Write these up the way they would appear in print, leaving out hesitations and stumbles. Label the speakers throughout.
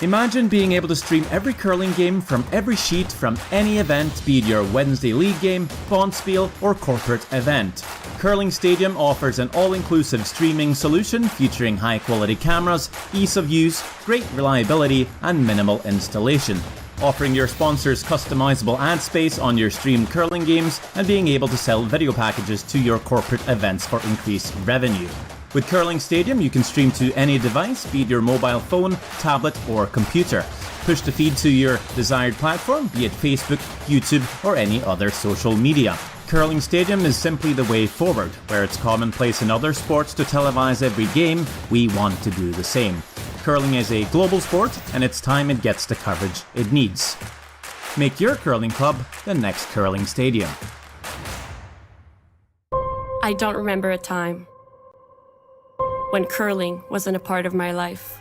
Speaker 1: Imagine being able to stream every curling game from every sheet from any event, be it your Wednesday league game, bonspiel, or corporate event. Curling Stadium offers an all-inclusive streaming solution featuring high-quality cameras, ease of use, great reliability, and minimal installation. Offering your sponsors customizable ad space on your streamed curling games and being able to sell video packages to your corporate events for increased revenue. With Curling Stadium, you can stream to any device, be it your mobile phone, tablet, or computer. Push the feed to your desired platform, be it Facebook, YouTube, or any other social media. Curling Stadium is simply the way forward. Where it's commonplace in other sports to televise every game, we want to do the same. Curling is a global sport, and it's time it gets the coverage it needs. Make your curling club the next Curling Stadium.
Speaker 2: I don't remember a time when curling wasn't a part of my life.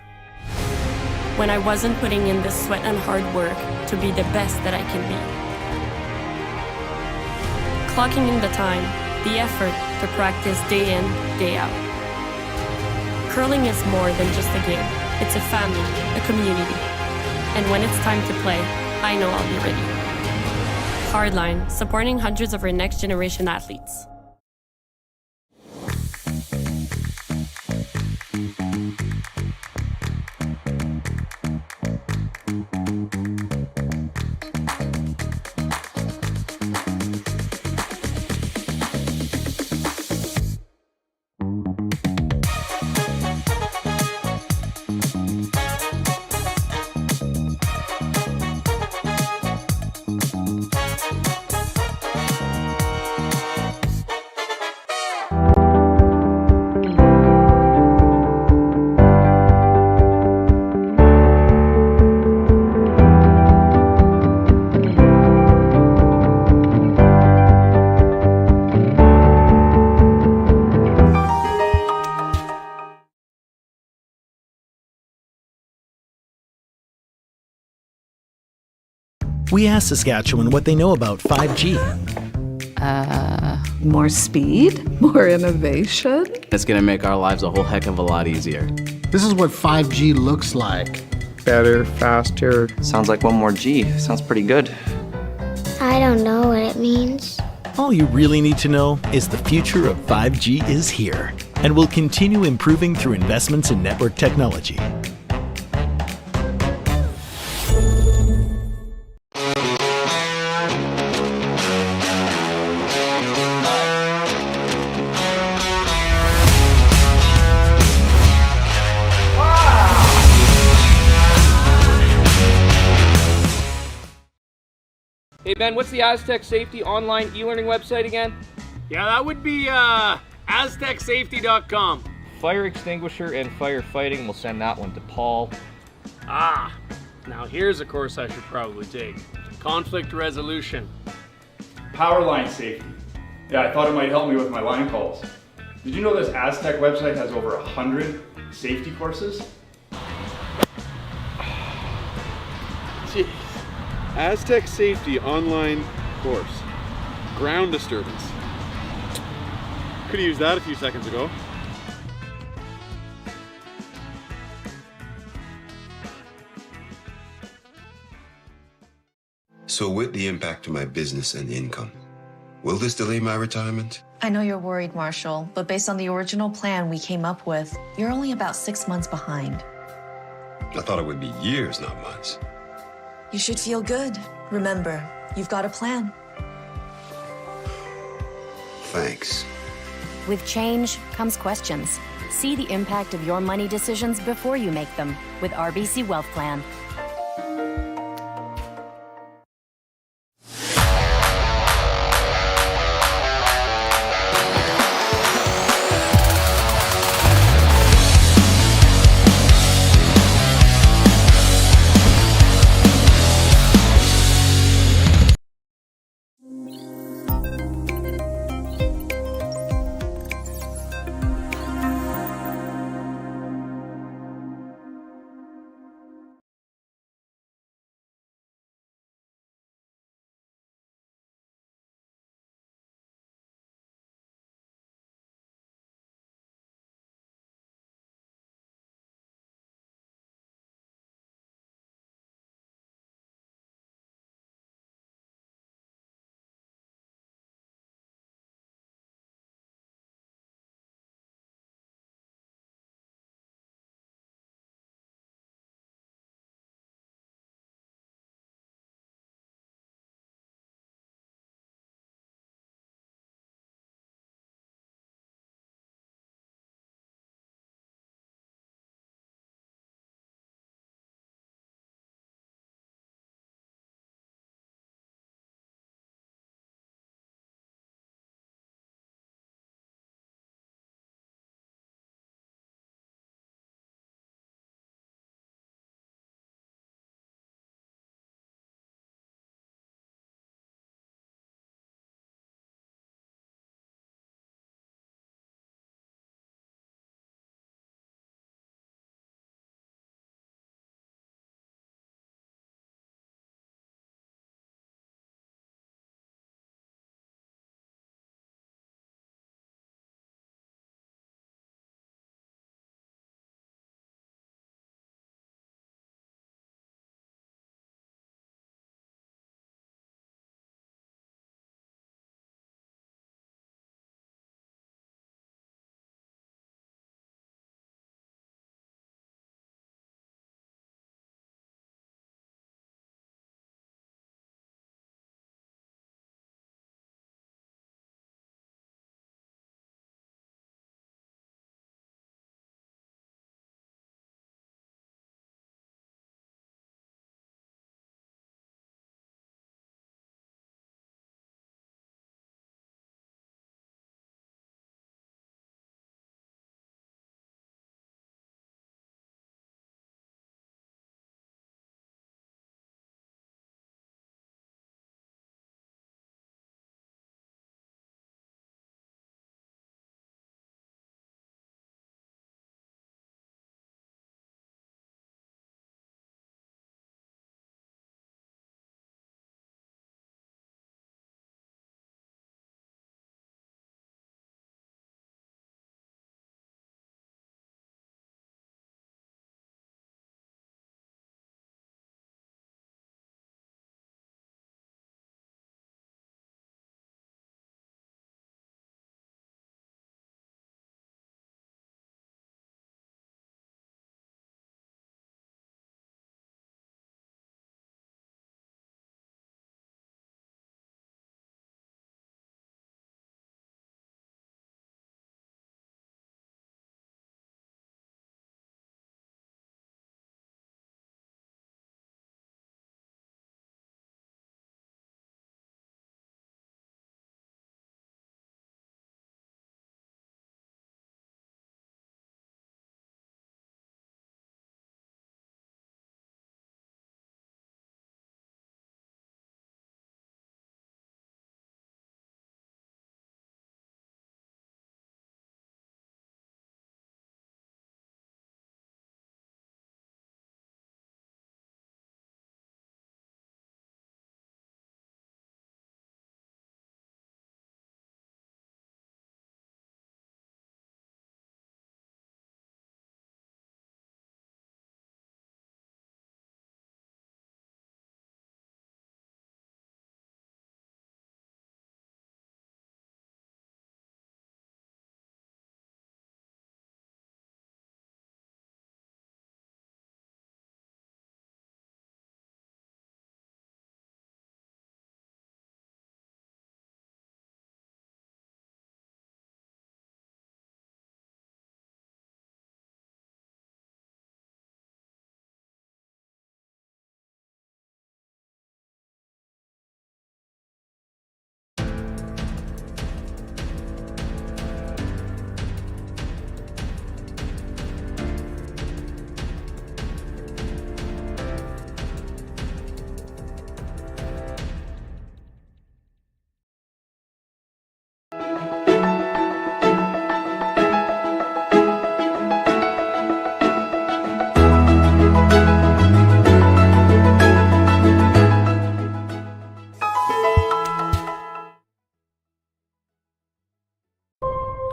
Speaker 2: When I wasn't putting in the sweat and hard work to be the best that I can be. Clocking in the time, the effort to practice day in, day out. Curling is more than just a game. It's a family, a community. And when it's time to play, I know I'll be ready. Hardline, supporting hundreds of our next generation athletes.
Speaker 3: We asked Saskatchewan what they know about 5G.
Speaker 4: More speed, more innovation.
Speaker 5: It's gonna make our lives a whole heck of a lot easier.
Speaker 6: This is what 5G looks like.
Speaker 7: Better, faster.
Speaker 8: Sounds like one more G. Sounds pretty good.
Speaker 9: I don't know what it means.
Speaker 3: All you really need to know is the future of 5G is here and will continue improving through investments in network technology.
Speaker 10: Hey Ben, what's the Aztec Safety online e-learning website again?
Speaker 11: Yeah, that would be aztecsafety.com.
Speaker 10: Fire extinguisher and firefighting, we'll send that one to Paul.
Speaker 11: Ah, now here's a course I should probably take. Conflict resolution.
Speaker 12: Power line safety. Yeah, I thought it might help me with my line calls. Did you know this Aztec website has over 100 safety courses?
Speaker 7: Jeez. Aztec Safety online course. Ground disturbance. Could have used that a few seconds ago.
Speaker 13: So with the impact to my business and income, will this delay my retirement?
Speaker 14: I know you're worried, Marshall, but based on the original plan we came up with, you're only about 6 months behind.
Speaker 13: I thought it would be years, not months.
Speaker 14: You should feel good. Remember, you've got a plan.
Speaker 13: Thanks.
Speaker 15: With change comes questions. See the impact of your money decisions before you make them with RBC Wealth Plan.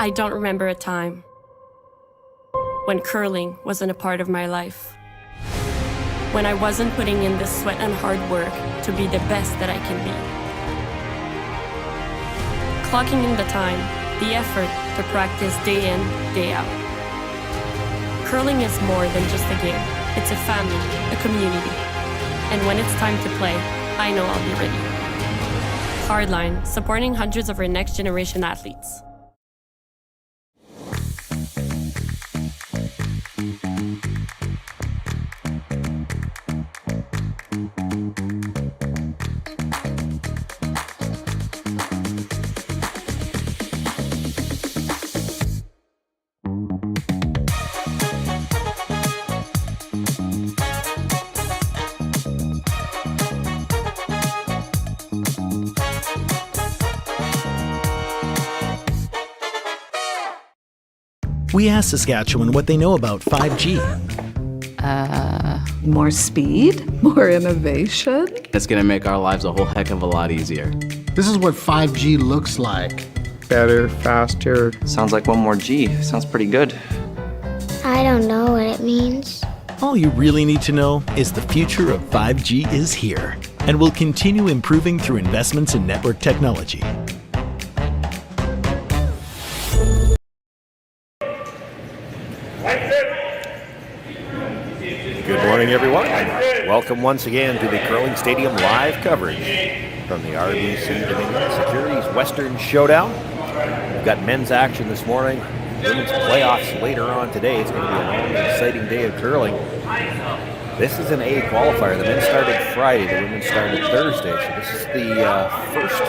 Speaker 2: I don't remember a time when curling wasn't a part of my life. When I wasn't putting in the sweat and hard work to be the best that I can be. Clocking in the time, the effort to practice day in, day out. Curling is more than just a game. It's a family, a community. And when it's time to play, I know I'll be ready. Hardline, supporting hundreds of our next generation athletes.
Speaker 3: We asked Saskatchewan what they know about 5G.
Speaker 4: More speed, more innovation.
Speaker 5: It's gonna make our lives a whole heck of a lot easier.
Speaker 6: This is what 5G looks like.
Speaker 8: Better, faster. Sounds like one more G. Sounds pretty good.
Speaker 9: I don't know what it means.
Speaker 3: All you really need to know is the future of 5G is here and will continue improving through investments in network technology.
Speaker 16: Good morning, everyone, and welcome once again to the Curling Stadium live coverage from the RBC Dominion Securities Western Showdown. We've got men's action this morning, women's playoffs later on today. It's going to be a long and exciting day of curling. This is an A qualifier. The men started Friday, the women started Thursday, so this is the first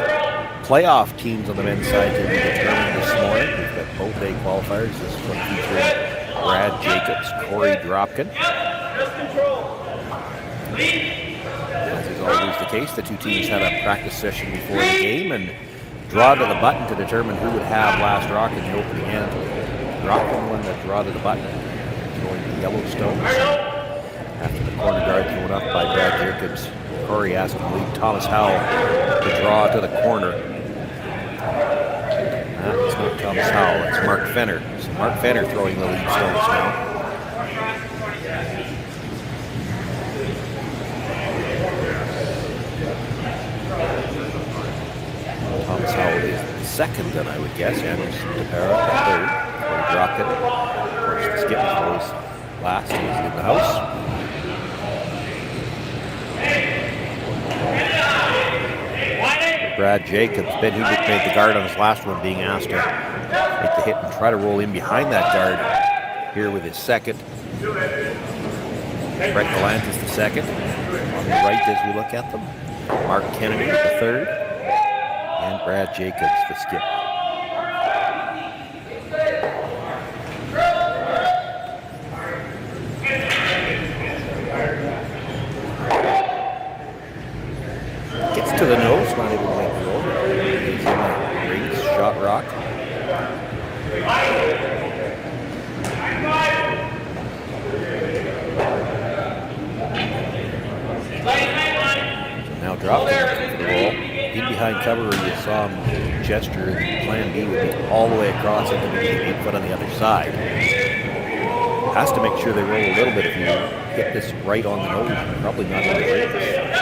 Speaker 16: playoff teams on the men's side to be determined this morning. We've got both A qualifiers. This one featuring Brad Jacobs, Korey Dropkin. As is always the case, the two teams had a practice session before the game and draw to the button to determine who would have last rock in the opening end. Dropkin won the draw to the button, going to Yellowstone. After the corner guard thrown up by Brad Jacobs, Korey asked him to lead Thomas Howell to draw to the corner. It's not Thomas Howell, it's Mark Fenner. So Mark Fenner throwing the lead stones now. Thomas Howell is the second, then I would guess. Anders DePera the third. Korey Dropkin, of course, the skip throws last. He's in the house. Brad Jacobs, Ben Hubert made the guard on his last one, being asked to make the hit and try to roll in behind that guard here with his second. Brett Gallant is the second. On the right as we look at them, Mark Kennedy the third, and Brad Jacobs the skip. Gets to the nose, not able to make the roll. He's in a rings, shot rock. So now Dropkin for the roll. In behind cover, you saw him gesture. Plan B would be all the way across and then 8 foot on the other side. Has to make sure they roll a little bit. If you hit this right on the nose, you're probably not going to break this.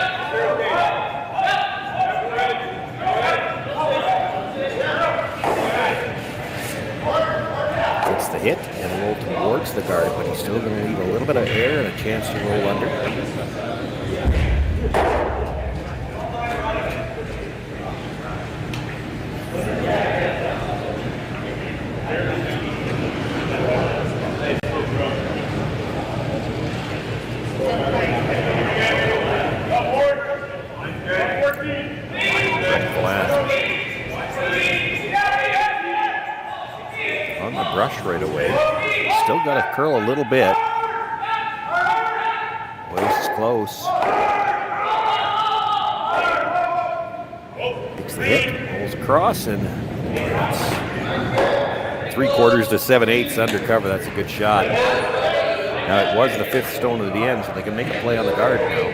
Speaker 16: Gets the hit and roll towards the guard, but he's still going to leave a little bit of air and a chance to roll under. On the brush right away. Still got to curl a little bit. Joyce is close. Takes the hit, rolls across, and that's 3/4 to 7/8 under cover. That's a good shot. Now it was the 5th stone of the end, so they can make a play on the guard now.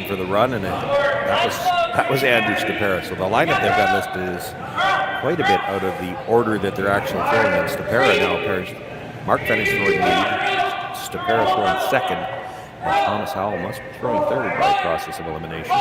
Speaker 16: for the run, and that was Andrew Stapera. So the lineup they've got listed is quite a bit out of the order that they're actually throwing in. Stapera now appears. Mark Fennish throwing lead, Stapera throwing second, and Thomas Howell must be throwing third by process of elimination.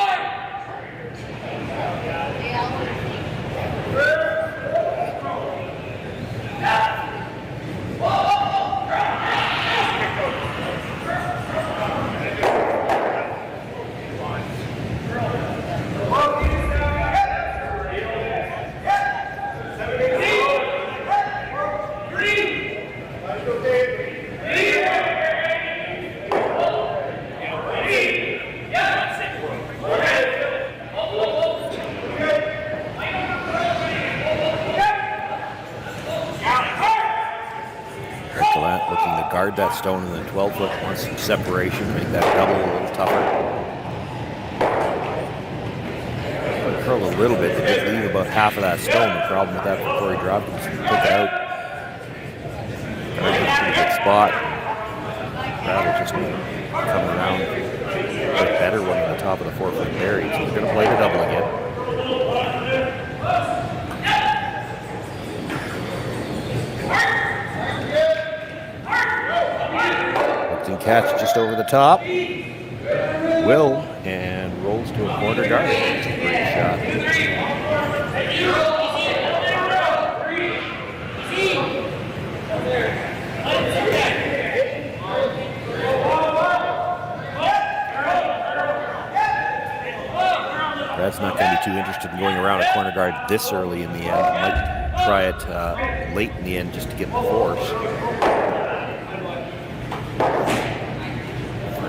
Speaker 16: Guard that stone in the 12-foot, wants some separation, make that double a little tougher. Curl a little bit, they did leave about half of that stone. The problem with that for Korey Dropkin is to take it out. Guard in a pretty good spot. Rather just come around a bit better one on the top of the 4-foot buried. So they're going to play the double again. Catch just over the top. Will, and rolls to a corner guard. It's a great shot. Brad's not going to be too interested in going around a corner guard this early in the end. Might try it late in the end just to get the force.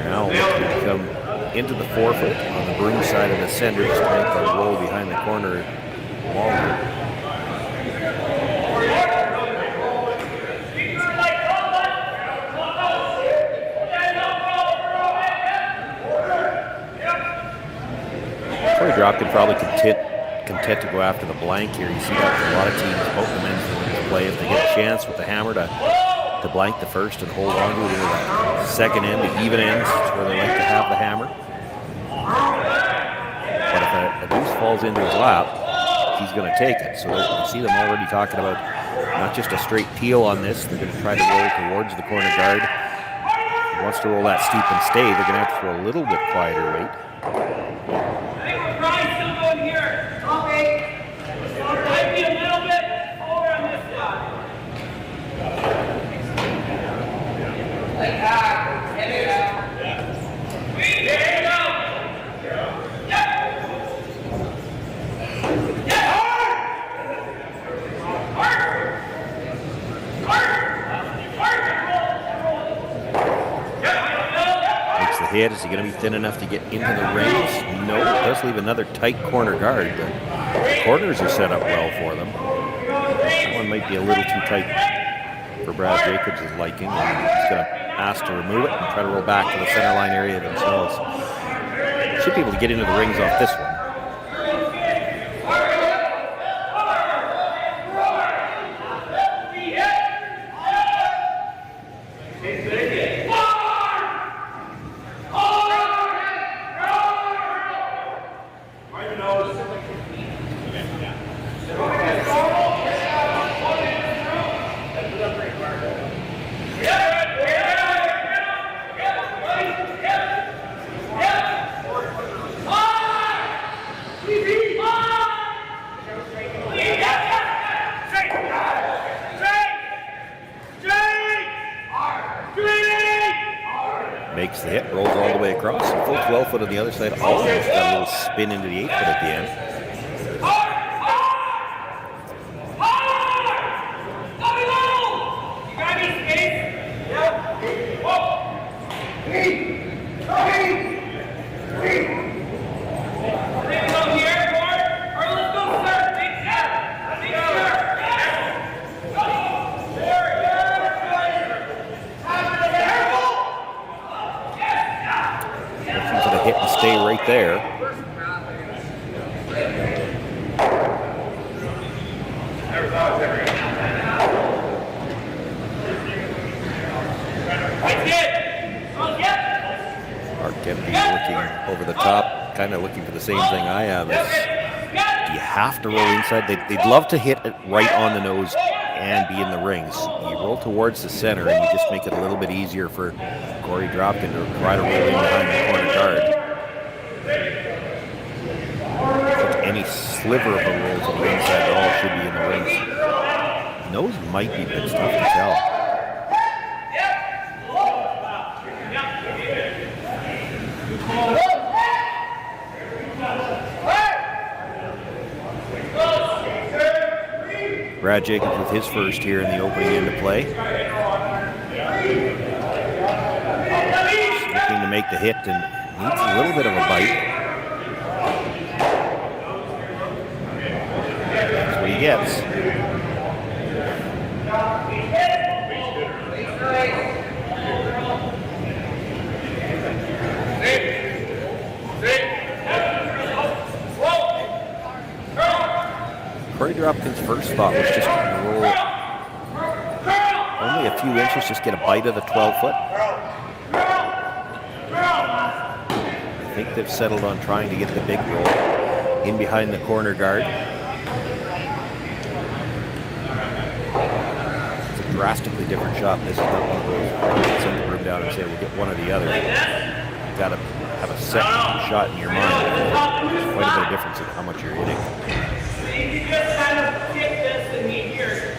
Speaker 16: Now looking to come into the 4-foot on the broom side of the center just to make the roll behind the corner longer. Korey Dropkin probably content to go after the blank here. You see that with a lot of teams, both the men's and women's play. If they get a chance with the hammer to blank the first and hold on to it into that second end, the even ends, it's where they like to have the hammer. But if a deuce falls into his lap, he's going to take it. So you see them already talking about not just a straight peel on this, they're going to try to roll towards the corner guard. If he wants to roll that steep and stay, they're going to have to throw a little bit quieter weight. Hit. Is he going to be thin enough to get into the rings? No, it does leave another tight corner guard. The corners are set up well for them. That one might be a little too tight for Brad Jacobs' liking, and he's going to ask to remove it and try to roll back to the center line area themselves. Should be able to get into the rings off this one. Makes the hit, rolls all the way across, and full 12-foot on the other side, almost got a little spin into the 8-foot at the end. Stay right there. Mark Deputy looking over the top, kind of looking for the same thing I am. Do you have to roll inside? They'd love to hit it right on the nose and be in the rings. You roll towards the center and you just make it a little bit easier for Korey Dropkin to try to roll in behind the corner guard. Any sliver of a roll to the inside ball should be in the rings. Nose might be, but it's tough to tell. Brad Jacobs with his first here in the opening end of play. Just looking to make the hit and needs a little bit of a bite. That's what he gets. Korey Dropkin's first thought was just to roll only a few inches, just get a bite of the 12-foot. I think they've settled on trying to get the big roll in behind the corner guard. It's a drastically different shot. This is not one of those where you send the room down and say, we'll get one or the other. You've got to have a set shot in your mind. There's quite a bit of difference in how much you're hitting.
Speaker 17: You just kind of get this and meet here.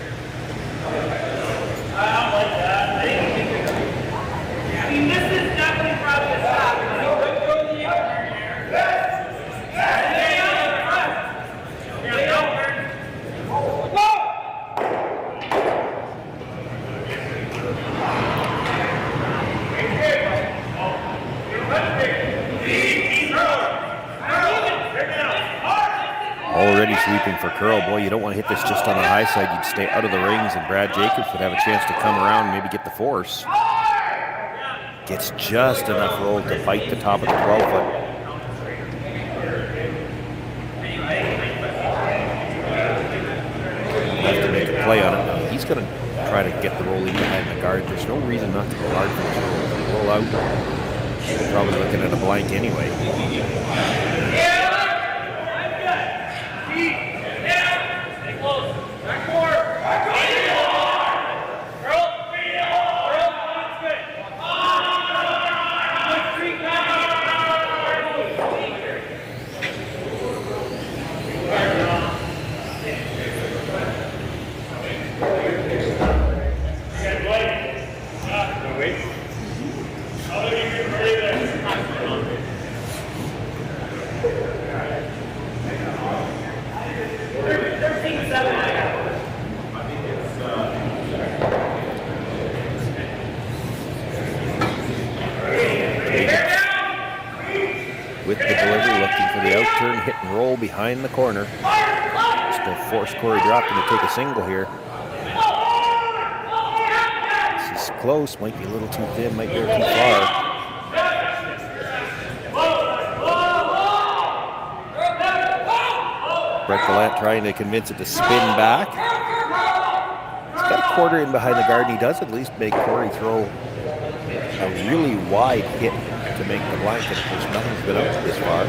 Speaker 17: I don't like that. I mean, this is definitely probably a stop.
Speaker 16: Already sweeping for Curl. Boy, you don't want to hit this just on the high side. You'd stay out of the rings, and Brad Jacobs would have a chance to come around and maybe get the force. Gets just enough roll to bite the top of the 12-foot. Have to make a play on it. Now, he's going to try to get the roll in behind the guard. There's no reason not to go hard for this roll. Roll out. Probably looking at a blank anyway. Behind the corner, just to force Korey Dropkin to take a single here. This is close, might be a little too thin, might go too far. Brett Gallant trying to convince it to spin back. He's got a quarter in behind the guard, and he does at least make Korey throw a really wide hit to make the blanket. Of course, nothing's been out this far.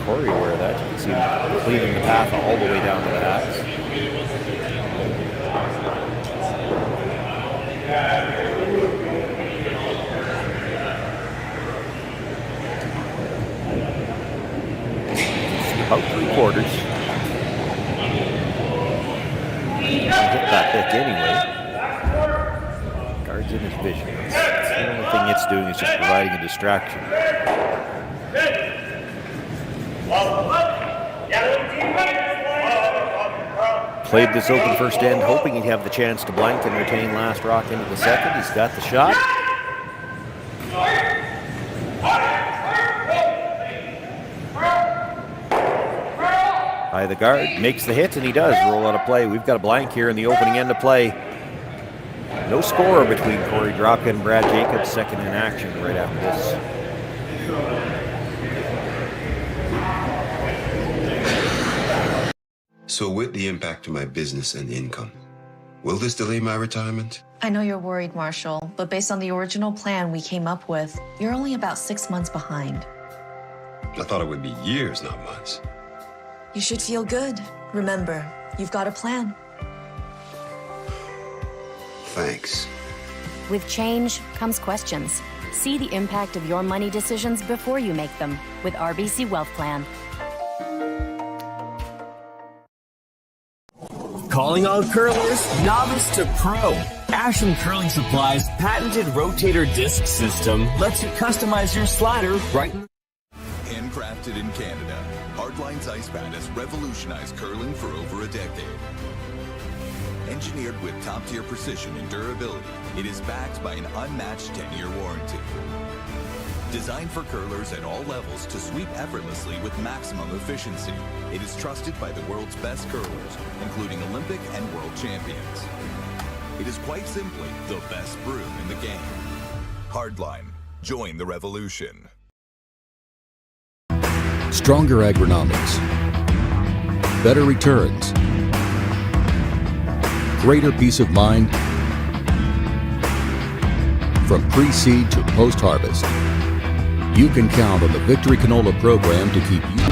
Speaker 16: Korey aware of that. You can see him cleaving the path all the way down to the hats. About 3/4. Hit that hook anyway. Guard's in his vision. The only thing it's doing is just providing a distraction. Played this open first end, hoping he'd have the chance to blank and retain last rock into the second. He's got the shot. By the guard, makes the hit, and he does roll out of play. We've got a blank here in the opening end of play. No score between Korey Dropkin and Brad Jacobs, second in action right after this.
Speaker 13: So with the impact to my business and income, will this delay my retirement?
Speaker 14: I know you're worried, Marshall, but based on the original plan we came up with, you're only about 6 months behind.
Speaker 13: I thought it would be years, not months.
Speaker 14: You should feel good. Remember, you've got a plan.
Speaker 13: Thanks.
Speaker 15: With change comes questions. See the impact of your money decisions before you make them with RBC Wealth Plan.
Speaker 18: Calling all curlers, novice to pro. Ashland Curling Supply's patented rotator disc system lets you customize your slider right in.
Speaker 19: Handcrafted in Canada, Hardline's ice pad has revolutionized curling for over a decade. Engineered with top-tier precision and durability, it is backed by an unmatched 10-year warranty. Designed for curlers at all levels to sweep effortlessly with maximum efficiency, it is trusted by the world's best curlers, including Olympic and world champions. It is quite simply the best broom in the game. Hardline. Join the revolution.
Speaker 20: Stronger agronomics. Better returns. Greater peace of mind. From pre-seed to post-harvest, you can count on the Victory Canola program to keep you.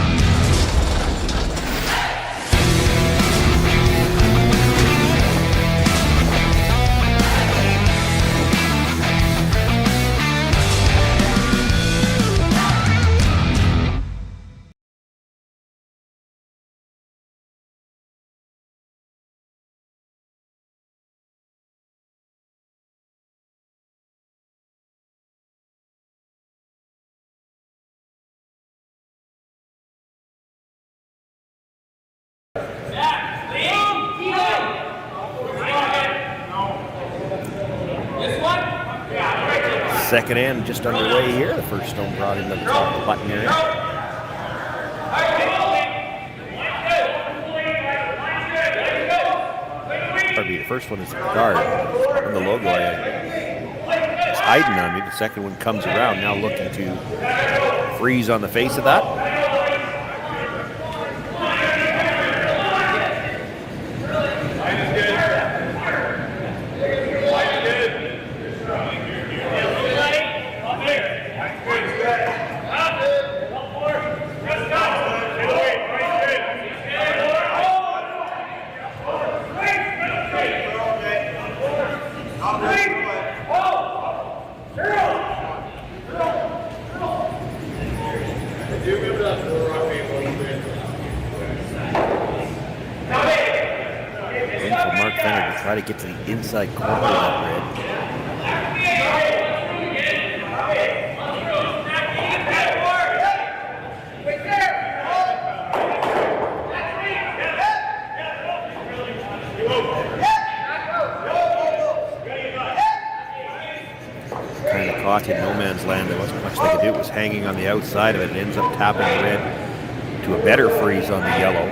Speaker 16: Second end just underway here. The first stone brought into the top of the button area. Probably the first one is the guard on the logo. It's hiding on me. The second one comes around, now looking to freeze on the face of that. Try to get to the inside corner of that red. Kind of caught in no man's land. There wasn't much they could do. It was hanging on the outside of it and ends up tapping the red to a better freeze on the yellow.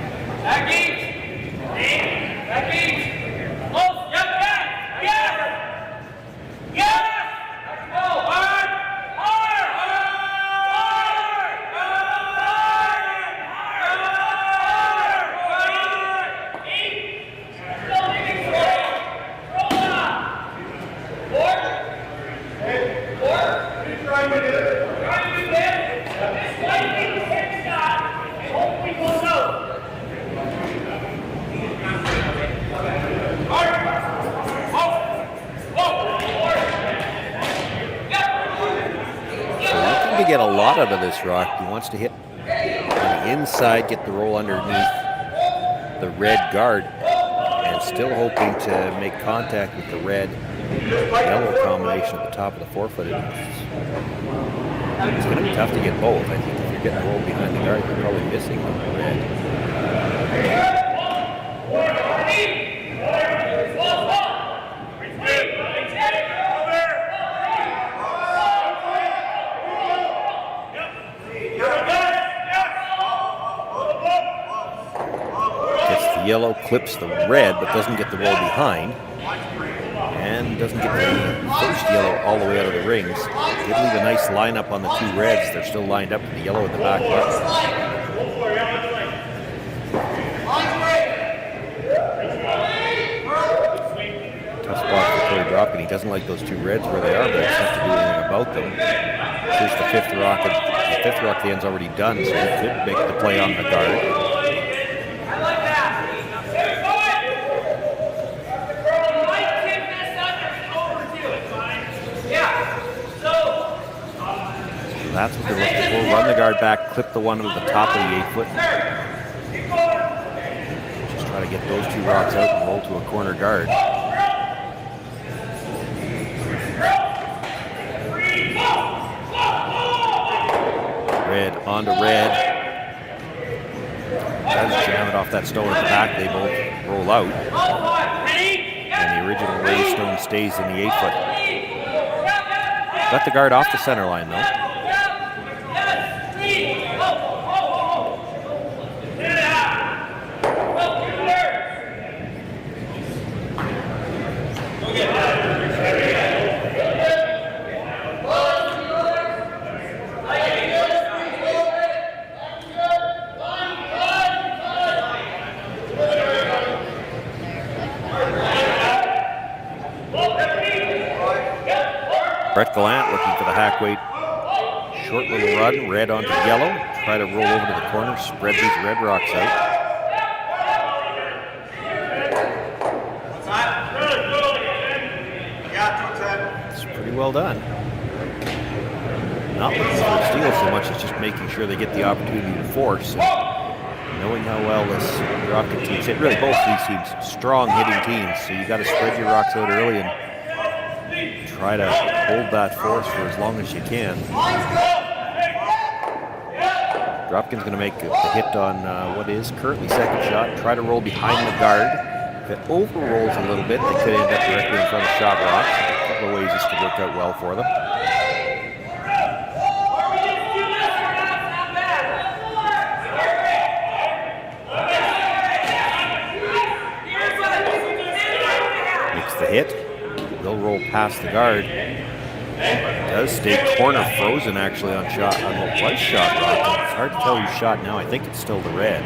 Speaker 16: Get a lot out of this rock. He wants to hit on the inside, get the roll underneath the red guard, and still hoping to make contact with the red yellow combination at the top of the forefoot. It's going to be tough to get both. I think if you're getting the roll behind the guard, you're probably missing on the red. Yellow clips the red, but doesn't get the roll behind, and doesn't get the first yellow all the way out of the rings. Did leave a nice lineup on the two reds. They're still lined up with the yellow in the back left. Tough spot for Korey Dropkin. He doesn't like those two reds where they are, but he doesn't have to do anything about them. Here's the fifth rock. The fifth rock, the end's already done, so he could make the play on the guard. That's what they're looking for. Run the guard back, clip the one to the top of the 8 foot. Just try to get those two rocks out and roll to a corner guard. Red onto red. Does jam it off that stone at the back. They both roll out. And the original raised stone stays in the 8 foot. Got the guard off the center line though. Brett Gallant looking for the hack weight. Short little run, red onto yellow. Try to roll over to the corner, spread these red rocks out. It's pretty well done. Not looking for a steal so much as just making sure they get the opportunity to force. And knowing how well this Dropkin team's hit, really both these teams, strong hitting teams, so you got to spread your rocks out early and try to hold that force for as long as you can. Dropkin's going to make the hit on what is currently second shot. Try to roll behind the guard. If it over rolls a little bit, they could end up directly in front of shot rocks. A couple of ways this could work out well for them. Makes the hit. They'll roll past the guard. Does stay corner frozen actually on shot on what was shot rock. It's hard to tell who's shot now. I think it's still the red.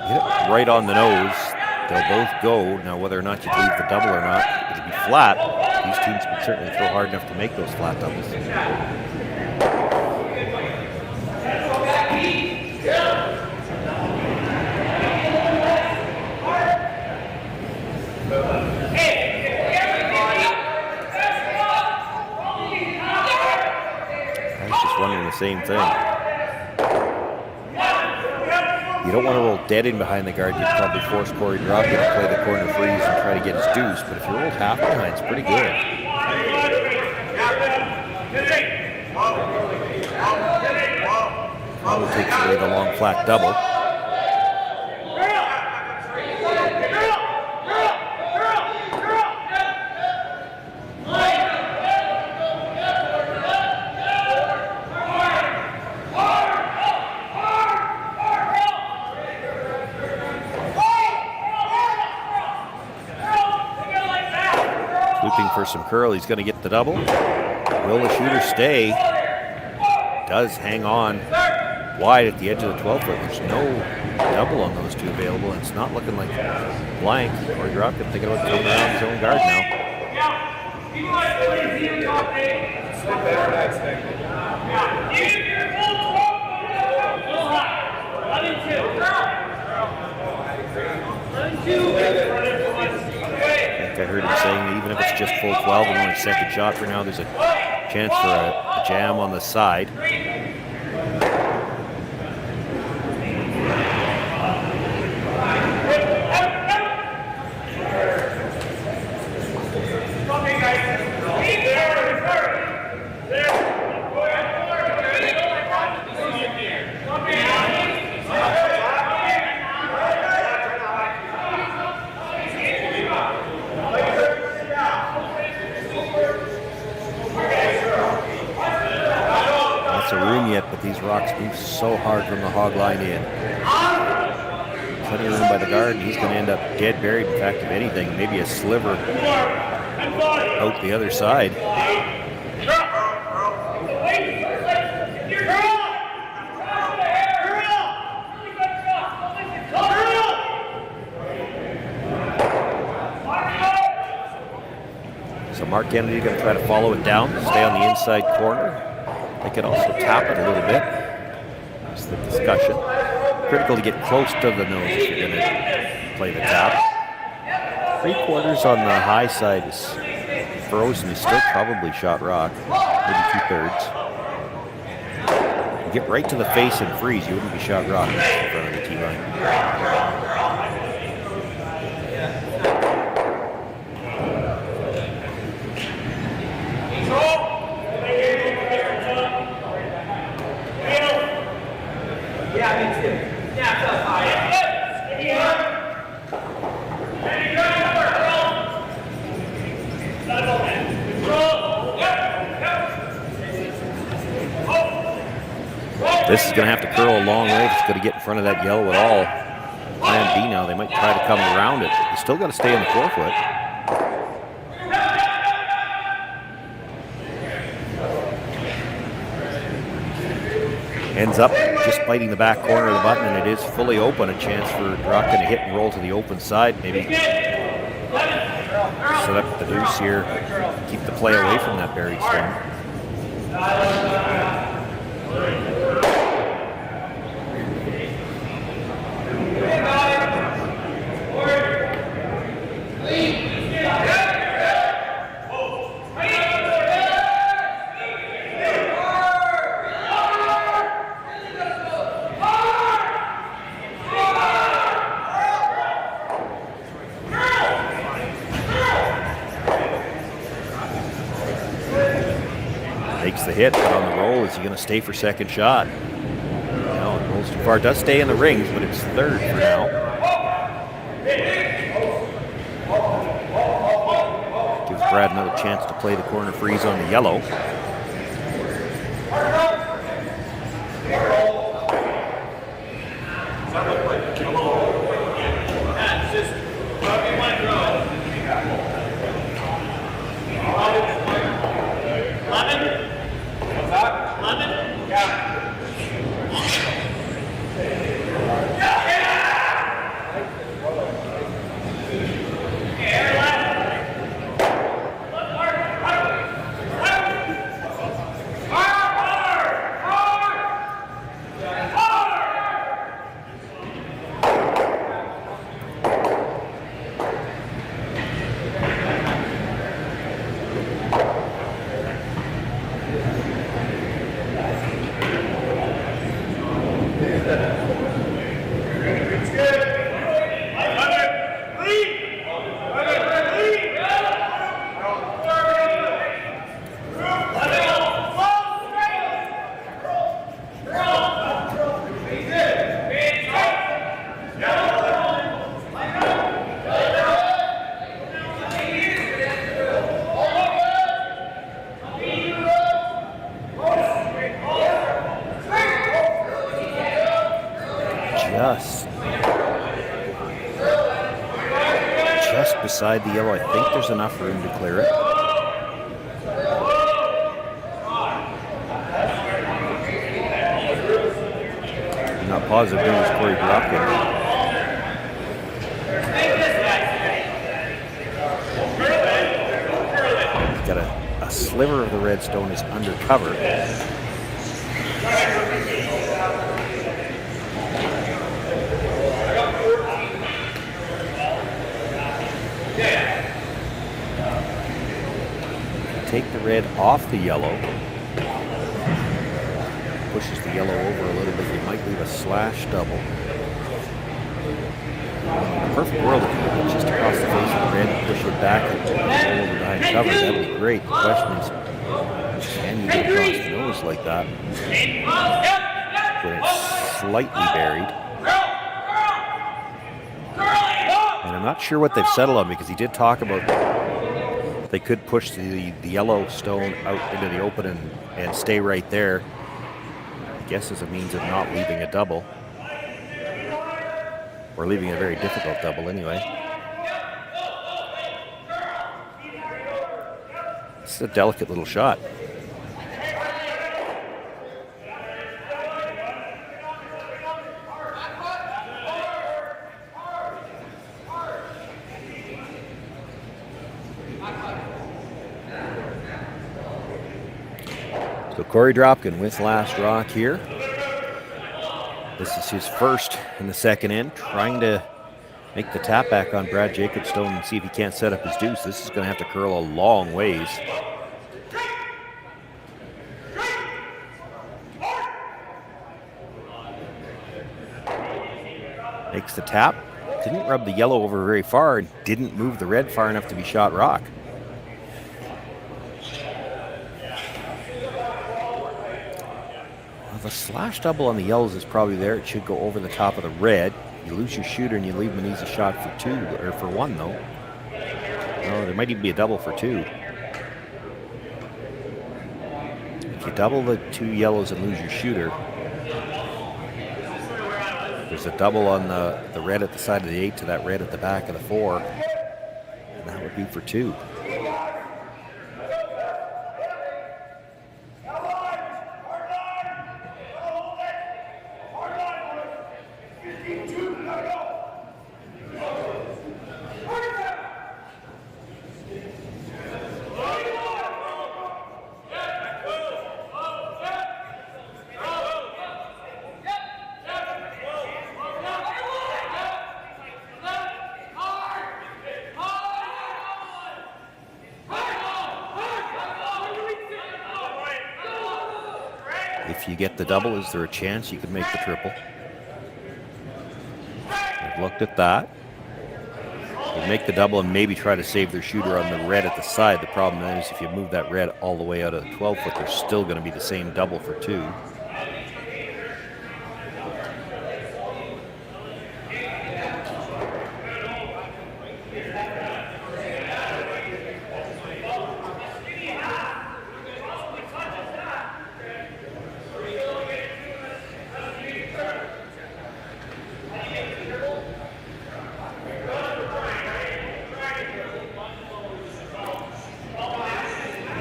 Speaker 16: Hit it right on the nose. They'll both go. Now whether or not you leave the double or not, it'll be flat. These teams can certainly throw hard enough to make those flat doubles. I was just wondering the same thing. You don't want to roll dead in behind the guard. You'd probably force Korey Dropkin to play the corner freeze and try to get his deuce. But if you roll half behind, it's pretty good. Probably takes away the long flat double. For some curl, he's going to get the double. Will the shooter stay? Does hang on wide at the edge of the 12 foot. There's no double on those two available, and it's not looking like blank. Or Dropkin thinking about coming around his own guard now. I heard him saying even if it's just full 12 and only second shot for now, there's a chance for a jam on the side. These rocks move so hard from the hog line in. Plenty of room by the guard, and he's going to end up dead buried. In fact, if anything, maybe a sliver out the other side. Mark Kennedy going to try to follow it down, stay on the inside corner. They could also tap it a little bit. That's the discussion. Critical to get close to the nose if you're going to play the tap. 3/4 on the high side is frozen. He's still probably shot rock, maybe 2/3. You get right to the face and freeze, you wouldn't be shot rock in front of the tee line. This is going to have to curl a long way if it's going to get in front of that yellow at all. Plan B now, they might try to come around it. You still got to stay on the 4-foot. Ends up just biting the back corner of the button, and it is fully open. A chance for Dropkin to hit and roll to the open side. Maybe set up the deuce here, keep the play away from that buried stone. Makes the hit, but on the roll, is he going to stay for second shot? No, it rolls too far. It does stay in the rings, but it's third for now. Gives Brad another chance to play the corner freeze on the yellow. Just beside the yellow. I think there's enough room to clear it. I'm not positive it was Korey Dropkin. He's got a sliver of the red stone is undercover. Take the red off the yellow. Pushes the yellow over a little bit. You might leave a slash double. In a perfect world, if you could just across the face of the red, push it back and roll over behind cover, that would be great. The question is, can you get across the nose like that? When it's slightly buried. And I'm not sure what they've settled on, because he did talk about they could push the yellow stone out into the open and stay right there. I guess as a means of not leaving a double. Or leaving a very difficult double anyway. It's a delicate little shot. So Korey Dropkin with last rock here. This is his first in the second end, trying to make the tap back on Brad Jacobstone and see if he can't set up his deuce. This is going to have to curl a long ways. Makes the tap. Didn't rub the yellow over very far and didn't move the red far enough to be shot rock. Well, the slash double on the yellows is probably there. It should go over the top of the red. You lose your shooter and you leave him an easy shot for two, or for one though. No, there might even be a double for two. If you double the two yellows and lose your shooter, there's a double on the red at the side of the 8 to that red at the back of the 4. And that would be for two. If you get the double, is there a chance you could make the triple? I've looked at that. You make the double and maybe try to save their shooter on the red at the side. The problem is if you move that red all the way out of the 12-foot, there's still going to be the same double for two.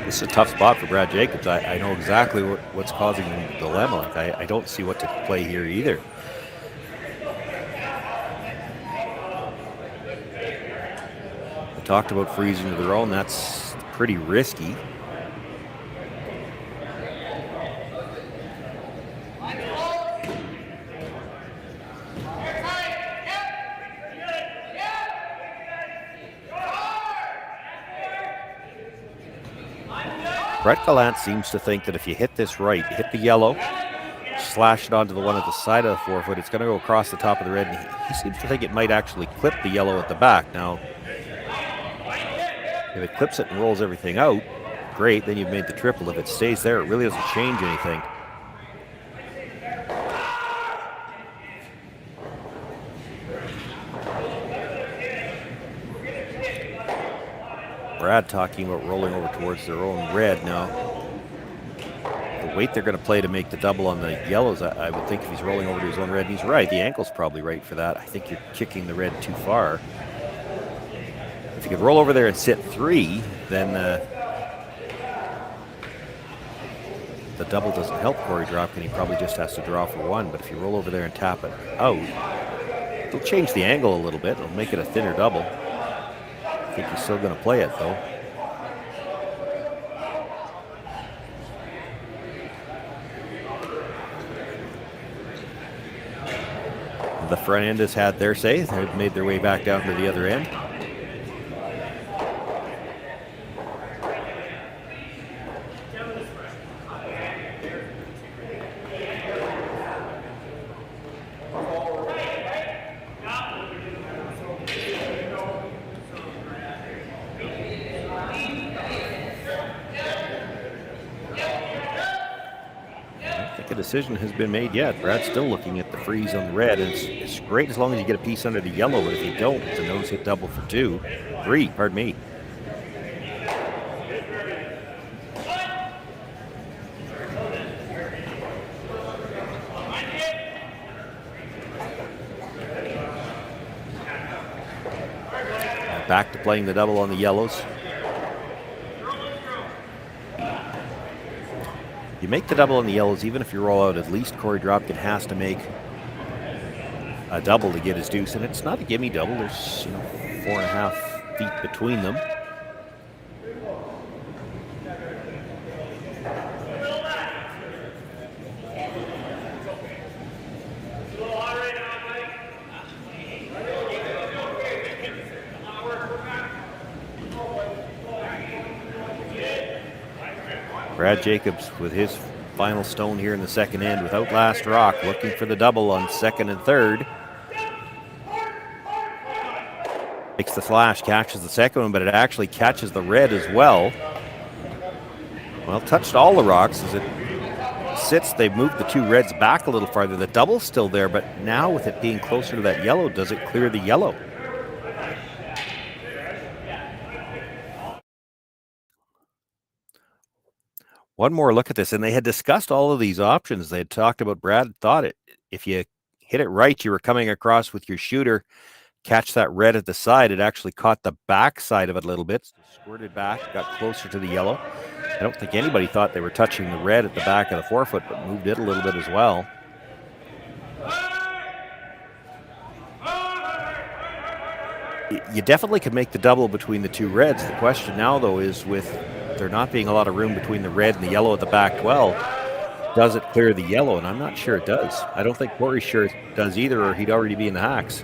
Speaker 16: This is a tough spot for Brad Jacobs. I know exactly what's causing the dilemma. Like I don't see what to play here either. I talked about freezing to their own. That's pretty risky. Brett Gallant seems to think that if you hit this right, hit the yellow, slash it onto the one at the side of the 4-foot, it's going to go across the top of the red. And he seems to think it might actually clip the yellow at the back. Now, if it clips it and rolls everything out, great, then you've made the triple. If it stays there, it really doesn't change anything. Brad talking about rolling over towards their own red. Now, the weight they're going to play to make the double on the yellows, I would think if he's rolling over to his own red, he's right. The ankle's probably right for that. I think you're kicking the red too far. If you could roll over there and sit 3, then the double doesn't help Korey Dropkin. He probably just has to draw for 1. But if you roll over there and tap it out, it'll change the angle a little bit. It'll make it a thinner double. I think he's still going to play it, though. The front end has had their say. They've made their way back down to the other end. Decision has been made yet. Brad's still looking at the freeze on the red, and it's great as long as you get a piece under the yellow, but if you don't, it's a nose hit double for 3, pardon me. Back to playing the double on the yellows. You make the double on the yellows, even if you roll out, at least Korey Dropkin has to make a double to get his deuce, and it's not a gimme double. There's 4.5 feet between them. Brad Jacobs with his final stone here in the second end without last rock, looking for the double on second and third. Makes the flash, catches the second one, but it actually catches the red as well. Well, touched all the rocks as it sits. They've moved the two reds back a little farther. The double's still there, but now with it being closer to that yellow, does it clear the yellow? One more look at this, and they had discussed all of these options. They had talked about, Brad thought it, if you hit it right, you were coming across with your shooter, catch that red at the side. It actually caught the back side of it a little bit, so squirted back, got closer to the yellow. I don't think anybody thought they were touching the red at the back of the forefoot, but moved it a little bit as well. You definitely could make the double between the two reds. The question now, though, is with there not being a lot of room between the red and the yellow at the back 12, does it clear the yellow? And I'm not sure it does. I don't think Korey's sure it does either, or he'd already be in the hacks.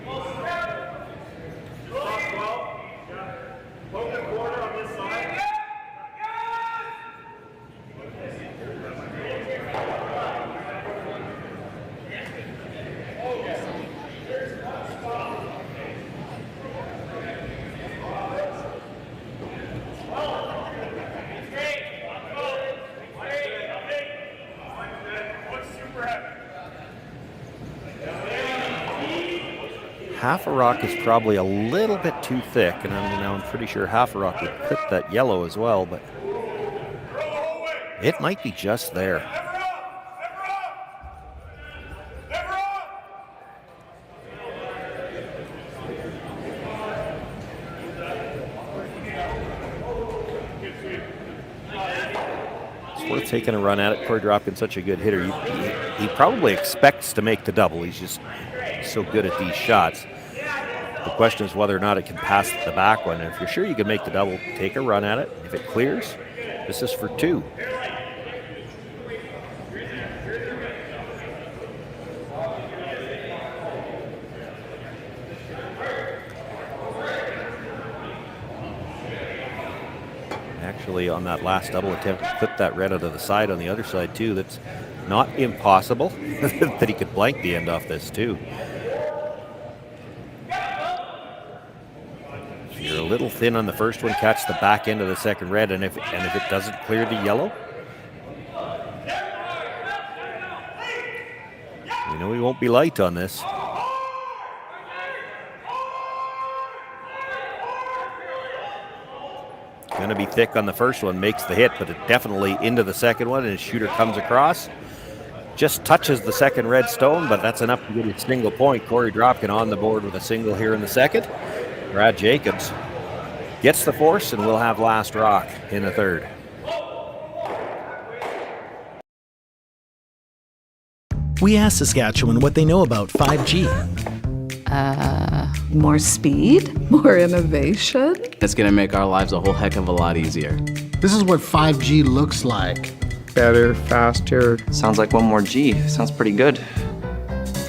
Speaker 16: Half a rock is probably a little bit too thick, and I'm pretty sure half a rock would clip that yellow as well, but it might be just there. It's worth taking a run at it. Korey Dropkin, such a good hitter. He probably expects to make the double. He's just so good at these shots. The question is whether or not it can pass the back one. And if you're sure you can make the double, take a run at it. If it clears, this is for two. Actually, on that last double attempt, clip that red out of the side on the other side too. That's not impossible that he could blank the end off this too. If you're a little thin on the first one, catch the back end of the second red, and if it doesn't clear the yellow, you know he won't be light on this. Going to be thick on the first one, makes the hit, but it definitely into the second one, and his shooter comes across. Just touches the second red stone, but that's enough to get a single point. Korey Dropkin on the board with a single here in the second. Brad Jacobs gets the force, and we'll have last rock in the third.
Speaker 3: We asked Saskatchewan what they know about 5G.
Speaker 4: More speed, more innovation.
Speaker 5: It's going to make our lives a whole heck of a lot easier.
Speaker 6: This is what 5G looks like.
Speaker 8: Better, faster. Sounds like one more G. Sounds pretty good.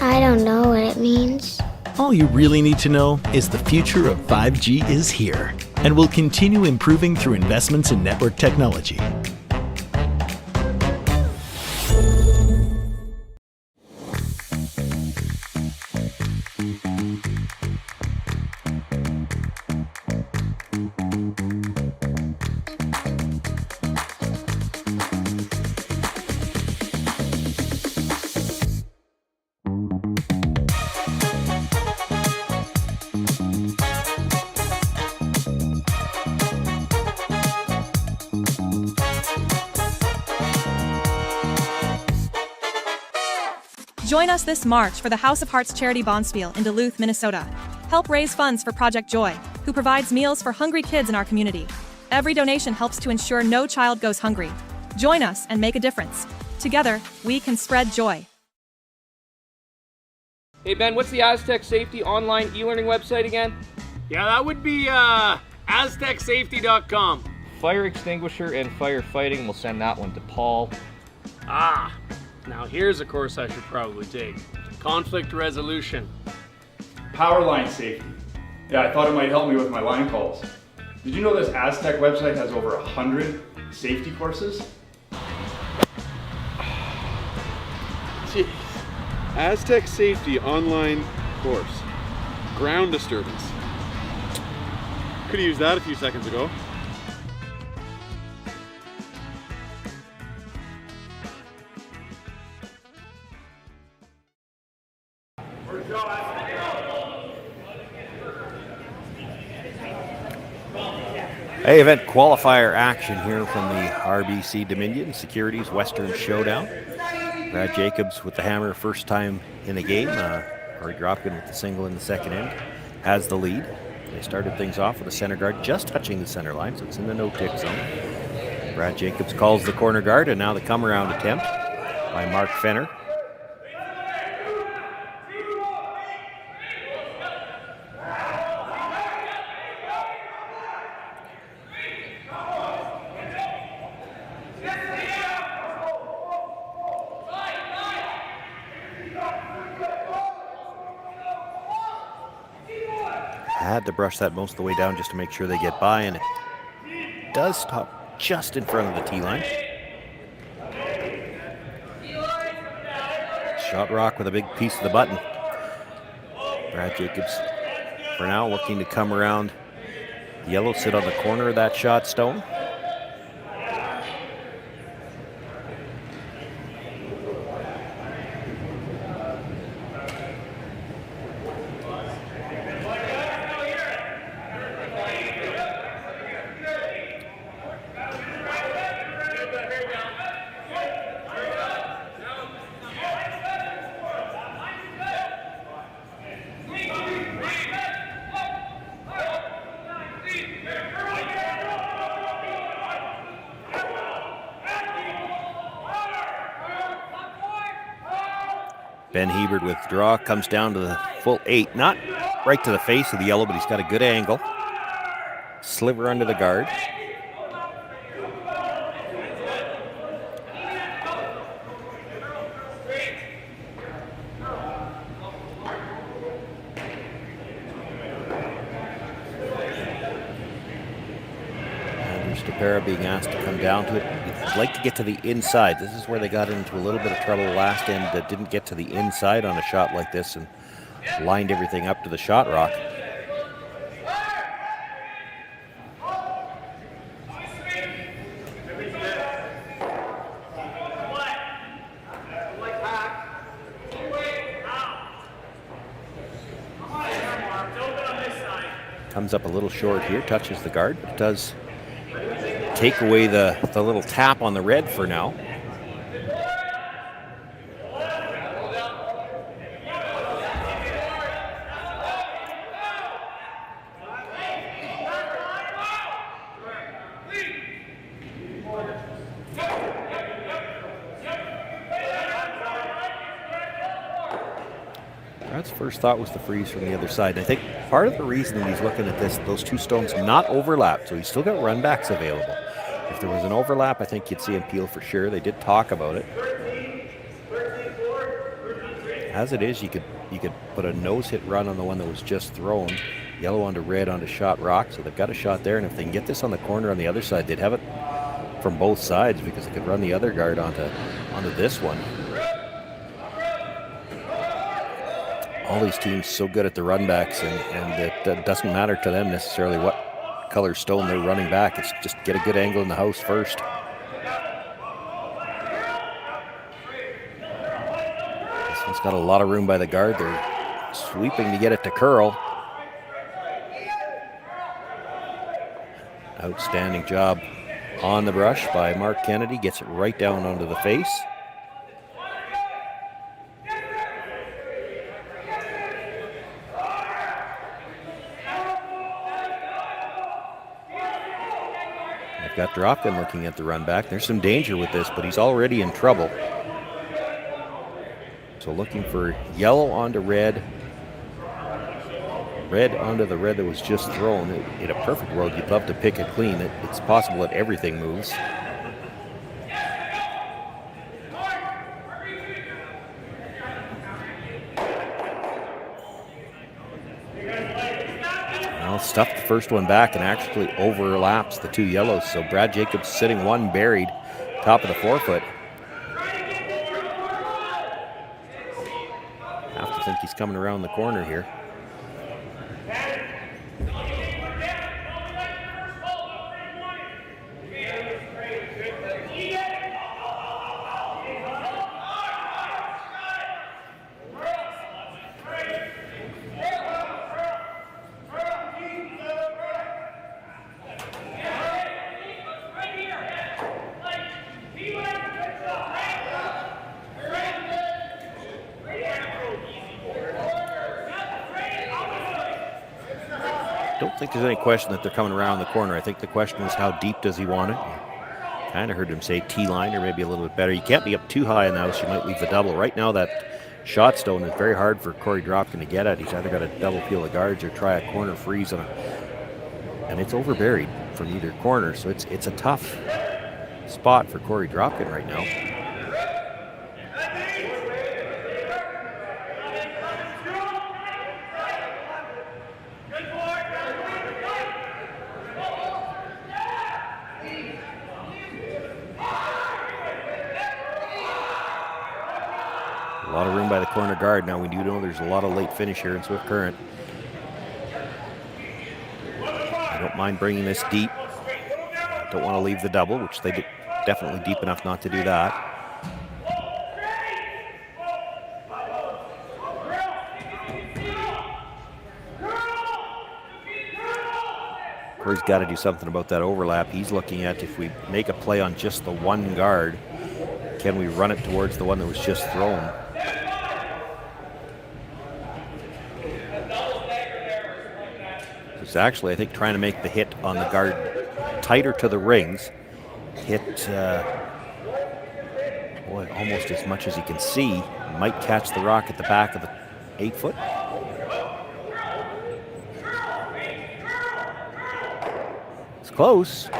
Speaker 9: I don't know what it means.
Speaker 3: All you really need to know is the future of 5G is here and will continue improving through investments in network technology.
Speaker 21: Join us this March for the House of Hearts Charity Bonspiel in Duluth, Minnesota. Help raise funds for Project Joy, who provides meals for hungry kids in our community. Every donation helps to ensure no child goes hungry. Join us and make a difference. Together, we can spread joy.
Speaker 10: Hey Ben, what's the Aztec Safety online e-learning website again?
Speaker 11: Yeah, that would be aztecsafety.com.
Speaker 10: Fire extinguisher and firefighting, we'll send that one to Paul.
Speaker 11: Now here's a course I should probably take. Conflict resolution.
Speaker 12: Power line safety. Yeah, I thought it might help me with my line calls. Did you know this Aztec website has over 100 safety courses?
Speaker 7: Aztec Safety online course. Ground disturbance. Could have used that a few seconds ago.
Speaker 16: Hey, event qualifier action here from the RBC Dominion Securities Western Showdown. Brad Jacobs with the hammer first time in the game. Korey Dropkin with the single in the second end has the lead. They started things off with a center guard just touching the center line, so it's in the no-tick zone. Brad Jacobs calls the corner guard, and now the come-around attempt by Mark Fenner. Had to brush that most of the way down just to make sure they get by, and it does stop just in front of the tee line. Shot rock with a big piece of the button. Brad Jacobs, for now, looking to come around. Yellow sit on the corner of that shot stone. Ben Hebert with draw, comes down to the full 8. Not right to the face of the yellow, but he's got a good angle. Sliver under the guard. Being asked to come down to it. I'd like to get to the inside. This is where they got into a little bit of trouble last end. That didn't get to the inside on a shot like this and lined everything up to the shot rock. Comes up a little short here, touches the guard, but does take away the little tap on the red for now. Brad's first thought was the freeze from the other side. I think part of the reason that he's looking at this, those two stones not overlapped, so he's still got run backs available. If there was an overlap, I think you'd see him peel for sure. They did talk about it. As it is, you could put a nose-hit run on the one that was just thrown. Yellow onto red onto shot rock, so they've got a shot there. And if they can get this on the corner on the other side, they'd have it from both sides because they could run the other guard onto this one. All these teams so good at the run backs, and it doesn't matter to them necessarily what color stone they're running back. It's just get a good angle in the house first. This one's got a lot of room by the guard. They're sweeping to get it to curl. Outstanding job on the brush by Mark Kennedy. Gets it right down onto the face. Got Dropkin looking at the run back. There's some danger with this, but he's already in trouble. So looking for yellow onto red. Red onto the red that was just thrown. In a perfect world, you'd love to pick it clean. It's possible that everything moves. Stuffed the first one back and actually overlaps the two yellows. So Brad Jacobs sitting one buried, top of the forefoot. think he's coming around the corner here. I don't think there's any question that they're coming around the corner. I think the question is how deep does he want it? Kind of heard him say T-line or maybe a little bit better. You can't be up too high in the house. You might leave the double. Right now that shot stone is very hard for Korey Dropkin to get at. He's either got to double peel the guards or try a corner freeze on and it's overburied from either corner. So it's a tough spot for Korey Dropkin right now. A lot of room by the corner guard. Now we do know there's a lot of late finish here in Swift Current. I don't mind bringing this deep. Don't want to leave the double, which they did definitely deep enough not to do that. Korey's got to do something about that overlap. He's looking at if we make a play on just the one guard, can we run it towards the one that was just thrown? It's actually, I think, trying to make the hit on the guard tighter to the rings. Hit, boy, almost as much as you can see. Might catch the rock at the back of the 8-foot. It's close.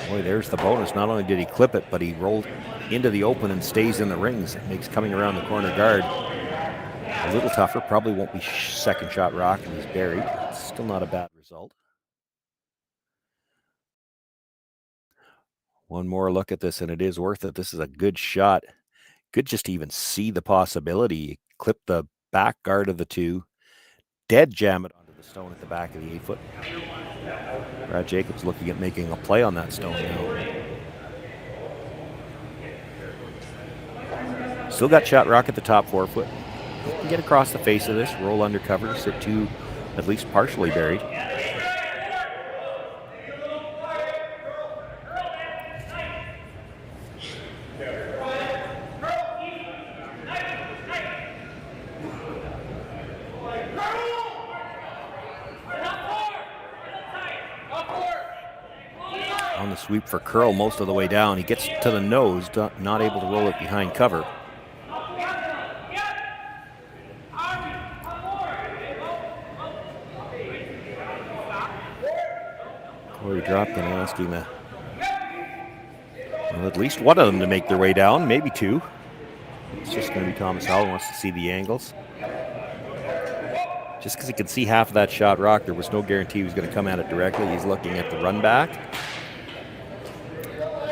Speaker 16: Boy, there's the bonus. Not only did he clip it, but he rolled into the open and stays in the rings. It makes coming around the corner guard a little tougher. Probably won't be second shot rock, and he's buried. It's still not a bad result. One more look at this, and it is worth it. This is a good shot. Good just to even see the possibility. You clip the back guard of the two, dead jam it onto the stone at the back of the 8-foot. Brad Jacobs looking at making a play on that stone now. Still got shot rock at the top 4-foot. You can get across the face of this, roll under cover, sit to at least partially buried. On the sweep for Curl most of the way down. He gets to the nose, not able to roll it behind cover. Korey Dropkin asking well, at least one of them to make their way down, maybe two. It's just going to be Thomas Howell wants to see the angles. Just because he can see half of that shot rock, there was no guarantee he was going to come at it directly. He's looking at the run back.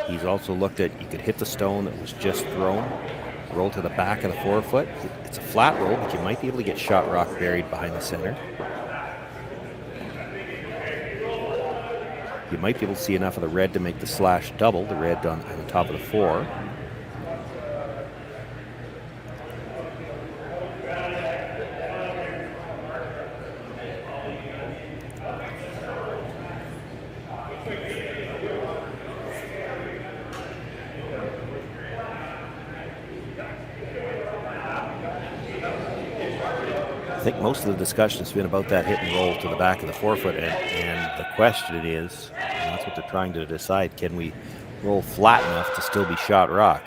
Speaker 16: He's also looked at, you could hit the stone that was just thrown, roll to the back of the 4-foot. It's a flat roll, but you might be able to get shot rock buried behind the center. You might be able to see enough of the red to make the slash double, the red on the top of the 4. I think most of the discussion has been about that hit and roll to the back of the 4-foot, and the question is, and that's what they're trying to decide, can we roll flat enough to still be shot rock?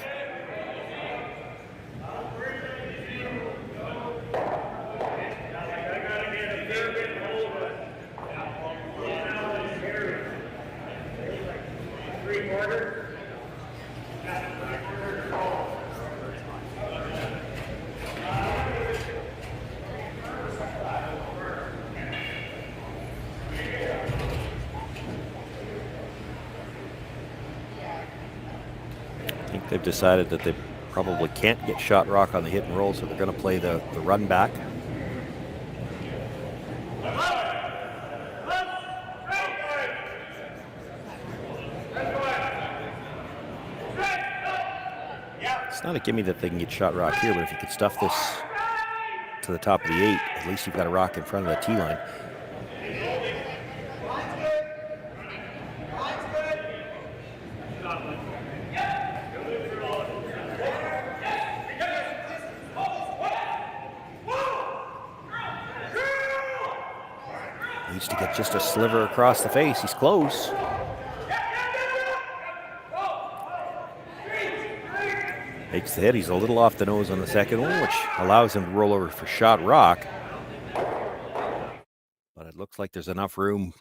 Speaker 16: They've decided that they Probably can't get shot rock on the hit and roll, so they're going to play the run back. It's not a gimme that they can get shot rock here, but if you could stuff this to the top of the 8, at least you've got a rock in front of the tee line. Needs to get just a sliver across the face. He's close. Makes the hit. He's a little off the nose on the second one, which allows him to roll over for shot rock. But it looks like there's enough room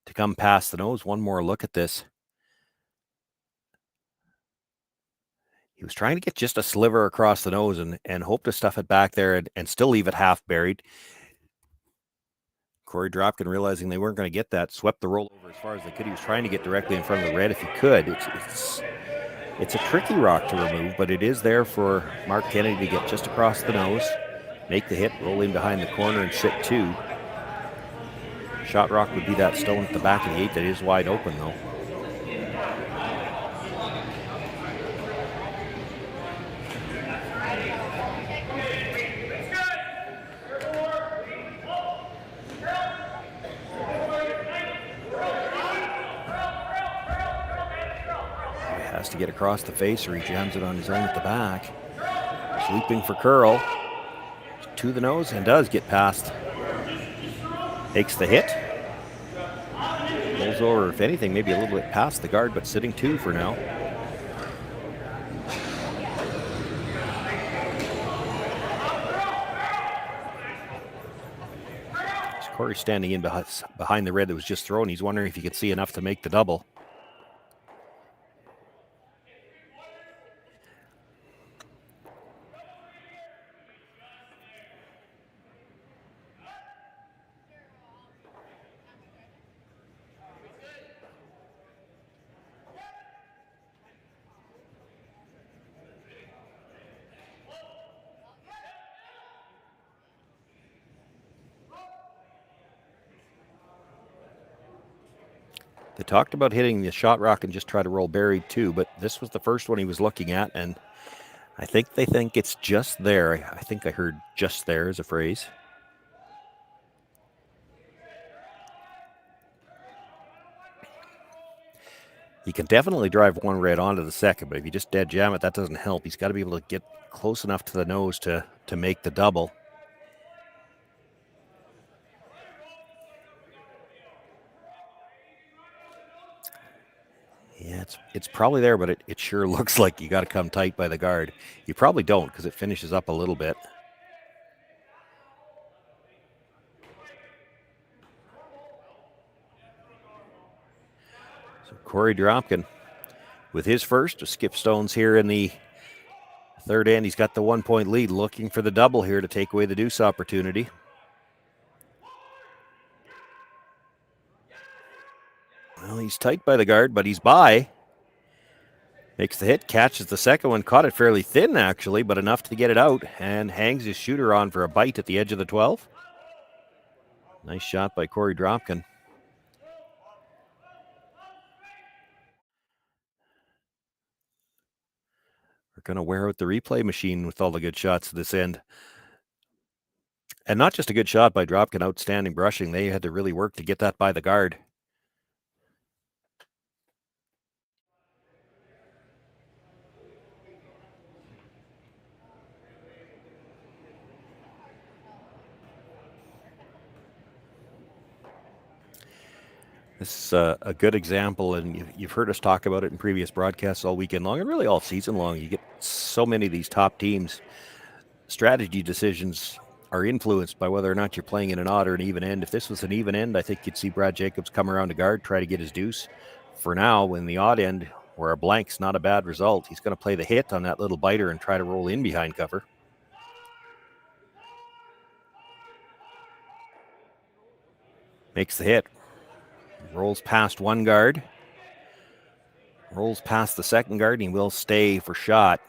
Speaker 16: to come past the nose. One more look at this. He was trying to get just a sliver across the nose and hope to stuff it back there and still leave it half buried. Korey Dropkin, realizing they weren't going to get that, swept the roll over as far as they could. He was trying to get directly in front of the red if he could. It's a tricky rock to remove, but it is there for Mark Kennedy to get just across the nose, make the hit, roll in behind the corner, and sit 2. Shot rock would be that stone at the back of the 8 that is wide open, though. To get across the face, or he jams it on his own at the back. Sweeping for curl to the nose and does get past. Takes the hit. Rolls over, if anything, maybe a little bit past the guard, but sitting 2 for now. Korey standing in behind the red that was just thrown. He's wondering if he could see enough to make the double. They talked about hitting the shot rock and just try to roll buried too, but this was the first one he was looking at, and I think they think it's just there. I think I heard just there as a phrase. He can definitely drive one red onto the second, but if you just dead jam it, that doesn't help. He's got to be able to get close enough to the nose to make the double. Yeah, it's probably there, but it sure looks like you got to come tight by the guard. You probably don't, because it finishes up a little bit. So Korey Dropkin with his first to skip stones here in the third end. He's got the 1-point lead, looking for the double here to take away the deuce opportunity. Well, he's tight by the guard, but he's by. Makes the hit, catches the second one, caught it fairly thin actually, but enough to get it out, and hangs his shooter on for a bite at the edge of the 12. Nice shot by Korey Dropkin. We're going to wear out the replay machine with all the good shots at this end. And not just a good shot by Dropkin, outstanding brushing. They had to really work to get that by the guard. This is a good example, and you've heard us talk about it in previous broadcasts all weekend long, and really all season long. You get so many of these top teams. Strategy decisions are influenced by whether or not you're playing in an odd or an even end. If this was an even end, I think you'd see Brad Jacobs come around to guard, try to get his deuce. For now, in the odd end, where a blank's not a bad result, he's going to play the hit on that little biter and try to roll in behind cover. Makes the hit. Rolls past one guard. Rolls past the second guard, and he will stay for shot.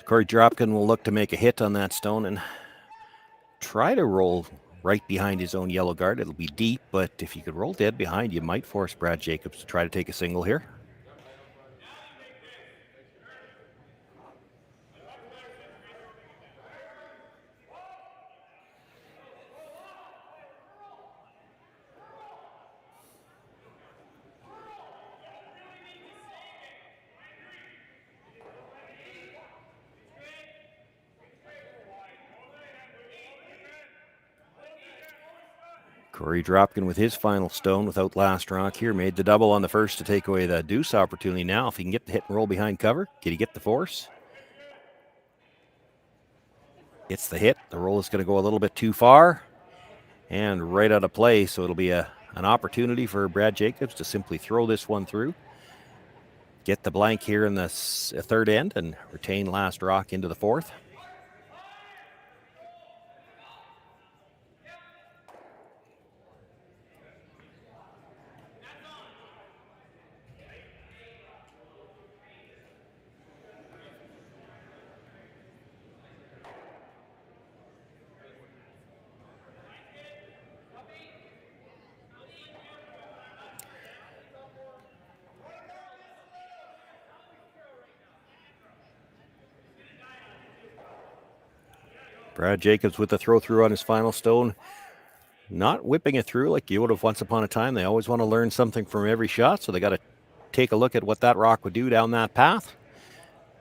Speaker 16: Korey Dropkin will look to make a hit on that stone and try to roll right behind his own yellow guard. It'll be deep, but if you could roll dead behind, you might force Brad Jacobs to try to take a single here. Korey Dropkin with his final stone without last rock here. Made the double on the first to take away the deuce opportunity. Now, if he can get the hit and roll behind cover, can he get the force? Gets the hit. The roll is going to go a little bit too far and right out of play. So it'll be an opportunity for Brad Jacobs to simply throw this one through. Get the blank here in the third end and retain last rock into the fourth. Brad Jacobs with the throw through on his final stone. Not whipping it through like you would have once upon a time. They always want to learn something from every shot, so they got to take a look at what that rock would do down that path.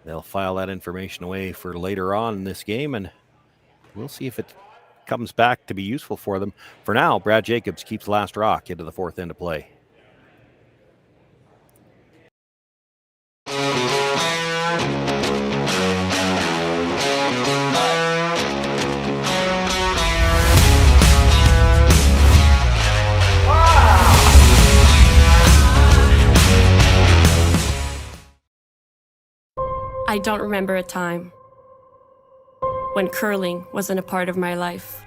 Speaker 16: They'll file that information away for later on in this game, and we'll see if it comes back to be useful for them. For now, Brad Jacobs keeps last rock into the fourth end of play.
Speaker 2: I don't remember a time when curling wasn't a part of my life.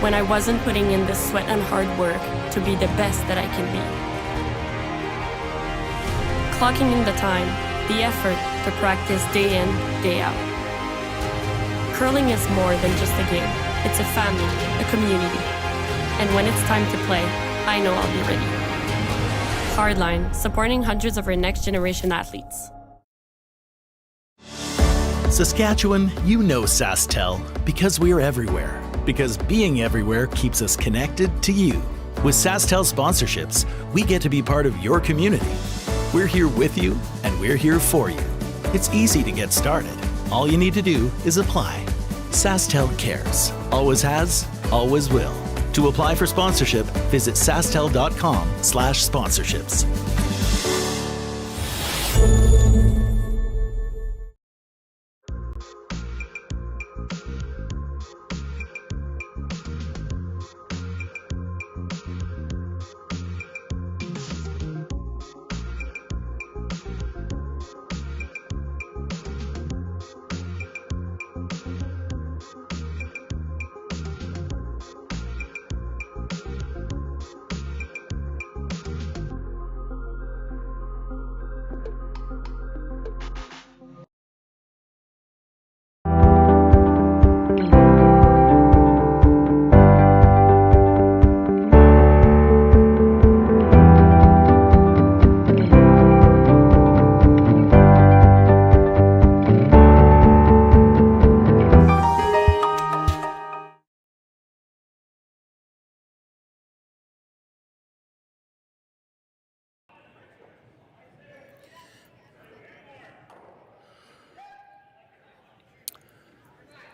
Speaker 2: When I wasn't putting in the sweat and hard work to be the best that I can be. Clocking in the time, the effort to practice day in, day out. Curling is more than just a game. It's a family, a community. And when it's time to play, I know I'll be ready. Hardline, supporting hundreds of our next generation athletes.
Speaker 3: Saskatchewan, you know Sasktel because we're everywhere. Because being everywhere keeps us connected to you. With Sasktel sponsorships, we get to be part of your community. We're here with you, and we're here for you. It's easy to get started. All you need to do is apply. Sasktel cares. Always has, always will. To apply for sponsorship, visit sastel.com/sponsorships.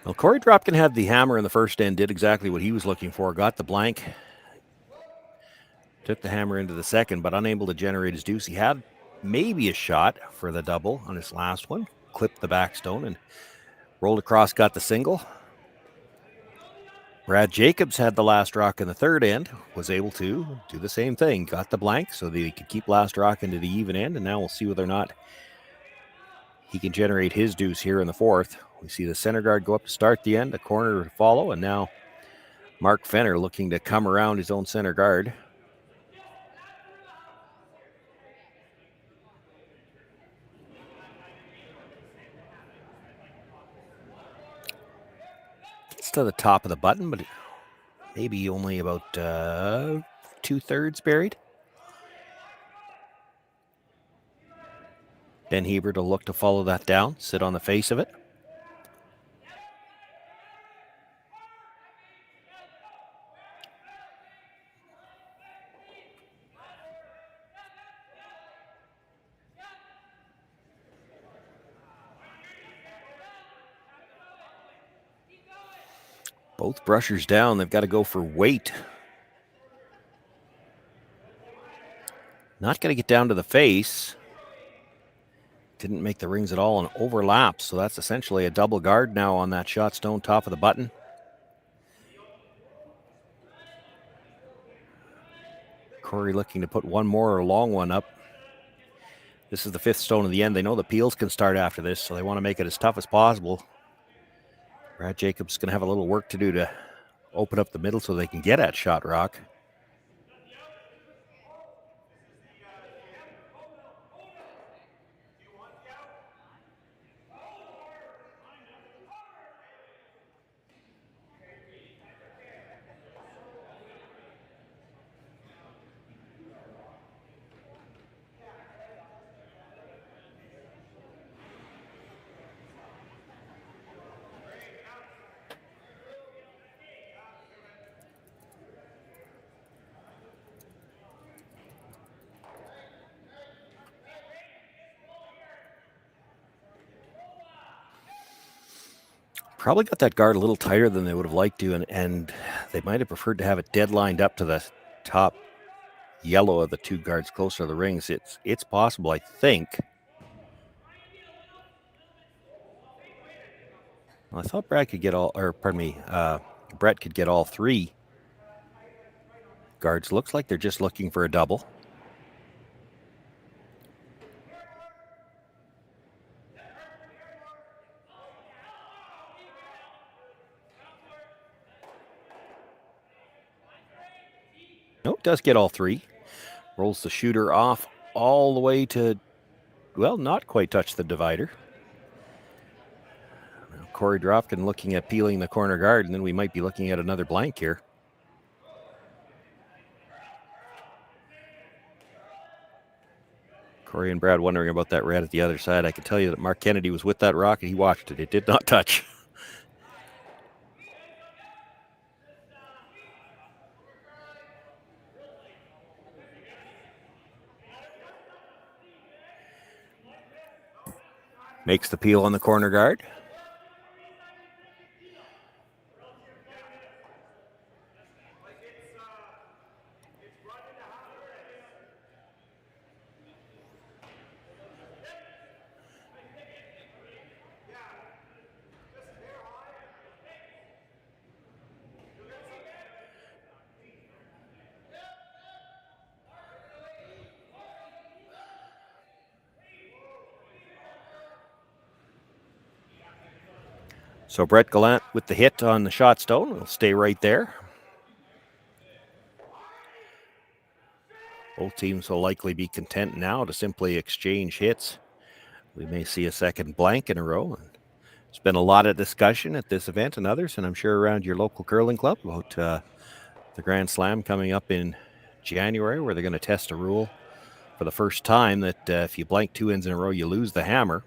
Speaker 3: Well, Korey Dropkin had the hammer in the first end, did exactly what he was looking for, got the blank, took the hammer into the second, but unable to generate his deuce. He had maybe a shot for the double on his last one, clipped the backstone and rolled across, got the single. Brad Jacobs had the last rock in the third end, was able to do the same thing, got the blank so that he could keep last rock into the even end, and now we'll see whether or not he can generate his deuce here in the fourth. We see the center guard go up to start the end, a corner to follow, and now Mark Fenner looking to come around his own center guard.
Speaker 16: to the top of the button, but maybe only about 2/3 buried. Ben Hebert will look to follow that down, sit on the face of it. Both brushers down. They've got to go for weight. Not going to get down to the face. Didn't make the rings at all and overlaps. So that's essentially a double guard now on that shot stone top of the button. Korey looking to put one more or a long one up. This is the 5th stone of the end. They know the peels can start after this, so they want to make it as tough as possible. Brad Jacobs going to have a little work to do to open up the middle so they can get at shot rock. Probably got that guard a little tighter than they would have liked to, and they might have preferred to have it dead lined up to the top yellow of the two guards closer to the rings. It's possible, I think. Well, I thought Brett could get all three guards. Looks like they're just looking for a double. Nope, does get all three. Rolls the shooter off all the way to, well, not quite touch the divider. Now, Korey Dropkin looking at peeling the corner guard, and then we might be looking at another blank here. Korey and Brad wondering about that red at the other side. I can tell you that Mark Kennedy was with that rock and he watched it. It did not touch. Makes the peel on the corner guard. So Brett Gallant with the hit on the shot stone will stay right there. Both teams will likely be content now to simply exchange hits. We may see a second blank in a row. There's been a lot of discussion at this event and others, and I'm sure around your local curling club about the Grand Slam coming up in January, where they're going to test a rule for the first time that if you blank 2 ends in a row, you lose the hammer.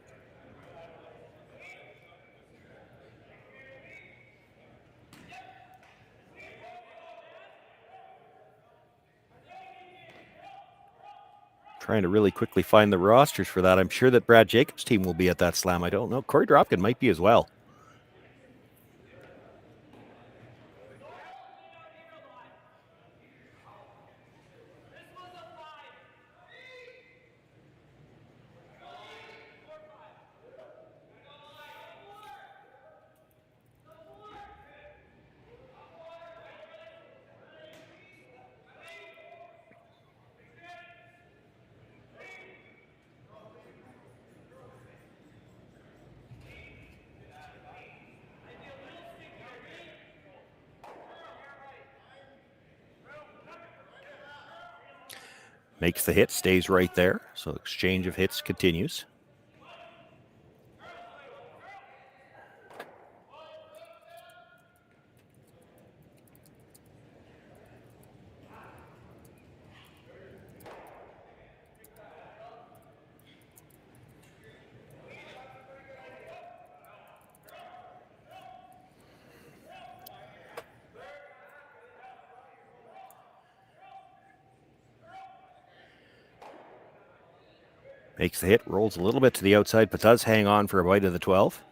Speaker 16: Trying to really quickly find the rosters for that. I'm sure that Brad Jacobs' team will be at that slam. I don't know. Korey Dropkin might be as well. Makes the hit, stays right there. So exchange of hits continues. Makes the hit, rolls a little bit to the outside, but does hang on for a bite of the 12.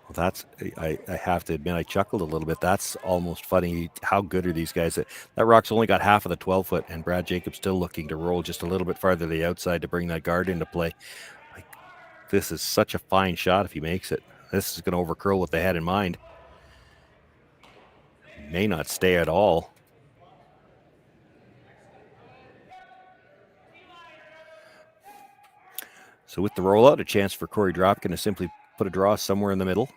Speaker 16: Well, that's, I have to admit, I chuckled a little bit. That's almost funny. How good are these guys? That rock's only got half of the 12-foot, and Brad Jacobs still looking to roll just a little bit farther to the outside to bring that guard into play. Like, this is such a fine shot if he makes it. This is going to overcurl what they had in mind. May not stay at all. So with the rollout, a chance for Korey Dropkin to simply put a draw somewhere in the middle.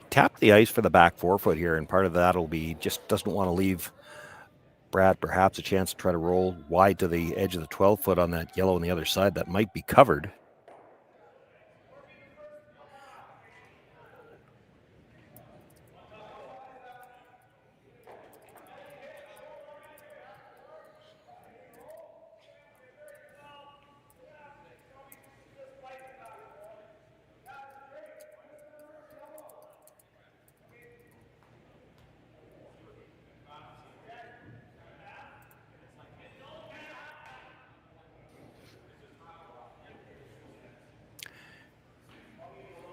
Speaker 16: Tap the ice for the back 4-foot here, and part of that will be just doesn't want to leave Brad perhaps a chance to try to roll wide to the edge of the 12-foot on that yellow on the other side that might be covered.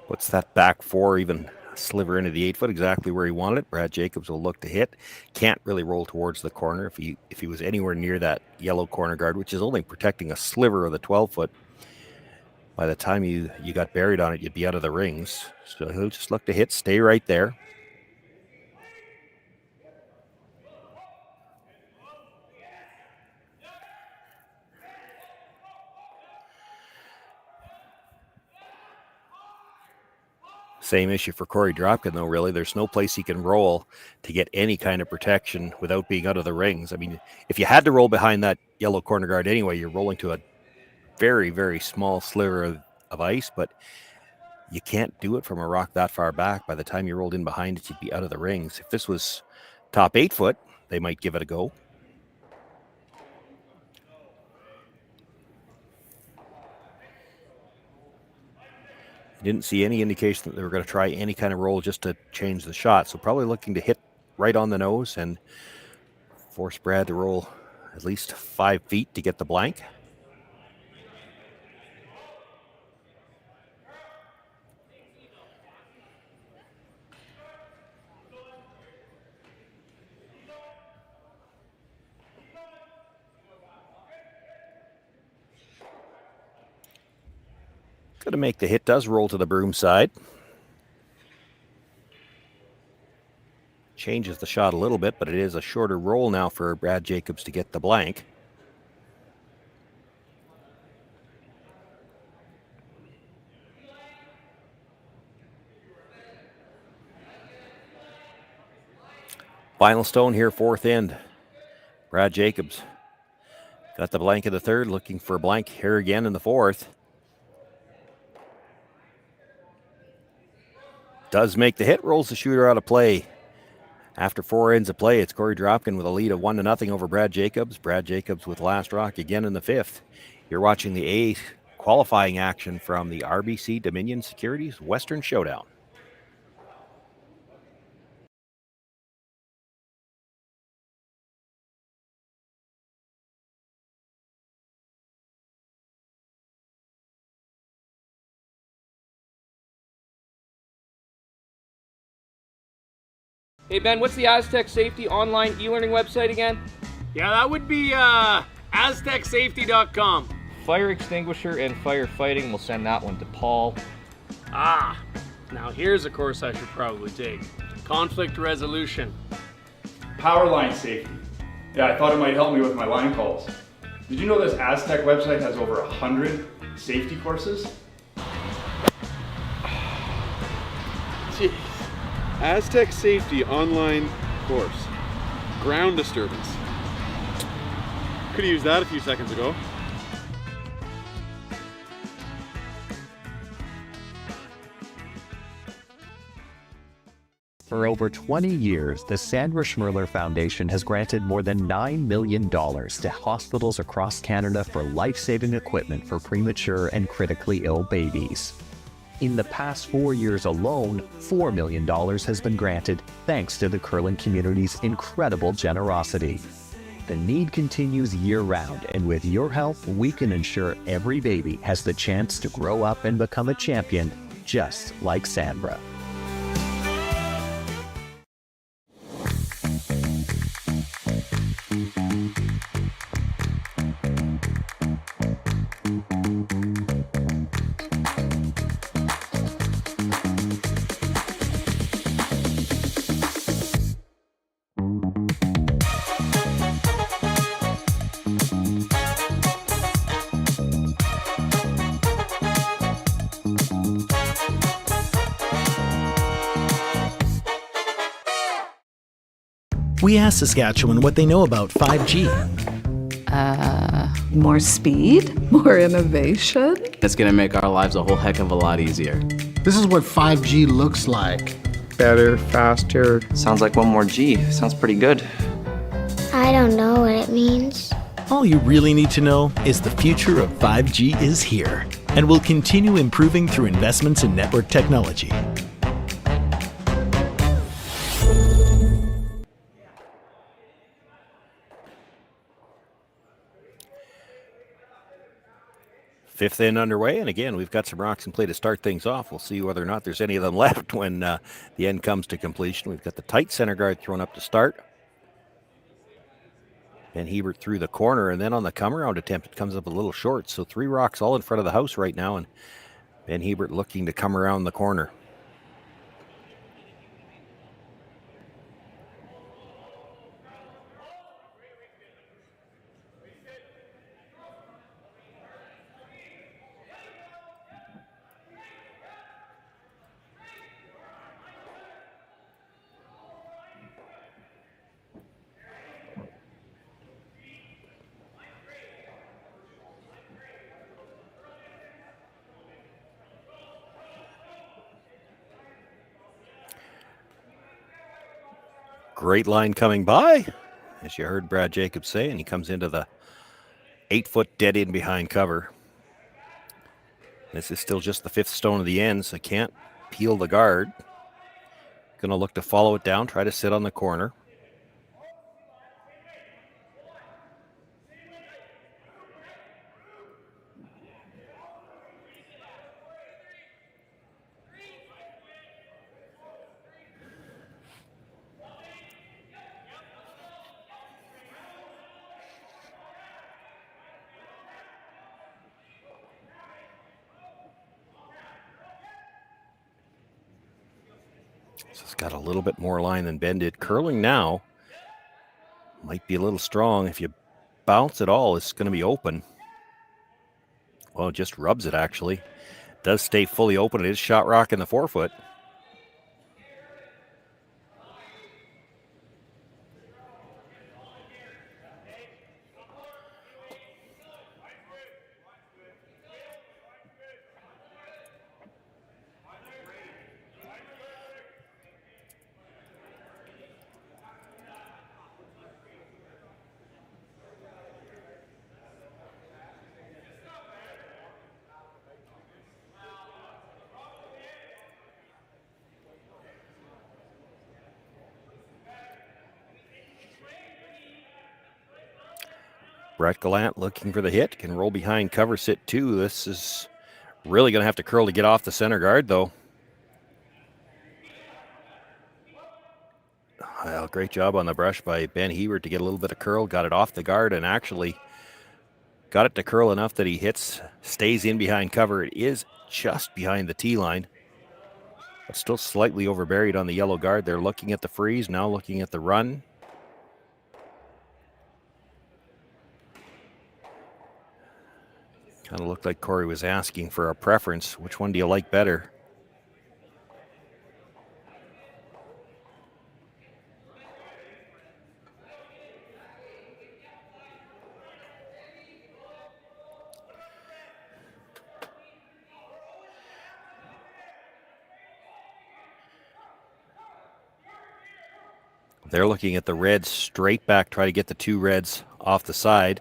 Speaker 16: Puts that back 4 even sliver into the 8-foot, exactly where he wanted it. Brad Jacobs will look to hit. Can't really roll towards the corner. If he was anywhere near that yellow corner guard, which is only protecting a sliver of the 12-foot, by the time you got buried on it, you'd be out of the rings. So he'll just look to hit, stay right there. Same issue for Korey Dropkin, though, really. There's no place he can roll to get any kind of protection without being out of the rings. I mean, if you had to roll behind that yellow corner guard anyway, you're rolling to a very, very small sliver of ice, but you can't do it from a rock that far back. By the time you rolled in behind it, you'd be out of the rings. If this was top 8-foot, they might give it a go. Didn't see any indication that they were going to try any kind of roll just to change the shot. So probably looking to hit right on the nose and force Brad to roll at least 5 feet to get the blank. Going to make the hit, does roll to the broom side. Changes the shot a little bit, but it is a shorter roll now for Brad Jacobs to get the blank. Final stone here, 4th end. Brad Jacobs got the blank in the 3rd, looking for a blank here again in the 4th. Does make the hit, rolls the shooter out of play. After 4 ends of play, it's Korey Dropkin with a lead of 1-0 over Brad Jacobs. Brad Jacobs with last rock again in the 5th. You're watching the A qualifying action from the RBC Dominion Securities Western Showdown.
Speaker 10: Hey Ben, what's the Aztec Safety online e-learning website again?
Speaker 11: Yeah, that would be aztecsafety.com.
Speaker 10: Fire extinguisher and firefighting, we'll send that one to Paul.
Speaker 11: Ah, Now here's a course I should probably take. Conflict resolution.
Speaker 12: Power line safety. Yeah, I thought it might help me with my line calls. Did you know this Aztec website has over 100 safety courses?
Speaker 7: Jeez. Aztec Safety online course. Ground disturbance. Could have used that a few seconds ago.
Speaker 1: For over 20 years, the Sandra Schmirler Foundation has granted more than $9 million to hospitals across Canada for life-saving equipment for premature and critically ill babies. In the past 4 years alone, $4 million has been granted thanks to the curling community's incredible generosity. The need continues year-round, and with your help, we can ensure every baby has the chance to grow up and become a champion, just like Sandra.
Speaker 3: We asked Saskatchewan what they know about 5G.
Speaker 4: More speed, more innovation.
Speaker 5: It's gonna make our lives a whole heck of a lot easier.
Speaker 6: This is what 5G looks like.
Speaker 8: Better, faster. Sounds like one more G. Sounds pretty good.
Speaker 9: I don't know what it means.
Speaker 3: All you really need to know is the future of 5G is here and will continue improving through investments in network technology.
Speaker 16: Fifth end underway, and again, we've got some rocks in play to start things off. We'll see whether or not there's any of them left when the end comes to completion. We've got the tight center guard thrown up to start. Ben Hebert through the corner, and then on the come-around attempt, it comes up a little short. So 3 rocks all in front of the house right now, and Ben Hebert looking to come around the corner. Great line coming by, as you heard Brad Jacobs say, and he comes into the 8-foot dead in behind cover. This is still just the 5th stone of the end, so can't peel the guard. Gonna look to follow it down, try to sit on the corner. It's got a little bit more line than Ben did. Curling now might be a little strong. If you bounce at all, it's going to be open. Well, it just rubs it, actually. Does stay fully open. It is shot rock in the 4-foot. Brett Gallant looking for the hit, can roll behind cover, sit 2. This is really going to have to curl to get off the center guard, though. Well, great job on the brush by Ben Hebert to get a little bit of curl, got it off the guard, and actually got it to curl enough that he hits, stays in behind cover. It is just behind the tee line. But still slightly overburied on the yellow guard. They're looking at the freeze, now looking at the run. Kind of looked like Korey was asking for a preference. Which one do you like better? They're looking at the reds straight back, try to get the two reds off the side.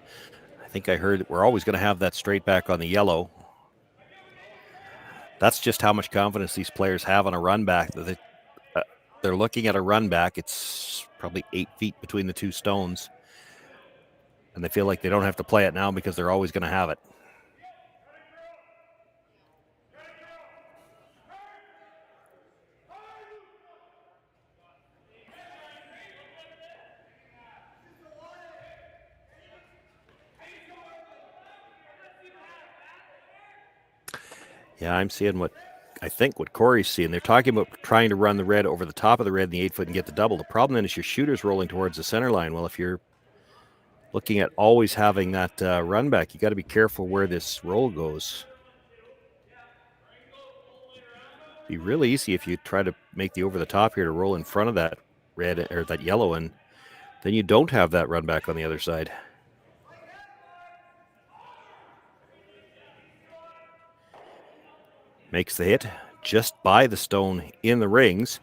Speaker 16: I think I heard we're always going to have that straight back on the yellow. That's just how much confidence these players have on a run back. They're looking at a run back. It's probably 8 feet between the two stones. And they feel like they don't have to play it now because they're always going to have it. Yeah, I'm seeing what Korey's seeing. They're talking about trying to run the red over the top of the red in the 8 foot and get the double. The problem then is your shooter's rolling towards the center line. Well, if you're looking at always having that run back, you got to be careful where this roll goes. Be really easy if you try to make the over the top here to roll in front of that red or that yellow, and then you don't have that run back on the other side. Makes the hit just by the stone in the rings.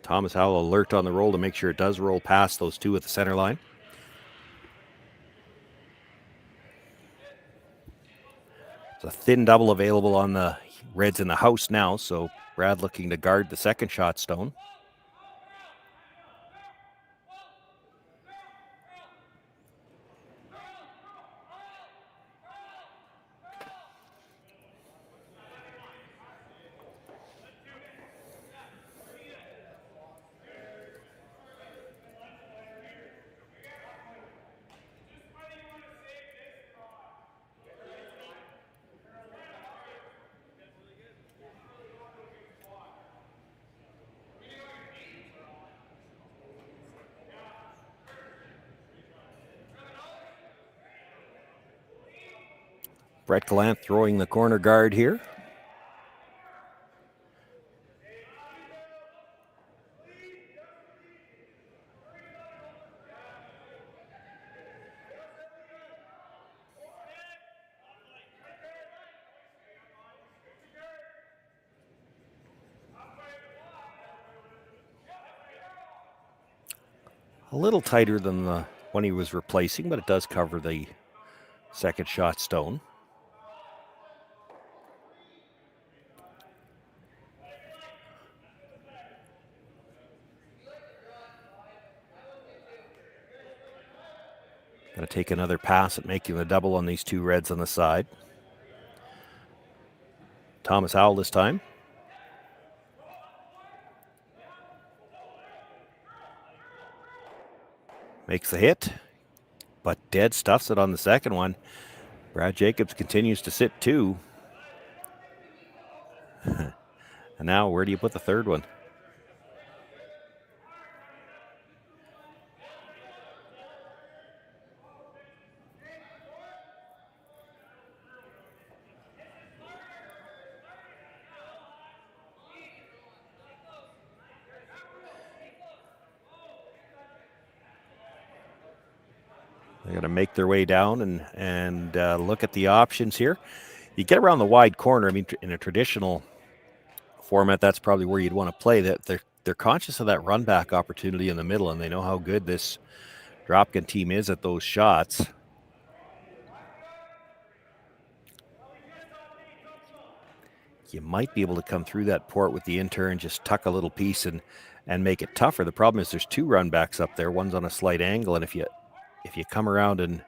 Speaker 16: Thomas Howell alert on the roll to make sure it does roll past those two at the center line. There's a thin double available on the reds in the house now, so Brad looking to guard the second shot stone. Brett Gallant throwing the corner guard here. A little tighter than the one he was replacing, but it does cover the second shot stone. Going to take another pass at making the double on these two reds on the side. Thomas Howell this time. Makes the hit, but dead stuffs it on the second one. Brad Jacobs continues to sit two. And now where do you put the third one? They're going to make their way down and look at the options here. You get around the wide corner. I mean, in a traditional format, that's probably where you'd want to play. That they're conscious of that run back opportunity in the middle, and they know how good this Dropkin team is at those shots. You might be able to come through that port with the in-turn, just tuck a little piece and make it tougher. The problem is there's two run backs up there. One's on a slight angle, and if you come around and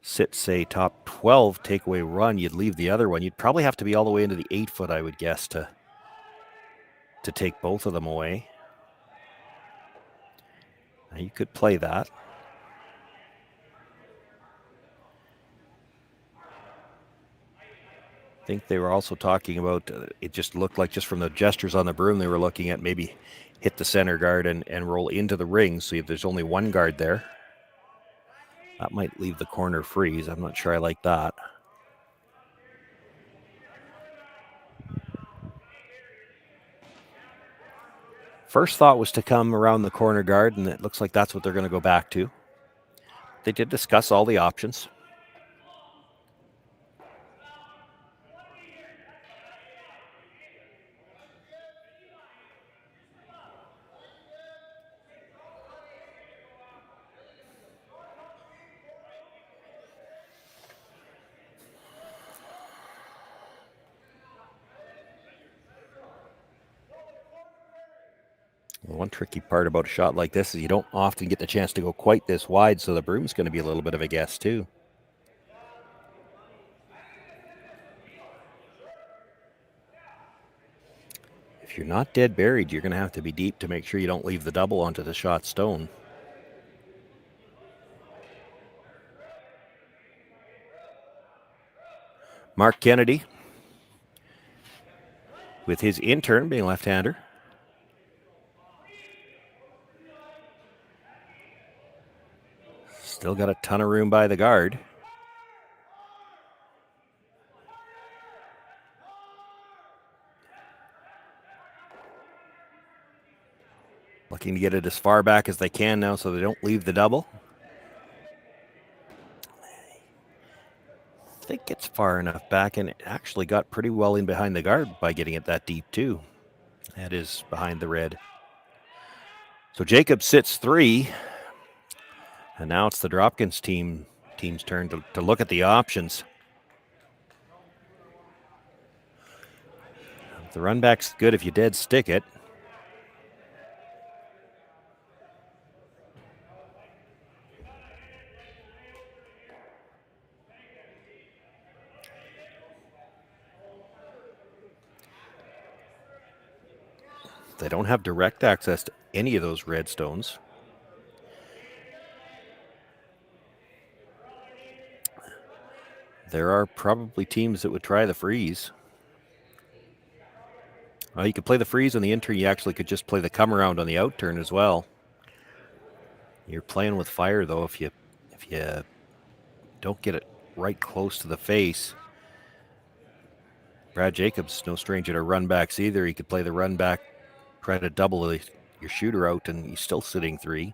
Speaker 16: sit, say, top 12 takeaway run, you'd leave the other one. You'd probably have to be all the way into the 8 foot, I would guess, to take both of them away. Now you could play that. I think they were also talking about, it just looked like just from the gestures on the broom, they were looking at maybe hit the center guard and roll into the ring. So if there's only one guard there, that might leave the corner freeze. I'm not sure I like that. First thought was to come around the corner guard, and it looks like that's what they're going to go back to. They did discuss all the options. One tricky part about a shot like this is you don't often get the chance to go quite this wide, so the broom's going to be a little bit of a guess too. If you're not dead buried, you're going to have to be deep to make sure you don't leave the double onto the shot stone. Mark Kennedy, with his intern being left-hander. Still got a ton of room by the guard. Looking to get it as far back as they can now so they don't leave the double. I think it's far enough back, and it actually got pretty well in behind the guard by getting it that deep too. That is behind the red. So Jacob sits 3. And now it's the Dropkins team's turn to look at the options. The run back's good if you dead stick it. They don't have direct access to any of those red stones. There are probably teams that would try the freeze. Well, you could play the freeze on the in-turn. You actually could just play the come around on the out turn as well. You're playing with fire though if you don't get it right close to the face. Brad Jacobs, no stranger to run backs either. He could play the run back, try to double your shooter out, and he's still sitting 3.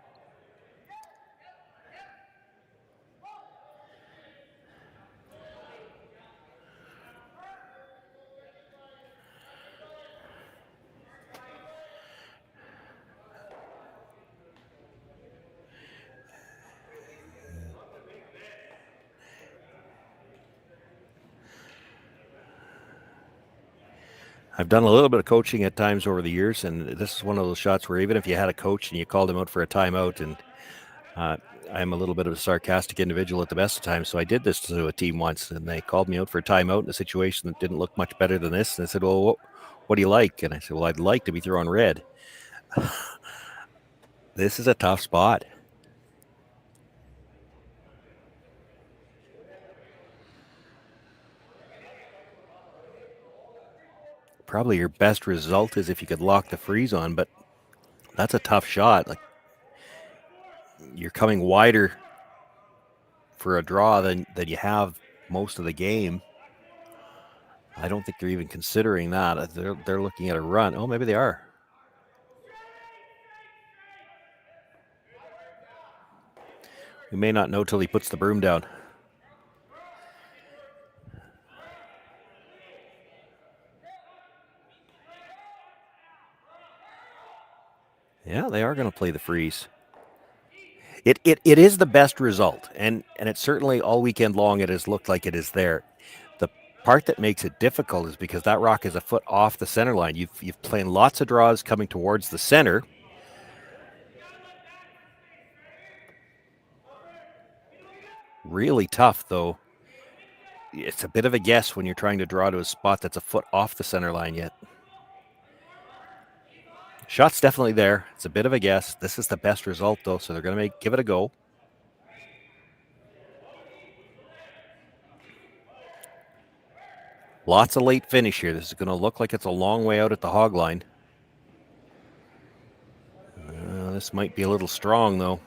Speaker 16: I've done a little bit of coaching at times over the years, and this is one of those shots where even if you had a coach and you called him out for a timeout, and I'm a little bit of a sarcastic individual at the best of times, so I did this to a team once, and they called me out for a timeout in a situation that didn't look much better than this, and they said, well, what do you like? And I said, well, I'd like to be throwing red. This is a tough spot. Probably your best result is if you could lock the freeze on, but that's a tough shot. Like, you're coming wider for a draw than you have most of the game. I don't think they're even considering that. They're looking at a run. Oh, maybe they are. We may not know till he puts the broom down. Yeah, they are going to play the freeze. It is the best result, and it's certainly all weekend long it has looked like it is there. The part that makes it difficult is because that rock is a foot off the center line. You've played lots of draws coming towards the center. Really tough, though. It's a bit of a guess when you're trying to draw to a spot that's a foot off the center line yet. Shot's definitely there. It's a bit of a guess. This is the best result, though, so they're going to give it a go. Lots of late finish here. This is going to look like it's a long way out at the hog line. This might be a little strong, though.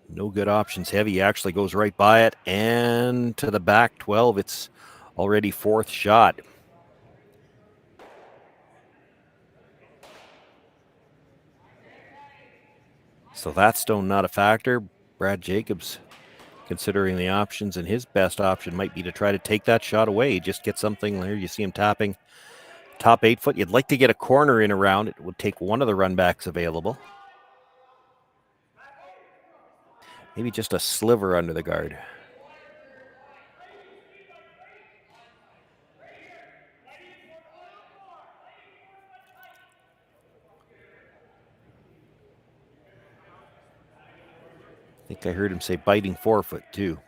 Speaker 16: No good options. Heavy actually goes right by it and to the back 12. It's already fourth shot. So that stone not a factor. Brad Jacobs considering the options, and his best option might be to try to take that shot away. Just get something there. You see him tapping top 8 foot. You'd like to get a corner in around. It would take one of the runbacks available. Maybe just a sliver under the guard. I think I heard him say biting forefoot too.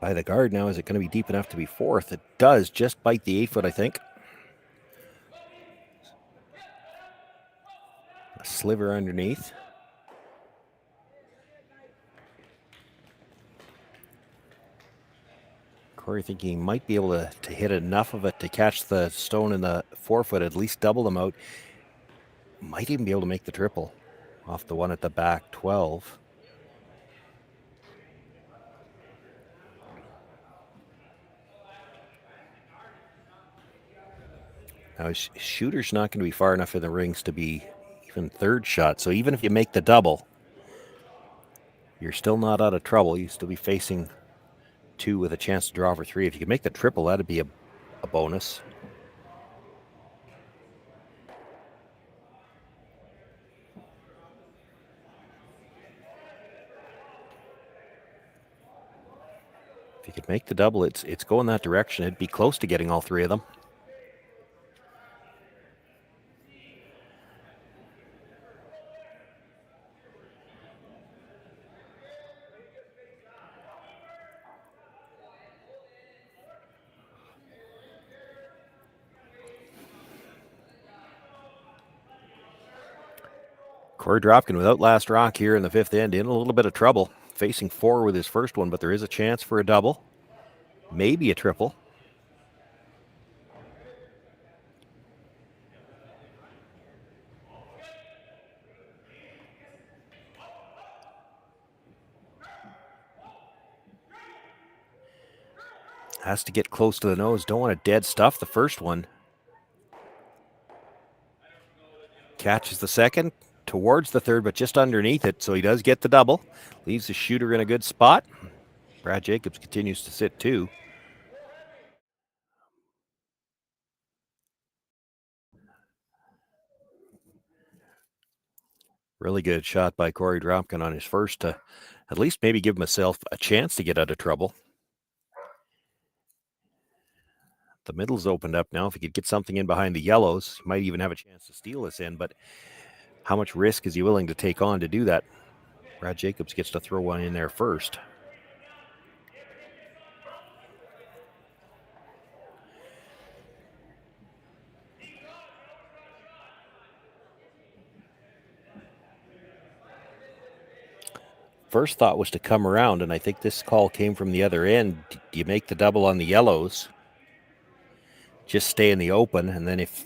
Speaker 16: By the guard now, is it going to be deep enough to be fourth? It does just bite the 8 foot, I think. A sliver underneath. Korey thinking he might be able to hit enough of it to catch the stone in the 4 foot, at least double them out. Might even be able to make the triple off the one at the back 12. Now his shooter's not going to be far enough in the rings to be even third shot. So even if you make the double, you're still not out of trouble. You still be facing 2 with a chance to draw for 3. If you can make the triple, that'd be a bonus. If you could make the double, it's going that direction. It'd be close to getting all 3 of them. Korey Dropkin without last rock here in the 5th end, in a little bit of trouble. Facing 4 with his first one, but there is a chance for a double. Maybe a triple. Has to get close to the nose. Don't want to dead stuff the first one. Catches the second. Towards the third, but just underneath it, so he does get the double. Leaves the shooter in a good spot. Brad Jacobs continues to sit 2. Really good shot by Korey Dropkin on his first to at least maybe give himself a chance to get out of trouble. The middle's opened up now. If he could get something in behind the yellows, he might even have a chance to steal this in, but how much risk is he willing to take on to do that? Brad Jacobs gets to throw one in there first. First thought was to come around, and I think this call came from the other end. Do you make the double on the yellows? Just stay in the open, and then if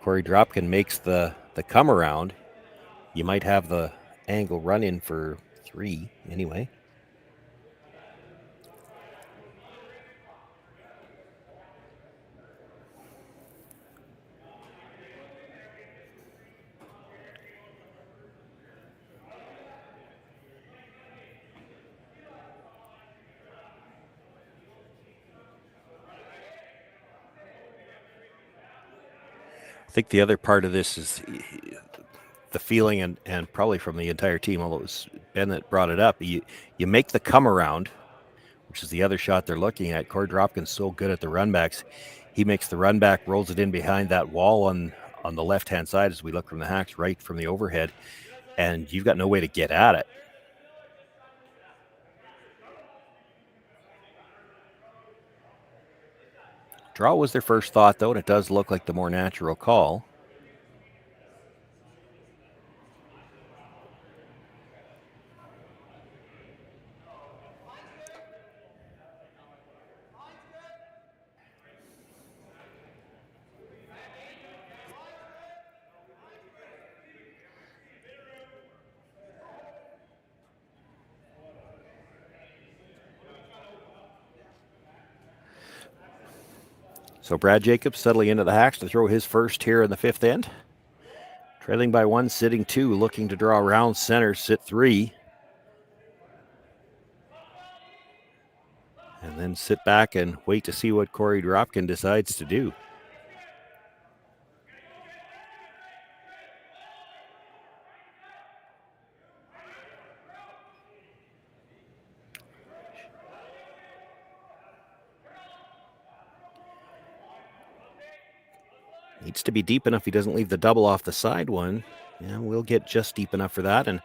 Speaker 16: Korey Dropkin makes the come around, you might have the angle run in for 3 anyway. think the other part of this is the feeling, and probably from the entire team, although it was Ben that brought it up, you make the come around, which is the other shot they're looking at. Korey Dropkin's so good at the run backs. He makes the run back, rolls it in behind that wall on the left-hand side as we look from the hacks, right from the overhead, and you've got no way to get at it. Draw was their first thought, though, and it does look like the more natural call. So Brad Jacobs settling into the hacks to throw his first here in the fifth end. Trailing by 1, sitting 2, looking to draw around center, sit 3. And then sit back and wait to see what Korey Dropkin decides to do. Needs to be deep enough he doesn't leave the double off the side one. Yeah, we'll get just deep enough for that. And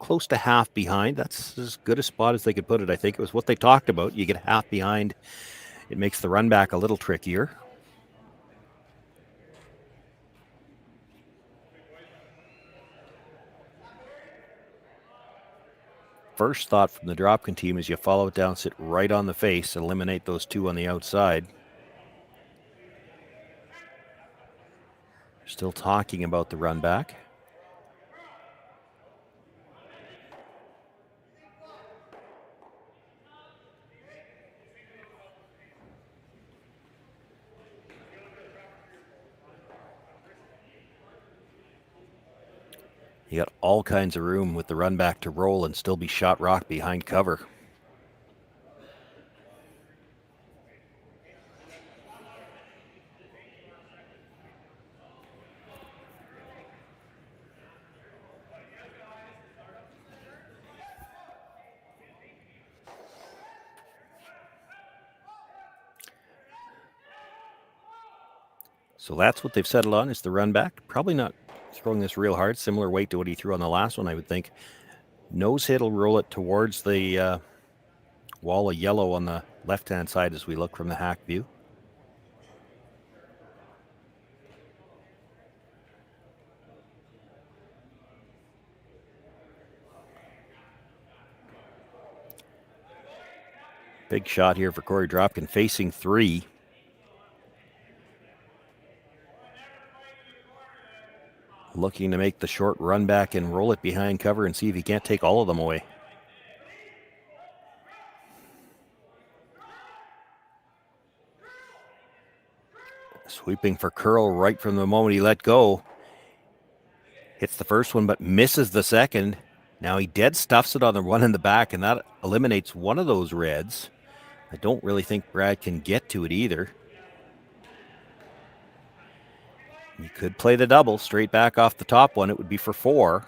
Speaker 16: close to half behind. That's as good a spot as they could put it, I think. It was what they talked about. You get half behind. It makes the run back a little trickier. First thought from the Dropkin team is you follow it down, sit right on the face, eliminate those 2 on the outside. Still talking about the run back. You got all kinds of room with the run back to roll and still be shot rock behind cover. So that's what they've settled on, is the run back. Probably not throwing this real hard. Similar weight to what he threw on the last one, I would think. Nose hit will roll it towards the wall of yellow on the left-hand side as we look from the hack view. Big shot here for Korey Dropkin, facing 3. Looking to make the short run back and roll it behind cover and see if he can't take all of them away. Sweeping for curl right from the moment he let go. Hits the first one but misses the second. Now he dead stuffs it on the one in the back, and that eliminates one of those reds. I don't really think Brad can get to it either. You could play the double straight back off the top one. It would be for 4.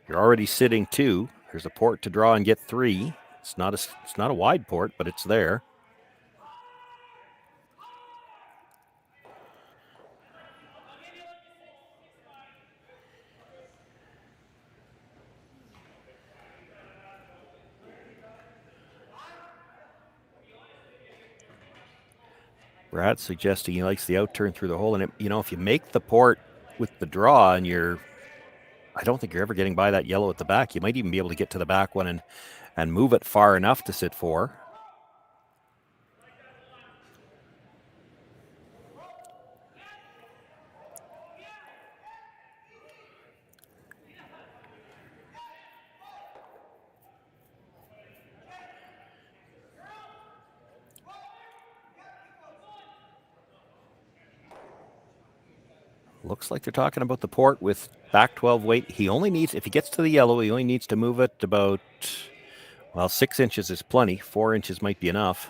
Speaker 16: You're already sitting 2. There's a port to draw and get 3. It's not a wide port, but it's there. Brad's suggesting he likes the out turn through the hole, and if you make the port with the draw, and I don't think you're ever getting by that yellow at the back. You might even be able to get to the back one and move it far enough to sit 4. Looks like they're talking about the port with back 12 weight. He only needs, if he gets to the yellow, he only needs to move it about, 6 inches is plenty. 4 inches might be enough.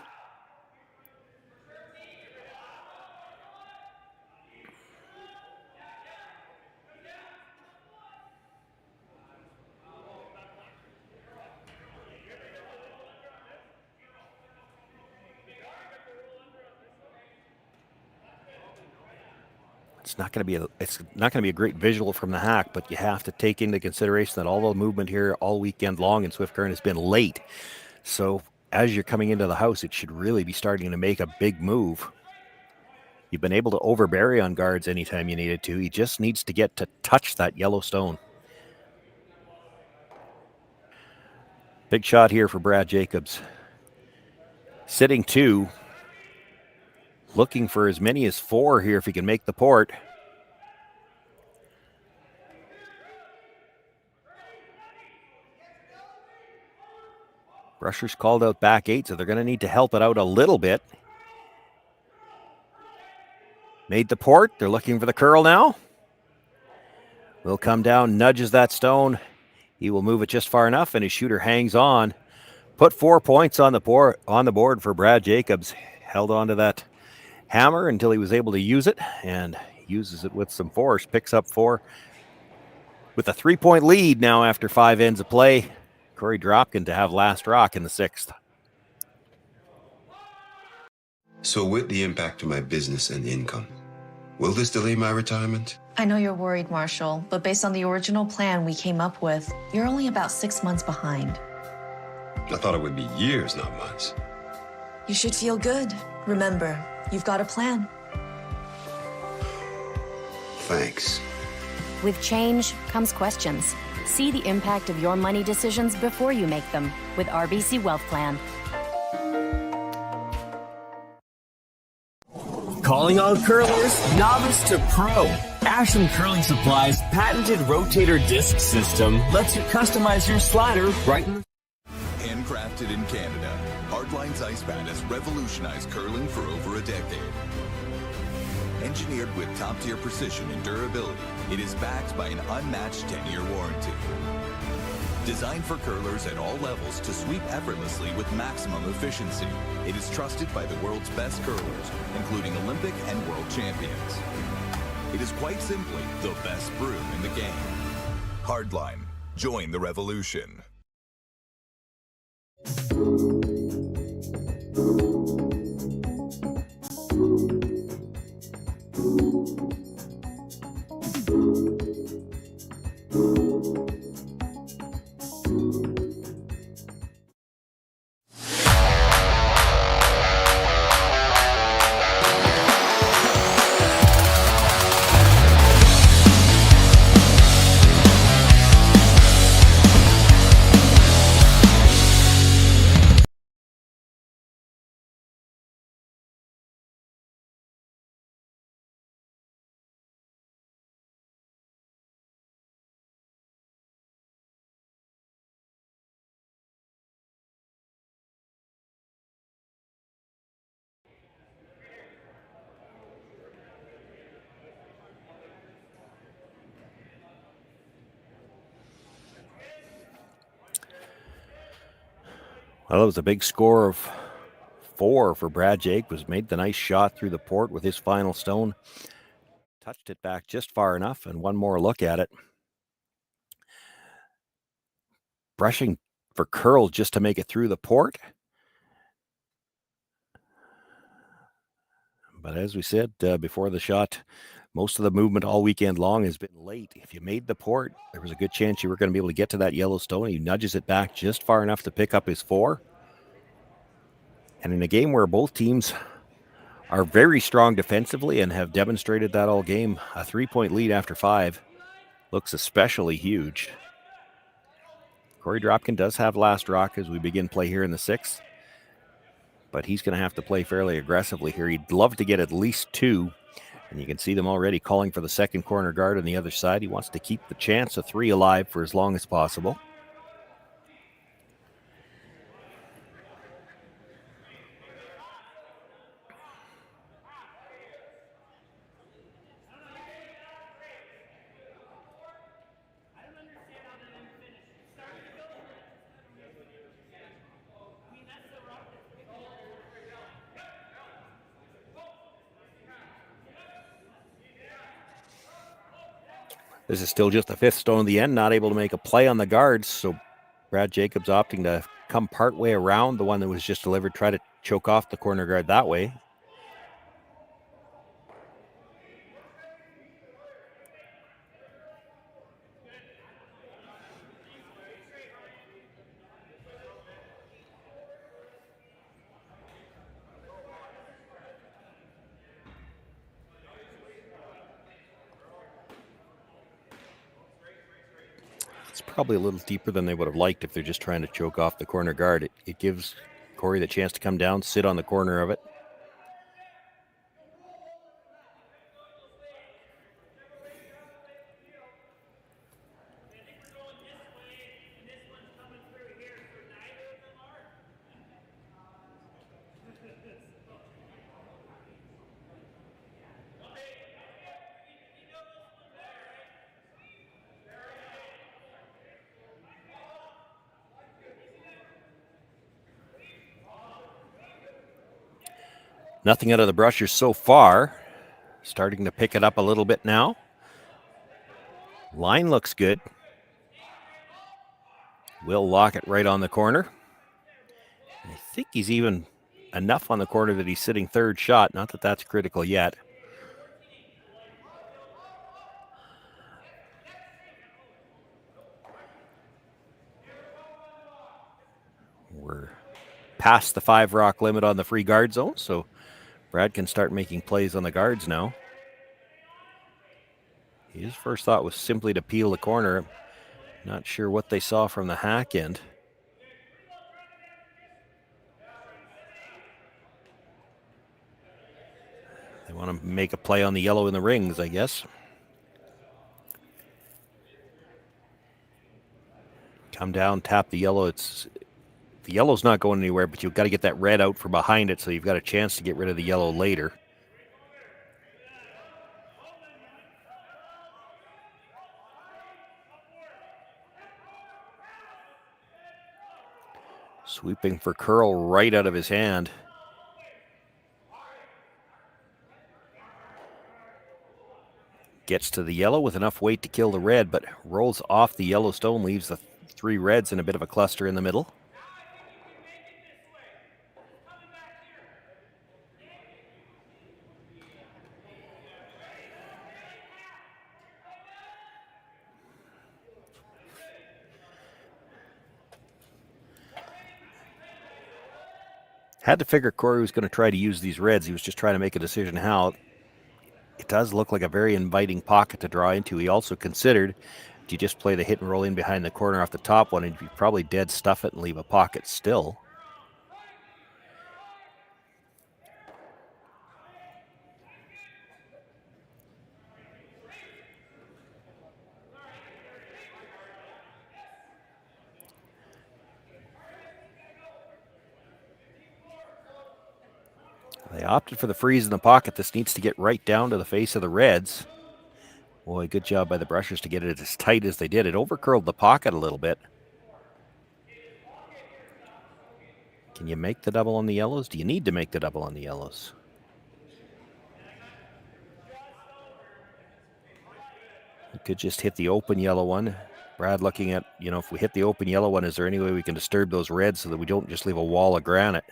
Speaker 16: it's not going to be a great visual from the hack, but you have to take into consideration that all the movement here all weekend long in Swift Current has been late. So as you're coming into the house, it should really be starting to make a big move. You've been able to overbury on guards anytime you needed to. He just needs to get to touch that yellow stone. Big shot here for Brad Jacobs. Sitting 2. Looking for as many as 4 here if he can make the port. Brusher's called out back 8, so they're going to need to help it out a little bit. Made the port. They're looking for the curl now. Will come down, nudges that stone. He will move it just far enough, and his shooter hangs on. Put 4 points on the board for Brad Jacobs. Held on to that hammer until he was able to use it, and uses it with some force. Picks up 4 with a 3-point lead now after 5 ends of play. Korey Dropkin to have last rock in the 6th.
Speaker 13: So with the impact to my business and income, will this delay my retirement?
Speaker 14: I know you're worried, Marshall, but based on the original plan we came up with, you're only about 6 months behind.
Speaker 13: I thought it would be years, not months.
Speaker 14: You should feel good. Remember, you've got a plan.
Speaker 13: Thanks.
Speaker 15: With change comes questions. See the impact of your money decisions before you make them with RBC Wealth Plan.
Speaker 18: Calling all curlers, novice to pro. Ashland Curling Supply's patented rotator disc system lets you customize your slider right in the...
Speaker 19: Handcrafted in Canada, Hardline's ice pad has revolutionized curling for over a decade. Engineered with top-tier precision and durability, it is backed by an unmatched 10-year warranty. Designed for curlers at all levels to sweep effortlessly with maximum efficiency, it is trusted by the world's best curlers, including Olympic and world champions. It is quite simply the best broom in the game. Hardline. Join the revolution.
Speaker 16: Well, it was a big score of 4 for Brad Jacobs. Made the nice shot through the port with his final stone. Touched it back just far enough, and one more look at it. Brushing for curl just to make it through the port. But as we said before the shot, most of the movement all weekend long has been late. If you made the port, there was a good chance you were going to be able to get to that yellow stone. He nudges it back just far enough to pick up his 4. And in a game where both teams are very strong defensively and have demonstrated that all game, a 3-point lead after 5 looks especially huge. Korey Dropkin does have last rock as we begin play here in the 6th. But he's going to have to play fairly aggressively here. He'd love to get at least 2. And you can see them already calling for the second corner guard on the other side. He wants to keep the chance of 3 alive for as long as possible. This is still just the 5th stone of the end, not able to make a play on the guards. So Brad Jacobs opting to come partway around the one that was just delivered, try to choke off the corner guard that way. probably a little deeper than they would have liked if they're just trying to choke off the corner guard. It gives Korey the chance to come down, sit on the corner of it. Nothing out of the brushers so far. Starting to pick it up a little bit now. Line looks good. Will lock it right on the corner. I think he's even enough on the corner that he's sitting third shot. Not that that's critical yet. We're past the 5 rock limit on the free guard zone, so Brad can start making plays on the guards now. His first thought was simply to peel the corner. Not sure what they saw from the hack end. They want to make a play on the yellow in the rings, I guess. Come down, tap the yellow. The yellow's not going anywhere, but you've got to get that red out from behind it, so you've got a chance to get rid of the yellow later. Sweeping for curl right out of his hand. Gets to the yellow with enough weight to kill the red, but rolls off the yellow stone, leaves the 3 reds in a bit of a cluster in the middle. Had to figure Korey was going to try to use these reds. He was just trying to make a decision how. It does look like a very inviting pocket to draw into. He also considered, do you just play the hit and roll in behind the corner off the top one, and you probably dead stuff it and leave a pocket still. They opted for the freeze in the pocket. This needs to get right down to the face of the reds. Boy, good job by the brushers to get it as tight as they did. It overcurled the pocket a little bit. Can you make the double on the yellows? Do you need to make the double on the yellows? You could just hit the open yellow one. Brad looking at, if we hit the open yellow one, is there any way we can disturb those reds so that we don't just leave a wall of granite?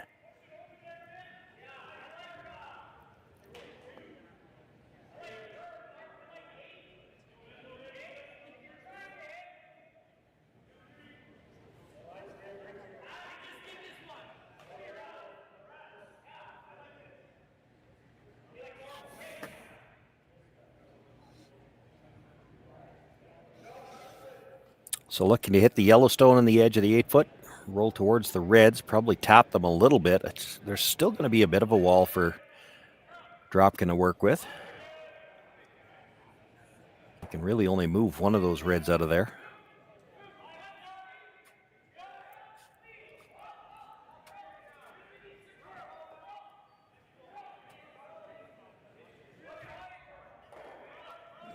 Speaker 16: So looking to hit the Yellowstone on the edge of the 8-foot, roll towards the reds, probably tap them a little bit. There's still going to be a bit of a wall for Dropkin to work with. You can really only move one of those reds out of there.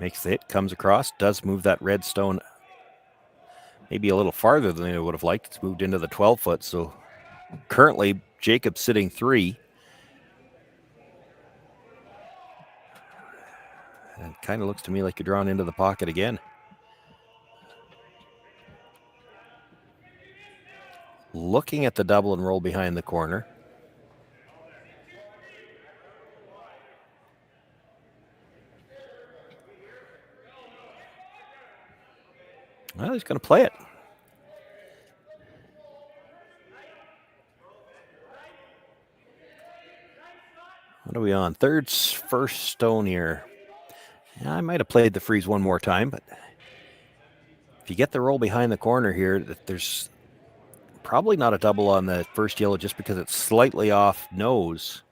Speaker 16: Makes the hit, comes across, does move that red stone maybe a little farther than they would have liked. It's moved into the 12-foot, so currently Jacob's sitting 3. And it kind of looks to me like you're drawn into the pocket again. Looking at the double and roll behind the corner. Well, he's going to play it. What are we on? First stone here. Yeah, I might have played the freeze one more time, but if you get the roll behind the corner here, there's probably not a double on the first yellow just because it's slightly off nose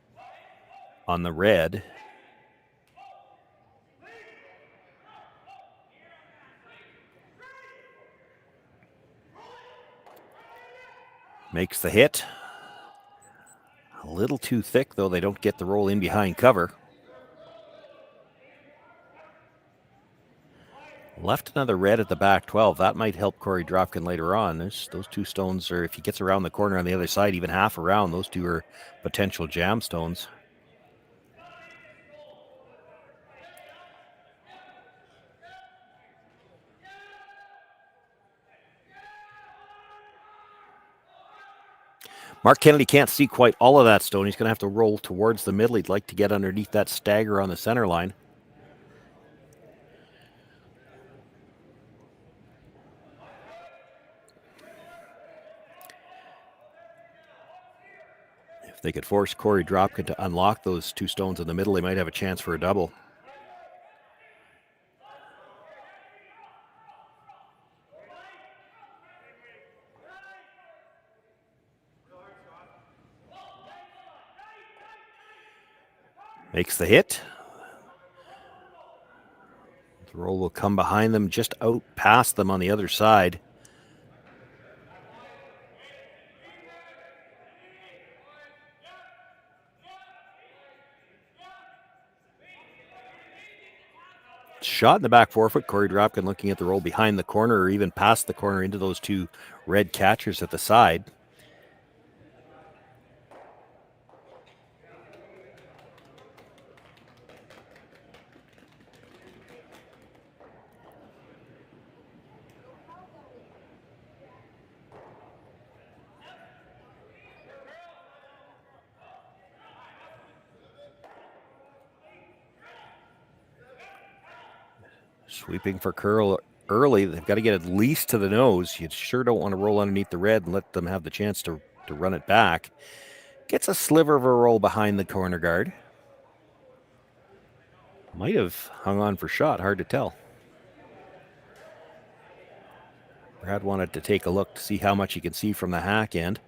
Speaker 16: on the red. Makes the hit. A little too thick, though. They don't get the roll in behind cover. Left another red at the back 12. That might help Korey Dropkin later on. Those two stones are, if he gets around the corner on the other side, even half around, those two are potential jam stones. Mark Kennedy can't see quite all of that stone. He's going to have to roll towards the middle. He'd like to get underneath that stagger on the center line. If they could force Korey Dropkin to unlock those two stones in the middle, they might have a chance for a double. Makes the hit. The roll will come behind them, just out past them on the other side. Shot in the back forefoot. Korey Dropkin looking at the roll behind the corner or even past the corner into those two red catchers at the side. Sweeping for curl early. They've got to get at least to the nose. You sure don't want to roll underneath the red and let them have the chance to run it back. Gets a sliver of a roll behind the corner guard. Might have hung on for shot. Hard to tell. Brad wanted to take a look to see how much he can see from the hack end.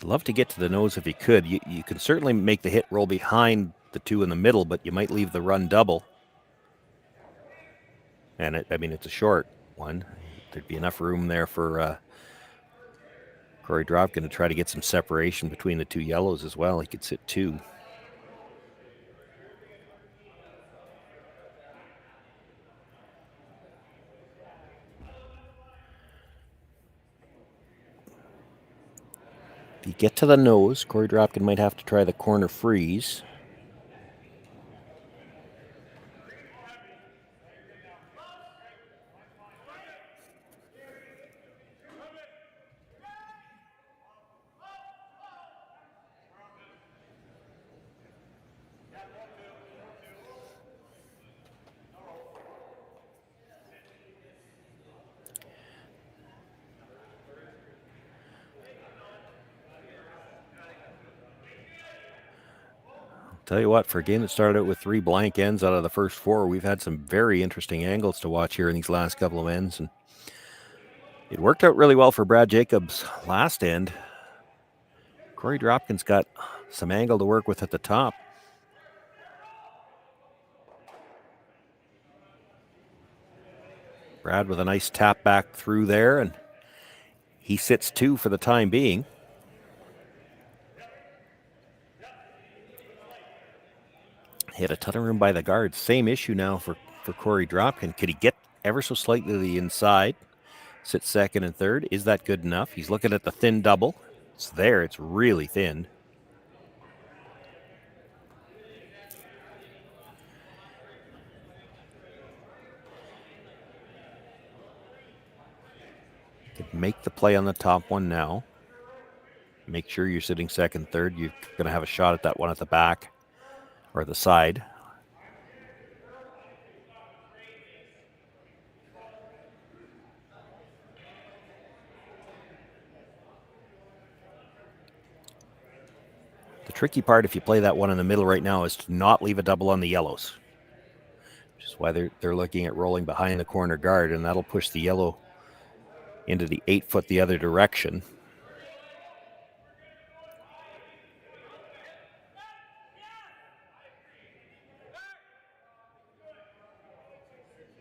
Speaker 16: Love to get to the nose if he could. You can certainly make the hit roll behind the two in the middle, but you might leave the run double. And it's a short one. There'd be enough room there for Korey Dropkin to try to get some separation between the two yellows as well. He could sit two. If you get to the nose, Korey Dropkin might have to try the corner freeze. Tell you what, for a game that started out with 3 blank ends out of the first 4, we've had some very interesting angles to watch here in these last couple of ends. And it worked out really well for Brad Jacobs last end. Korey Dropkin's got some angle to work with at the top. Brad with a nice tap back through there, and he sits 2 for the time being. Hit a ton of room by the guard. Same issue now for Korey Dropkin. Could he get ever so slightly to the inside? Sit second and third. Is that good enough? He's looking at the thin double. It's there. It's really thin. Could make the play on the top one now. Make sure you're sitting second, third. You're going to have a shot at that one at the back. Or the side. tricky part if you play that one in the middle right now is to not leave a double on the yellows. Which is why they're looking at rolling behind the corner guard, and that'll push the yellow into the 8-foot the other direction.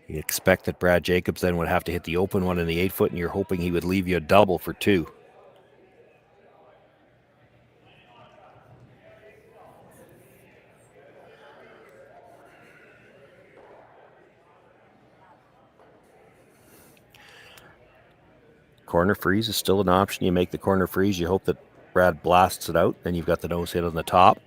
Speaker 16: You expect that Brad Jacobs then would have to hit the open one in the 8-foot, and you're hoping he would leave you a double for 2. Corner freeze is still an option. You make the corner freeze. You hope that Brad blasts it out. Then you've got the nose hit on the top.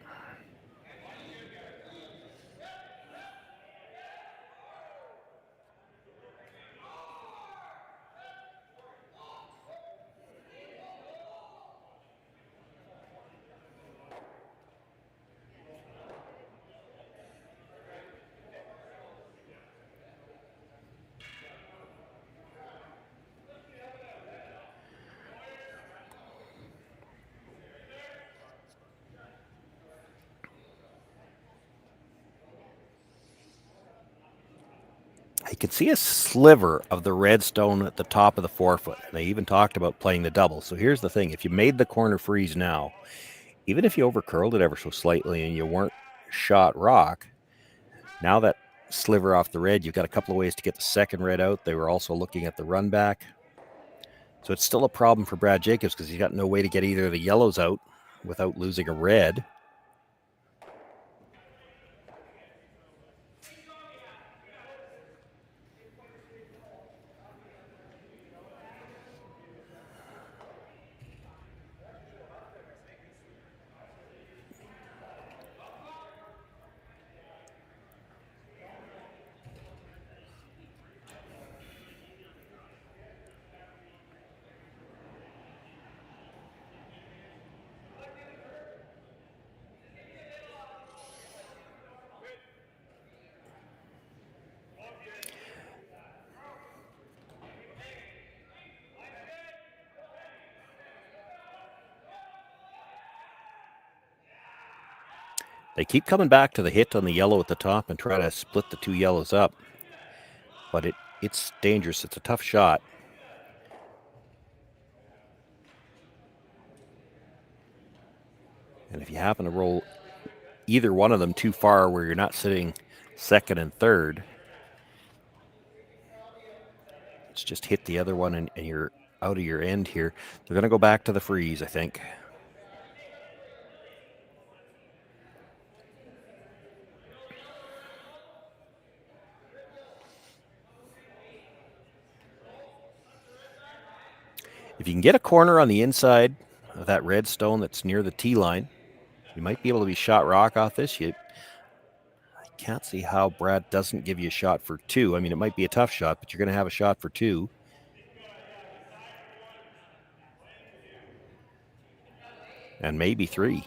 Speaker 16: You can see a sliver of the red stone at the top of the 4-foot. They even talked about playing the double. So here's the thing. If you made the corner freeze now, even if you overcurled it ever so slightly and you weren't shot rock, now that sliver off the red, you've got a couple of ways to get the second red out. They were also looking at the run back. So it's still a problem for Brad Jacobs because he's got no way to get either of the yellows out without losing a red. They keep coming back to the hit on the yellow at the top and try to split the 2 yellows up. But it's dangerous. It's a tough shot. And if you happen to roll either one of them too far where you're not sitting second and third, it's just hit the other one and you're out of your end here. They're going to go back to the freeze, I think. If you can get a corner on the inside of that red stone that's near the tee line, you might be able to be shot rock off this. I can't see how Brad doesn't give you a shot for 2. I mean, it might be a tough shot, but you're going to have a shot for 2. And maybe 3.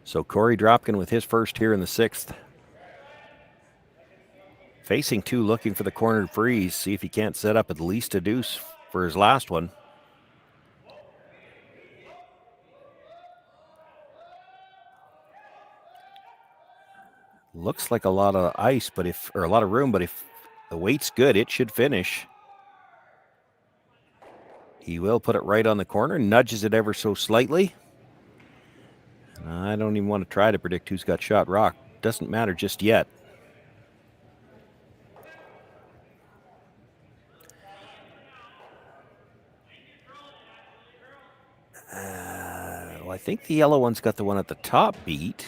Speaker 16: So Korey Dropkin with his first here in the 6th. Facing 2, looking for the corner freeze. See if he can't set up at least a deuce for his last one. Looks like a lot of ice, or a lot of room, but if the weight's good, it should finish. He will put it right on the corner, nudges it ever so slightly. I don't even want to try to predict who's got shot rock. Doesn't matter just yet. Well, I think the yellow one's got the one at the top beat.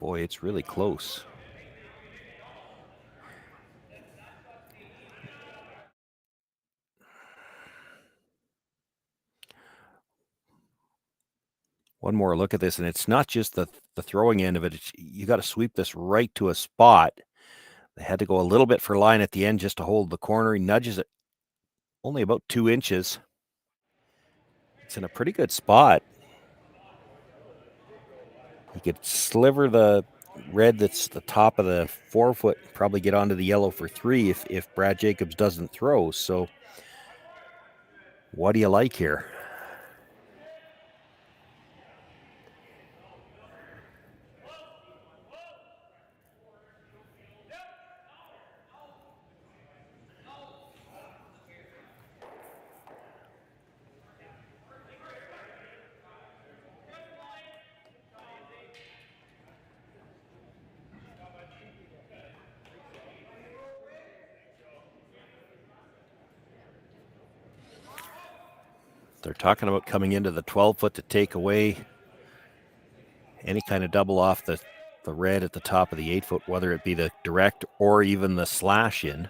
Speaker 16: Boy, it's really close. One more look at this, and it's not just the throwing end of it. You got to sweep this right to a spot. They had to go a little bit for line at the end just to hold the corner. He nudges it only about 2 inches. It's in a pretty good spot. He could sliver the red that's the top of the 4-foot, probably get onto the yellow for 3 if Brad Jacobs doesn't throw. So what do you like here? They're talking about coming into the 12-foot to take away any kind of double off the red at the top of the 8-foot, whether it be the direct or even the slash in.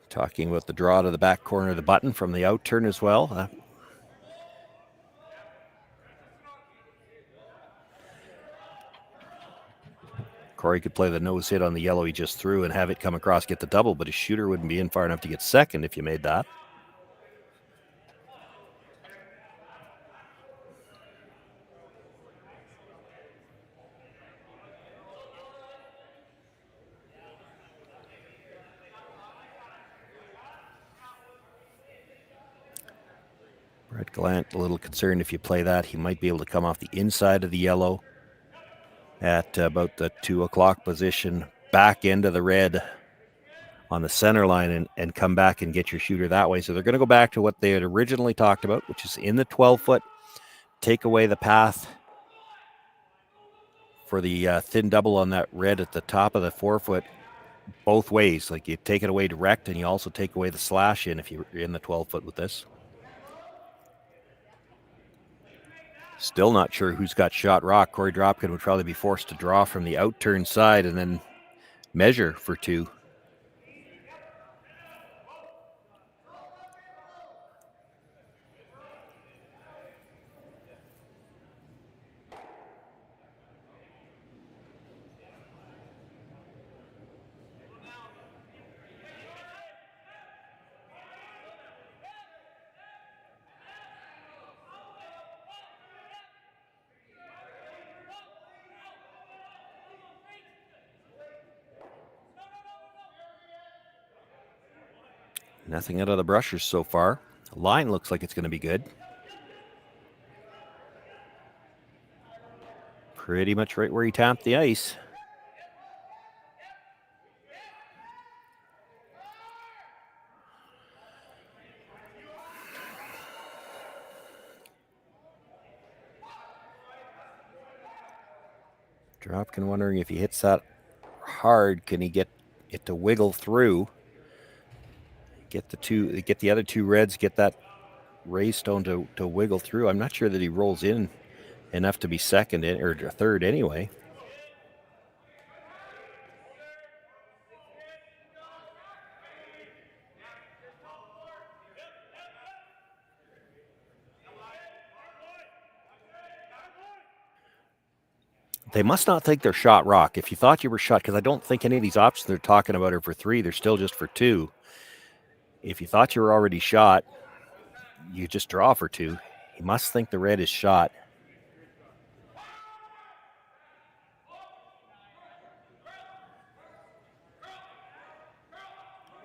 Speaker 16: Talking about the draw to the back corner of the button from the out turn as well. Korey could play the nose hit on the yellow he just threw and have it come across, get the double, but his shooter wouldn't be in far enough to get second if you made that. Brett Gallant a little concerned if you play that. He might be able to come off the inside of the yellow at about the 2 o'clock position, back into the red on the center line and come back and get your shooter that way. So they're going to go back to what they had originally talked about, which is in the 12-foot, take away the path for the thin double on that red at the top of the 4-foot both ways. Like you take it away direct and you also take away the slash in if you're in the 12-foot with this. Still not sure who's got shot rock. Korey Dropkin would probably be forced to draw from the out turn side and then measure for 2. Nothing out of the brushers so far. The line looks like it's going to be good. Pretty much right where he tapped the ice. Dropkin wondering if he hits that hard, can he get it to wiggle through? Get the other 2 reds, get that ray stone to wiggle through. I'm not sure that he rolls in enough to be second or third anyway. They must not think they're shot rock. If you thought you were shot, because I don't think any of these options they're talking about are for 3, they're still just for 2. If you thought you were already shot, you just draw for 2. You must think the red is shot.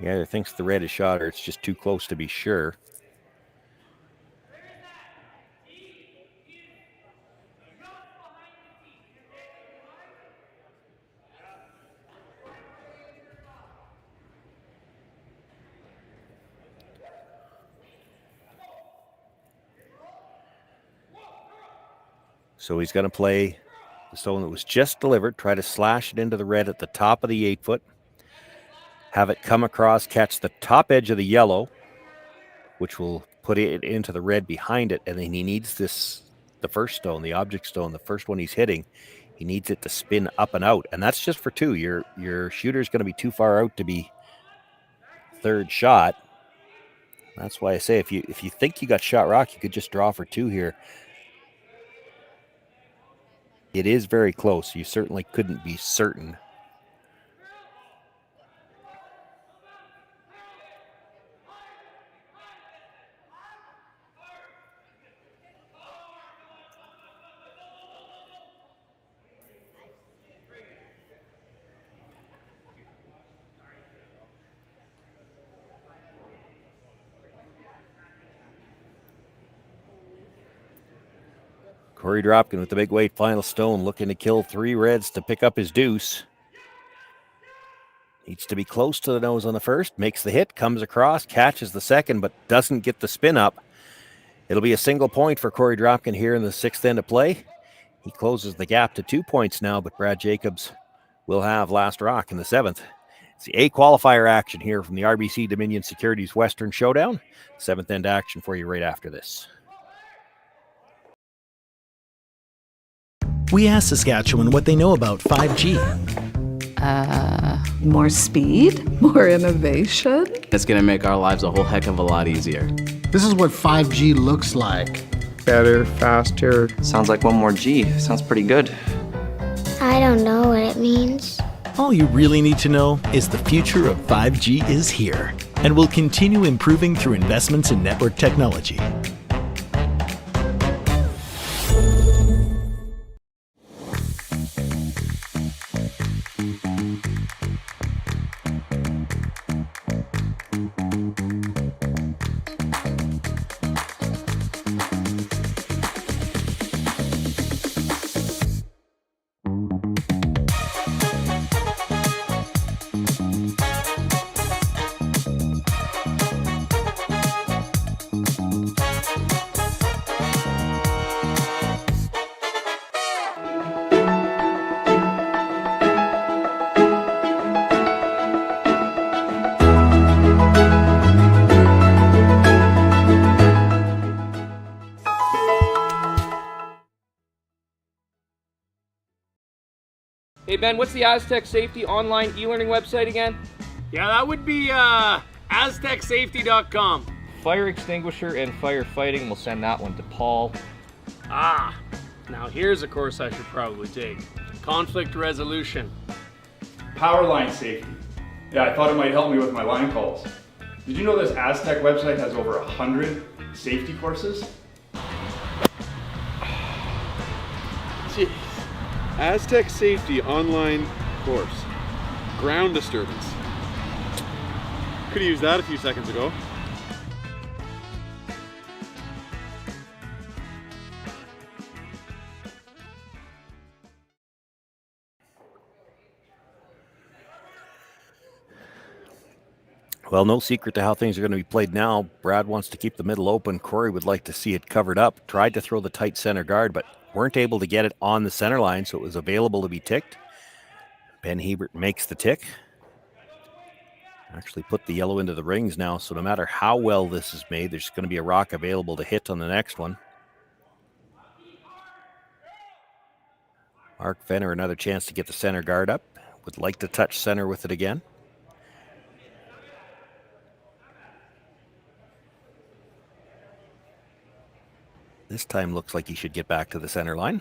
Speaker 16: He either thinks the red is shot or it's just too close to be sure. So he's going to play the stone that was just delivered, try to slash it into the red at the top of the 8-foot, have it come across, catch the top edge of the yellow, which will put it into the red behind it, and then he needs this the first stone, the object stone, the first one he's hitting. He needs it to spin up and out, and that's just for 2. Your shooter's going to be too far out to be third shot. That's why I say if you think you got shot rock, you could just draw for 2 here. It is very close. You certainly couldn't be certain. Korey Dropkin with the big weight final stone, looking to kill 3 reds to pick up his deuce. Needs to be close to the nose on the first, makes the hit, comes across, catches the second, but doesn't get the spin up. It'll be a single point for Korey Dropkin here in the 6th end of play. He closes the gap to 2 points now, but Brad Jacobs will have last rock in the 7th. It's the A qualifier action here from the RBC Dominion Securities Western Showdown. 7th end action for you right after this.
Speaker 3: We asked Saskatchewan what they know about 5G.
Speaker 4: More speed, more innovation.
Speaker 5: It's going to make our lives a whole heck of a lot easier.
Speaker 6: This is what 5G looks like.
Speaker 8: Better, faster. Sounds like one more G. Sounds pretty good.
Speaker 9: I don't know what it means.
Speaker 3: All you really need to know is the future of 5G is here and will continue improving through investments in network technology.
Speaker 10: Hey Ben, what's the Aztec Safety online e-learning website again?
Speaker 11: Yeah, that would be aztecsafety.com.
Speaker 10: Fire extinguisher and firefighting, we'll send that one to Paul.
Speaker 11: Now here's a course I should probably take. Conflict resolution.
Speaker 12: Power line safety. Yeah, I thought it might help me with my line calls. Did you know this Aztec website has over 100 safety courses?
Speaker 7: Jeez. Aztec Safety online course. Ground disturbance. Could have used that a few seconds ago.
Speaker 16: Well, no secret to how things are going to be played now. Brad wants to keep the middle open. Korey would like to see it covered up. Tried to throw the tight center guard, but weren't able to get it on the center line, so it was available to be ticked. Ben Hebert makes the tick. Actually put the yellow into the rings now, so no matter how well this is made, there's going to be a rock available to hit on the next one. Mark Venner, another chance to get the center guard up. Would like to touch center with it again. This time looks like he should get back to the center line.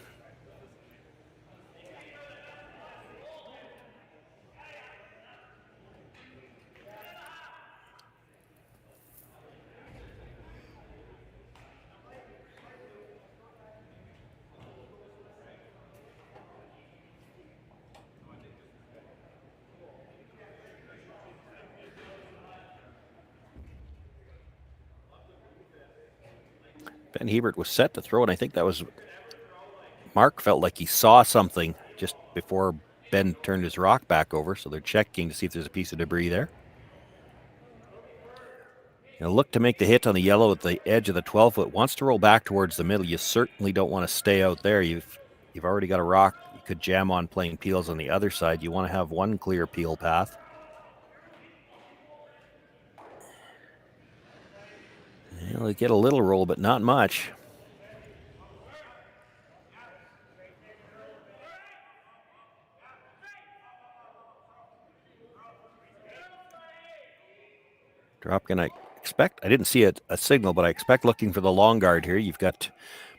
Speaker 16: Ben Hebert was set to throw, and I think that was Mark felt like he saw something just before Ben turned his rock back over, so they're checking to see if there's a piece of debris there. Look to make the hit on the yellow at the edge of the 12-foot. Wants to roll back towards the middle. You certainly don't want to stay out there. You've already got a rock you could jam on playing peels on the other side. You want to have one clear peel path. They get a little roll, but not much. Dropkin, I didn't see a signal, but I expect looking for the long guard here. You've got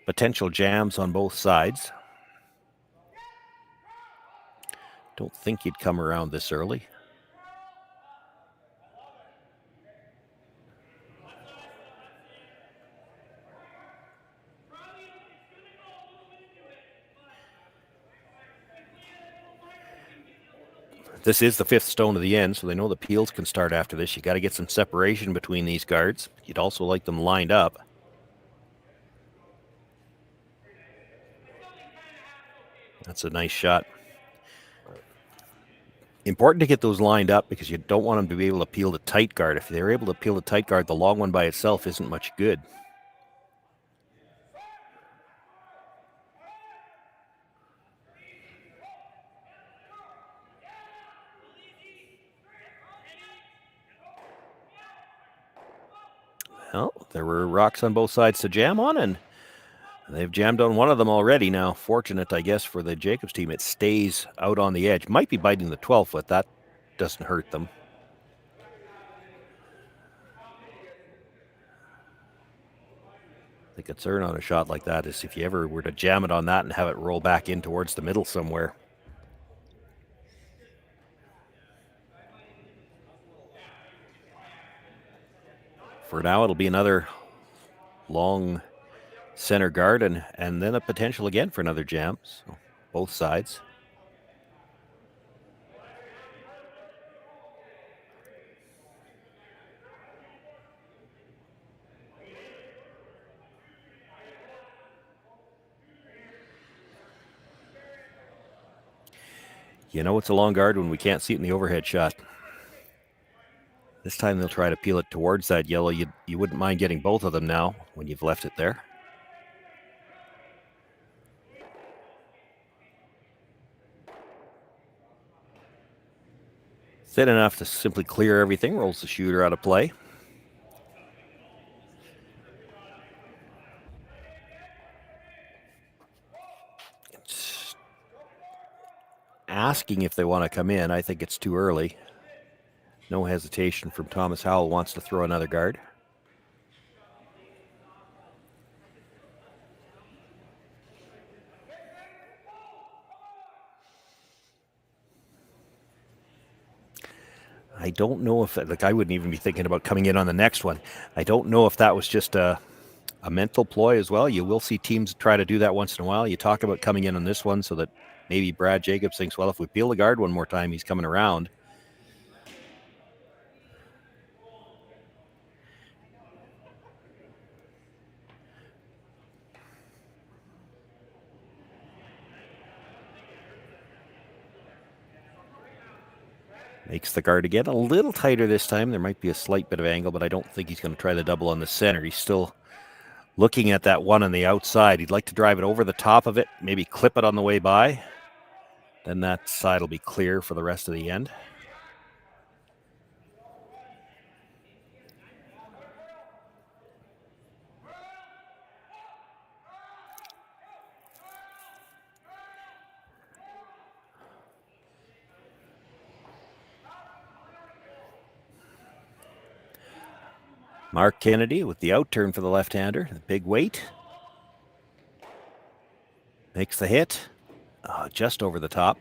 Speaker 16: potential jams on both sides. Don't think you'd come around this early. This is the fifth stone of the end, so they know the peels can start after this. You got to get some separation between these guards. You'd also like them lined up. That's a nice shot. Important to get those lined up because you don't want them to be able to peel the tight guard. If they're able to peel the tight guard, the long one by itself isn't much good. Well, there were rocks on both sides to jam on, and they've jammed on one of them already now. Fortunate, I guess, for the Jacobs team. It stays out on the edge. Might be biting the 12-foot. That doesn't hurt them. The concern on a shot like that is if you ever were to jam it on that and have it roll back in towards the middle somewhere. For now, it'll be another long center guard and then a potential again for another jam. So both sides. You know it's a long guard when we can't see it in the overhead shot. This time they'll try to peel it towards that yellow. You wouldn't mind getting both of them now when you've left it there. Thin enough to simply clear everything, rolls the shooter out of play. It's asking if they want to come in. I think it's too early. No hesitation from Thomas Howell, wants to throw another guard. I don't know if, like, I wouldn't even be thinking about coming in on the next one. I don't know if that was just a mental ploy as well. You will see teams try to do that once in a while. You talk about coming in on this one so that maybe Brad Jacobs thinks, well, if we peel the guard one more time, he's coming around. Makes the guard again a little tighter this time. There might be a slight bit of angle, but I don't think he's going to try the double on the center. He's still looking at that one on the outside. He'd like to drive it over the top of it, maybe clip it on the way by. Then that side will be clear for the rest of the end. Mark Kennedy with the out turn for the left-hander. The big weight. Makes the hit. Just over the top.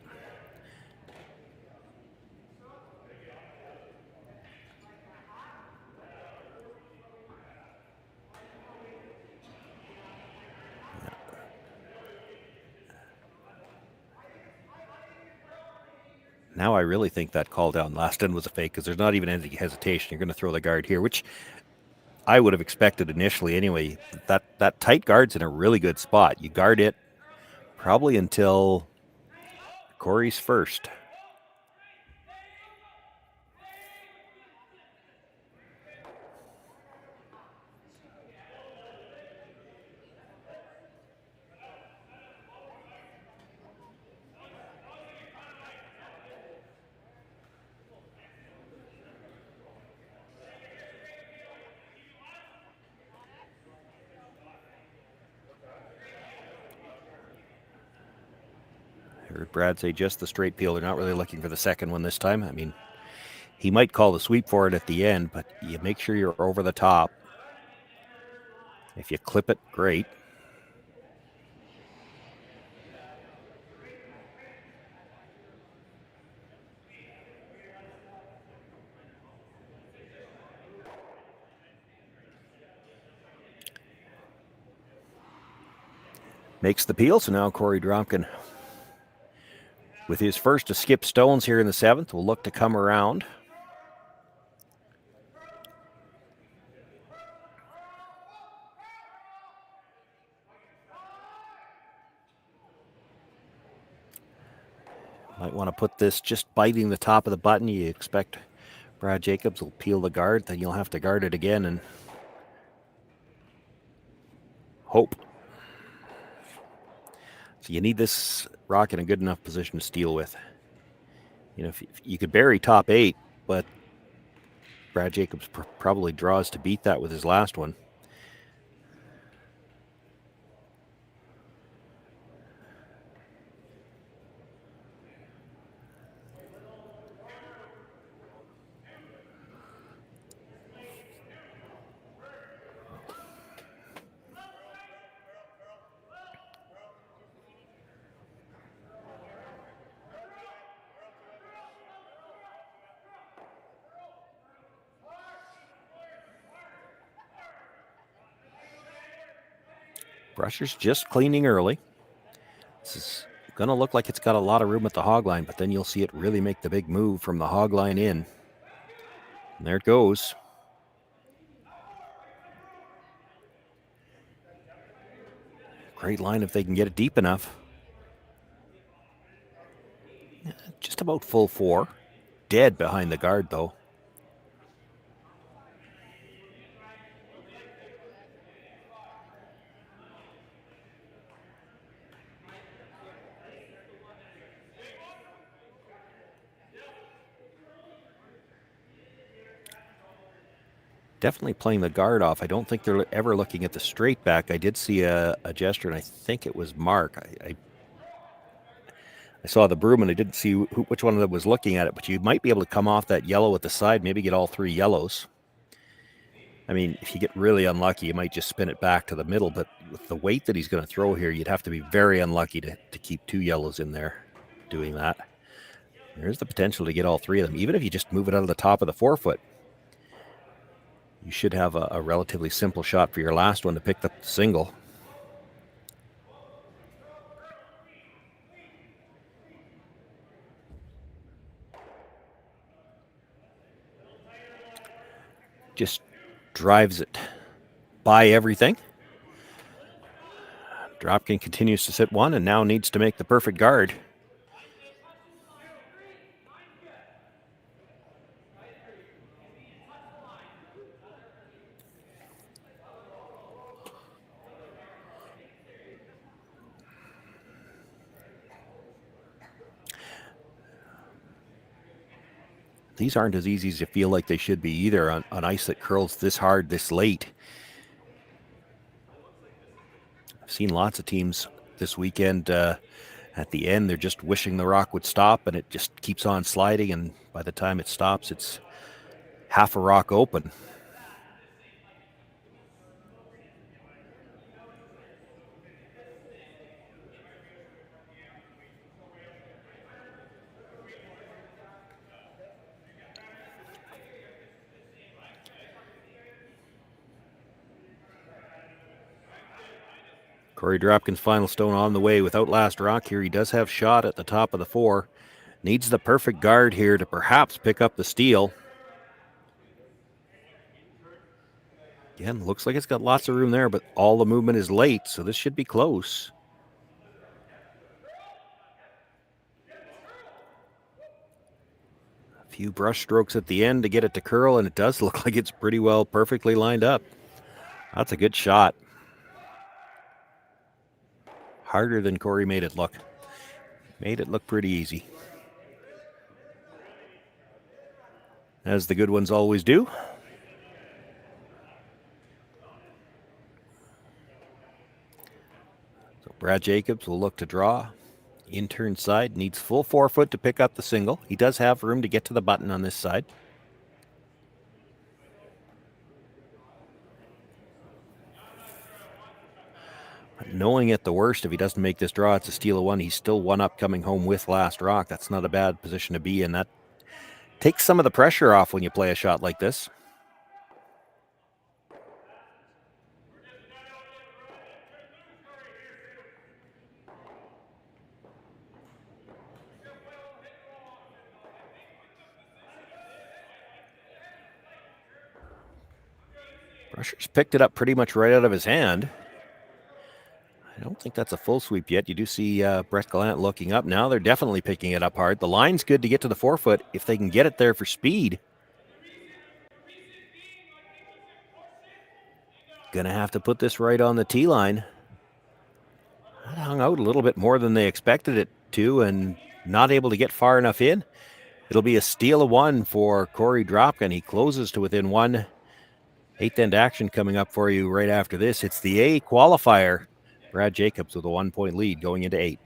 Speaker 16: Now I really think that call down last end was a fake because there's not even any hesitation. You're going to throw the guard here, which I would have expected initially anyway. That tight guard's in a really good spot. You guard it probably until Korey's first. Heard Brad say just the straight peel. They're not really looking for the second one this time. I mean, He might call the sweep for it at the end, but you make sure you're over the top. If you clip it, great. Makes the peel, so now Korey Dropkin, with his first to skip stones here in the 7th, will look to come around. Might want to put this just biting the top of the button. You expect Brad Jacobs will peel the guard, then you'll have to guard it again and hope. So you need this rock in a good enough position to steal with. You know, if you could bury top 8, but Brad Jacobs probably draws to beat that with his last one. Brusher's just cleaning early. This is going to look like it's got a lot of room at the hog line, but then you'll see it really make the big move from the hog line in. And there it goes. Great line if they can get it deep enough. Just about full 4. Dead behind the guard, though. Definitely playing the guard off. I don't think they're ever looking at the straight back. I did see a gesture, and I think it was Mark. I saw the broom, and I didn't see which one of them was looking at it, but you might be able to come off that yellow at the side, maybe get all 3 yellows. I mean, if you get really unlucky, you might just spin it back to the middle, but with the weight that he's going to throw here, you'd have to be very unlucky to keep 2 yellows in there doing that. There's the potential to get all 3 of them, even if you just move it out of the top of the 4-foot. You should have a relatively simple shot for your last one to pick the single. Just drives it by everything. Dropkin continues to sit 1 and now needs to make the perfect guard. These aren't as easy as you feel like they should be either on ice that curls this hard this late. I've seen lots of teams this weekend at the end, they're just wishing the rock would stop and it just keeps on sliding, and by the time it stops, it's half a rock open. Korey Dropkin's final stone on the way without last rock here. He does have shot at the top of the 4. Needs the perfect guard here to perhaps pick up the steal. Again, looks like it's got lots of room there, but all the movement is late, so this should be close. A few brush strokes at the end to get it to curl, and it does look like it's pretty well perfectly lined up. That's a good shot. Harder than Korey made it look. Made it look pretty easy. As the good ones always do. So Brad Jacobs will look to draw. In turn side, needs full 4 foot to pick up the single. He does have room to get to the button on this side. knowing at the worst, if he doesn't make this draw, it's a steal of one. He's still one up coming home with last rock. That's not a bad position to be in. That takes some of the pressure off when you play a shot like this. Pressure's picked it up pretty much right out of his hand. I don't think that's a full sweep yet. You do see Brett Gallant looking up. Now they're definitely picking it up hard. The line's good to get to the forefoot if they can get it there for speed. Gonna have to put this right on the tee line. That hung out a little bit more than they expected it to and not able to get far enough in. It'll be a steal of one for Korey Dropkin. He closes to within one. Eighth end action coming up for you right after this. It's the A qualifier. Brad Jacobs with a 1-point lead going into 8.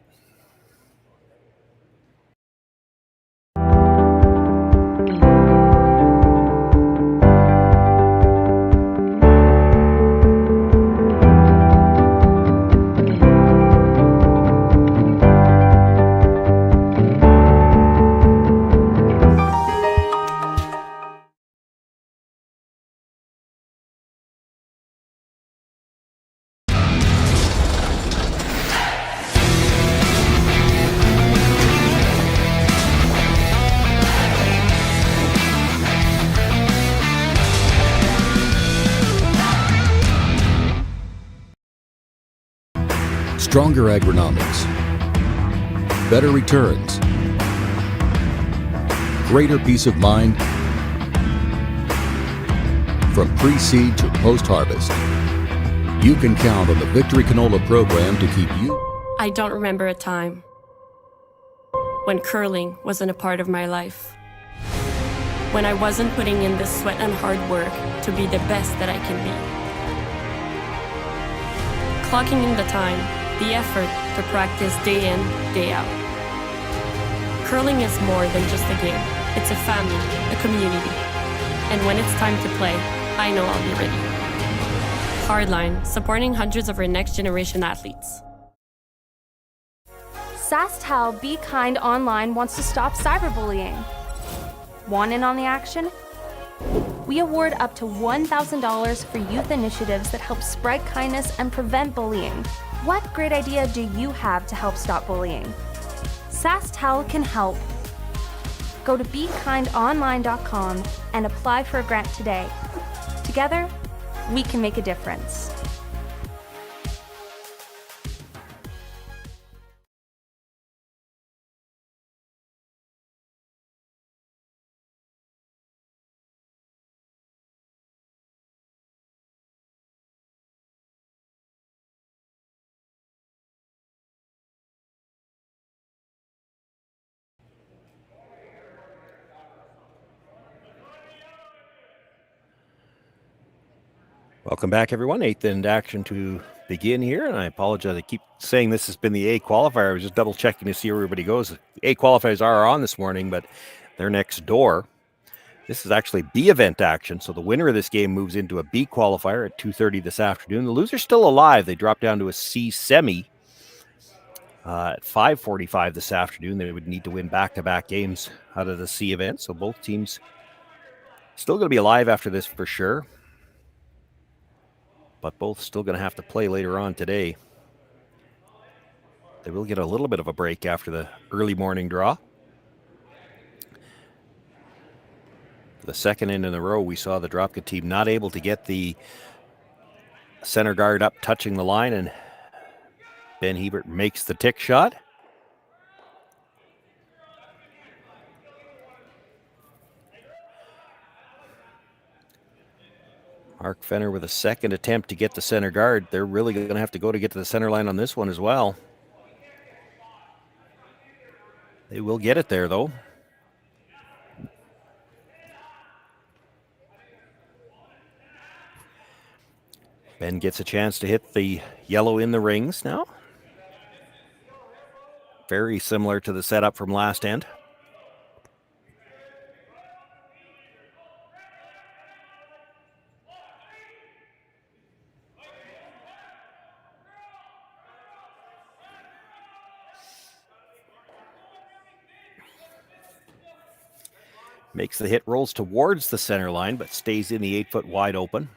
Speaker 20: Stronger agronomics, better returns, greater peace of mind from pre-seed to post-harvest. You can count on the Victory Canola program to keep you.
Speaker 2: I don't remember a time when curling wasn't a part of my life. When I wasn't putting in the sweat and hard work to be the best that I can be. Clocking in the time, the effort to practice day in, day out. Curling is more than just a game. It's a family, a community. And when it's time to play, I know I'll be ready. Hardline, supporting hundreds of our next generation athletes.
Speaker 17: Sasktel Be Kind Online wants to stop cyberbullying. Want in on the action? We award up to $1,000 for youth initiatives that help spread kindness and prevent bullying. What great idea do you have to help stop bullying? Sasktel can help. Go to BeKindOnline.com and apply for a grant today. Together, we can make a difference.
Speaker 16: Welcome back, everyone. Eighth end action to begin here, and I apologize. I keep saying this has been the A qualifier. I was just double checking to see where everybody goes. The A qualifiers are on this morning, but they're next door. This is actually B event action, so the winner of this game moves into a B qualifier at 2:30 this afternoon. The loser's still alive. They drop down to a C semi at 5:45 this afternoon. They would need to win back-to-back games out of the C event, so both teams still going to be alive after this for sure. But both still going to have to play later on today. They will get a little bit of a break after the early morning draw. For the second in a row, we saw the Dropkin team not able to get the center guard up touching the line, and Ben Hebert makes the tick shot. Mark Fenner with a second attempt to get the center guard. They're really going to have to go to get to the center line on this one as well. They will get it there, though. Ben gets a chance to hit the yellow in the rings now. Very similar to the setup from last end. Makes the hit, rolls towards the center line, but stays in the 8-foot wide open.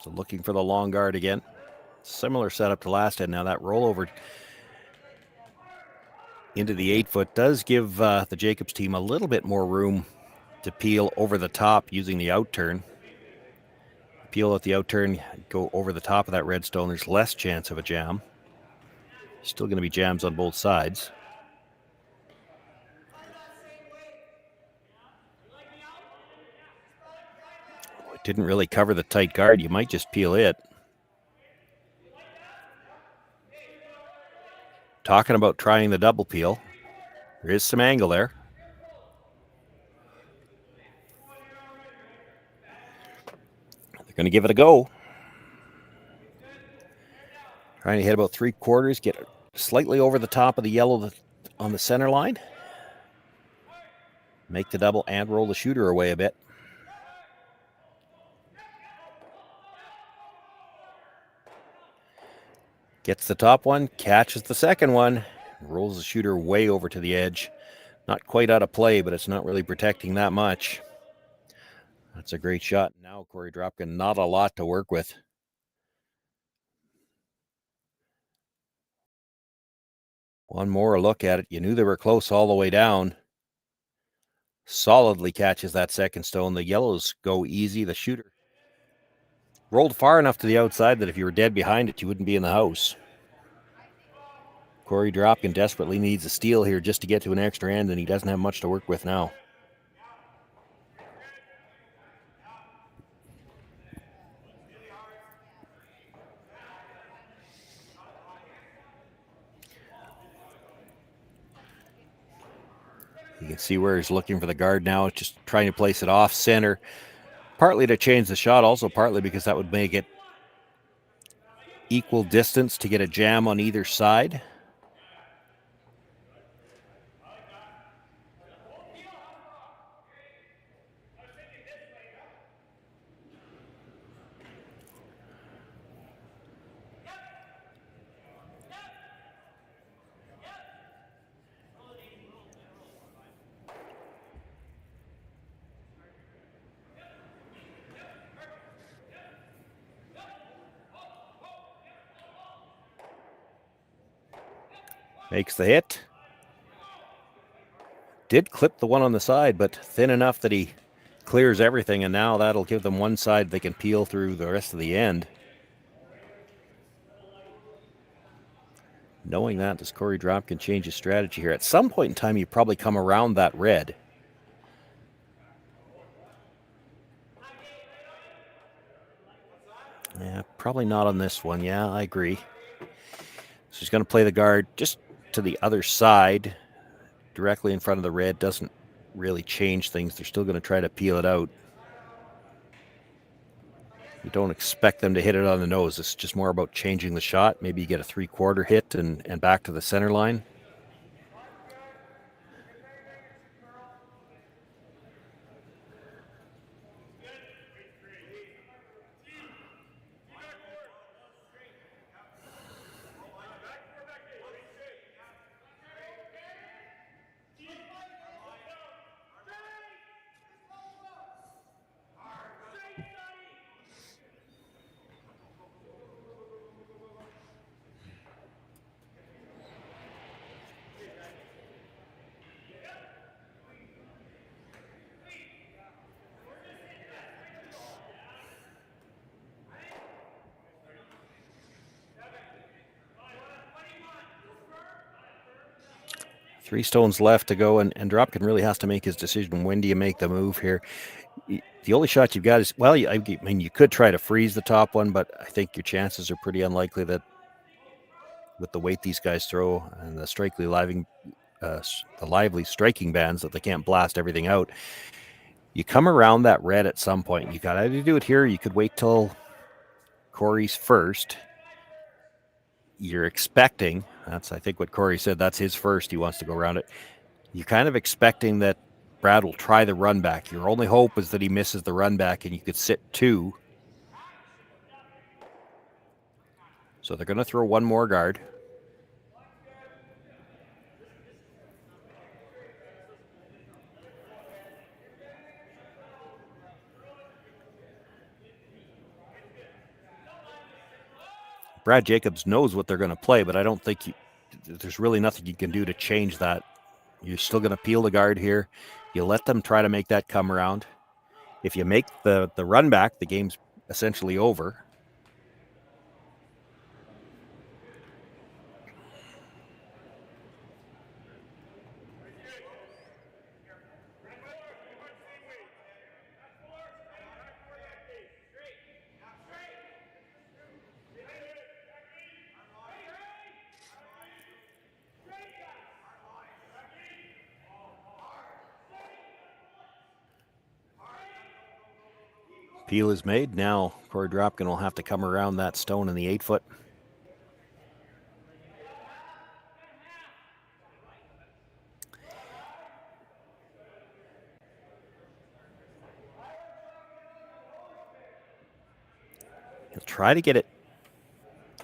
Speaker 16: So looking for the long guard again. Similar setup to last end. Now that rollover into the 8-foot does give the Jacobs team a little bit more room to peel over the top using the out turn. Peel at the out turn, go over the top of that redstone. There's less chance of a jam. Still going to be jams on both sides. It didn't really cover the tight guard. You might just peel it. Talking about trying the double peel. There is some angle there. They're going to give it a go. Trying to hit about 3/4, get slightly over the top of the yellow on the center line. Make the double and roll the shooter away a bit. Gets the top one, catches the second one, rolls the shooter way over to the edge. Not quite out of play, but it's not really protecting that much. That's a great shot. Now Korey Dropkin, not a lot to work with. One more look at it. You knew they were close all the way down. Solidly catches that second stone. The yellows go easy. The shooter rolled far enough to the outside that if you were dead behind it, you wouldn't be in the house. Korey Dropkin desperately needs a steal here just to get to an extra end, and he doesn't have much to work with now. You can see where he's looking for the guard now, just trying to place it off center, partly to change the shot, also partly because that would make it equal distance to get a jam on either side. Makes the hit. Did clip the one on the side, but thin enough that he clears everything, and now that'll give them one side they can peel through the rest of the end. Knowing that, does Korey Dropkin change his strategy here? At some point in time, you probably come around that red. Yeah, probably not on this one. Yeah, I agree. So he's going to play the guard just to the other side, directly in front of the red. Doesn't really change things. They're still going to try to peel it out. You don't expect them to hit it on the nose. It's just more about changing the shot. Maybe you get a 3/4 hit and back to the center line. Three stones left to go, and Dropkin really has to make his decision. When do you make the move here? The only shot you've got is, well, I mean, you could try to freeze the top one, but I think your chances are pretty unlikely that with the weight these guys throw and the lively striking bands that they can't blast everything out. You come around that red at some point. You got to either do it here, or you could wait till Korey's first. you're expecting, that's I think what Korey said, that's his first, he wants to go around it. You're kind of expecting that Brad will try the run back. Your only hope is that he misses the run back and you could sit 2. So they're going to throw one more guard. Brad Jacobs knows what they're going to play, but I don't think there's really nothing you can do to change that. You're still going to peel the guard here. You let them try to make that come around. If you make the run back, the game's essentially over. Peel is made. Now Korey Dropkin will have to come around that stone in the 8-foot. He'll try to get it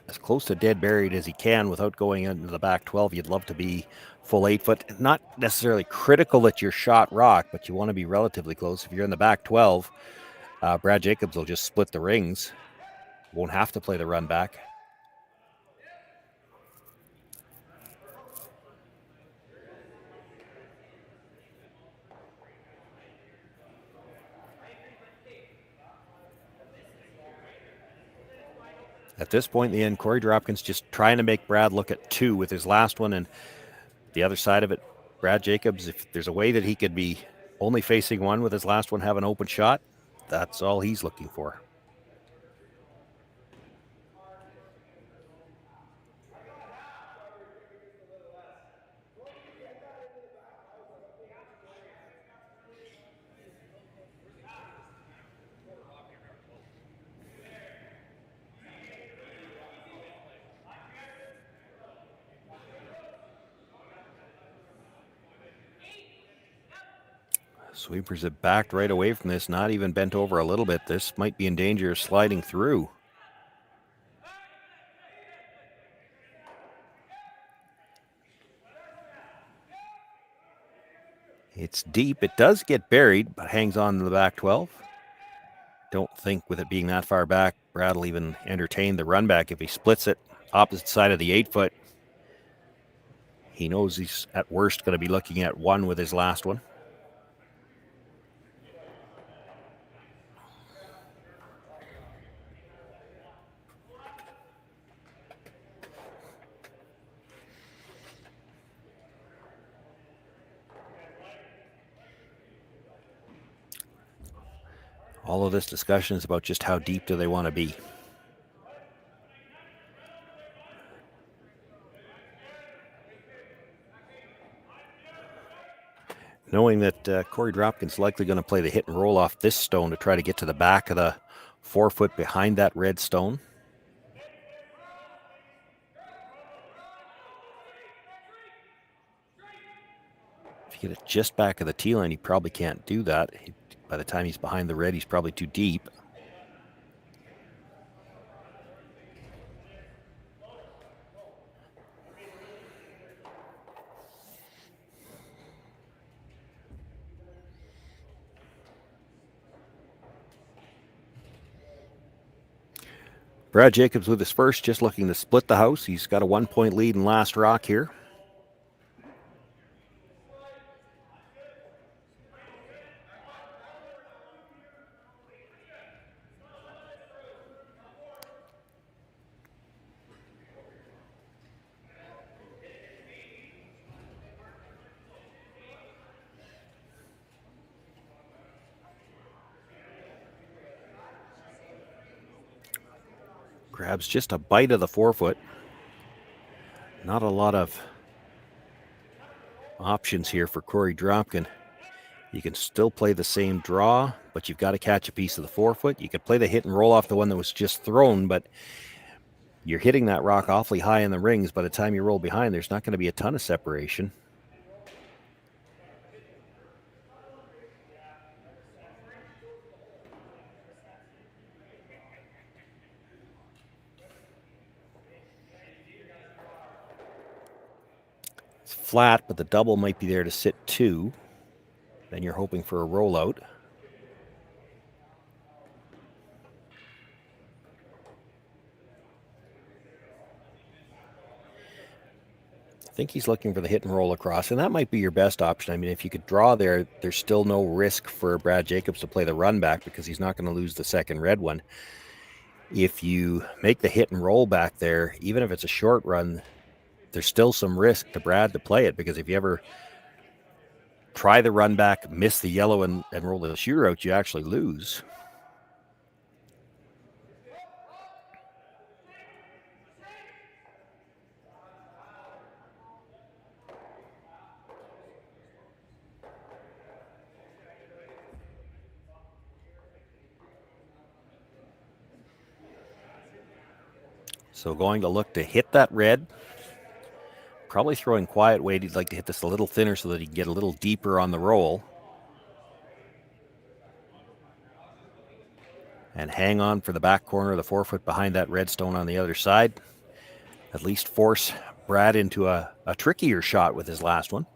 Speaker 16: as close to dead buried as he can without going into the back 12. You'd love to be full 8-foot. Not necessarily critical that your shot rock, but you want to be relatively close. If you're in the back 12, Brad Jacobs will just split the rings. Won't have to play the run back. At this point in the end, Korey Dropkin's just trying to make Brad look at 2 with his last one, and the other side of it, Brad Jacobs, if there's a way that he could be only facing 1 with his last one, have an open shot, that's all he's looking for. Sweepers have backed right away from this, not even bent over a little bit. This might be in danger of sliding through. It's deep. It does get buried, but hangs on to the back 12. Don't think with it being that far back, Brad will even entertain the run back. If he splits it opposite side of the 8-foot, he knows he's at worst going to be looking at 1 with his last one. All of this discussion is about just how deep do they want to be. Knowing that Korey Dropkin's likely going to play the hit and roll off this stone to try to get to the back of the 4-foot behind that red stone. If you get it just back of the tee line, he probably can't do that. By the time he's behind the red, he's probably too deep. Brad Jacobs with his first, just looking to split the house. He's got a 1-point lead in last rock here. Grabs just a bite of the 4-foot. Not a lot of options here for Korey Dropkin. You can still play the same draw, but you've got to catch a piece of the 4-foot. You could play the hit and roll off the one that was just thrown, but you're hitting that rock awfully high in the rings. By the time you roll behind, there's not going to be a ton of separation. It's flat, but the double might be there to sit 2. Then you're hoping for a rollout. I think he's looking for the hit and roll across, and that might be your best option. I mean, if you could draw there, there's still no risk for Brad Jacobs to play the run back because he's not going to lose the second red one. If you make the hit and roll back there, even if it's a short run, there's still some risk to Brad to play it, because if you ever try the run back, miss the yellow, and roll the shooter out, you actually lose. So going to look to hit that red. Probably throwing quiet weight. He'd like to hit this a little thinner so that he can get a little deeper on the roll. And hang on for the back corner of the 4-foot behind that red stone on the other side. At least force Brad into a trickier shot with his last one.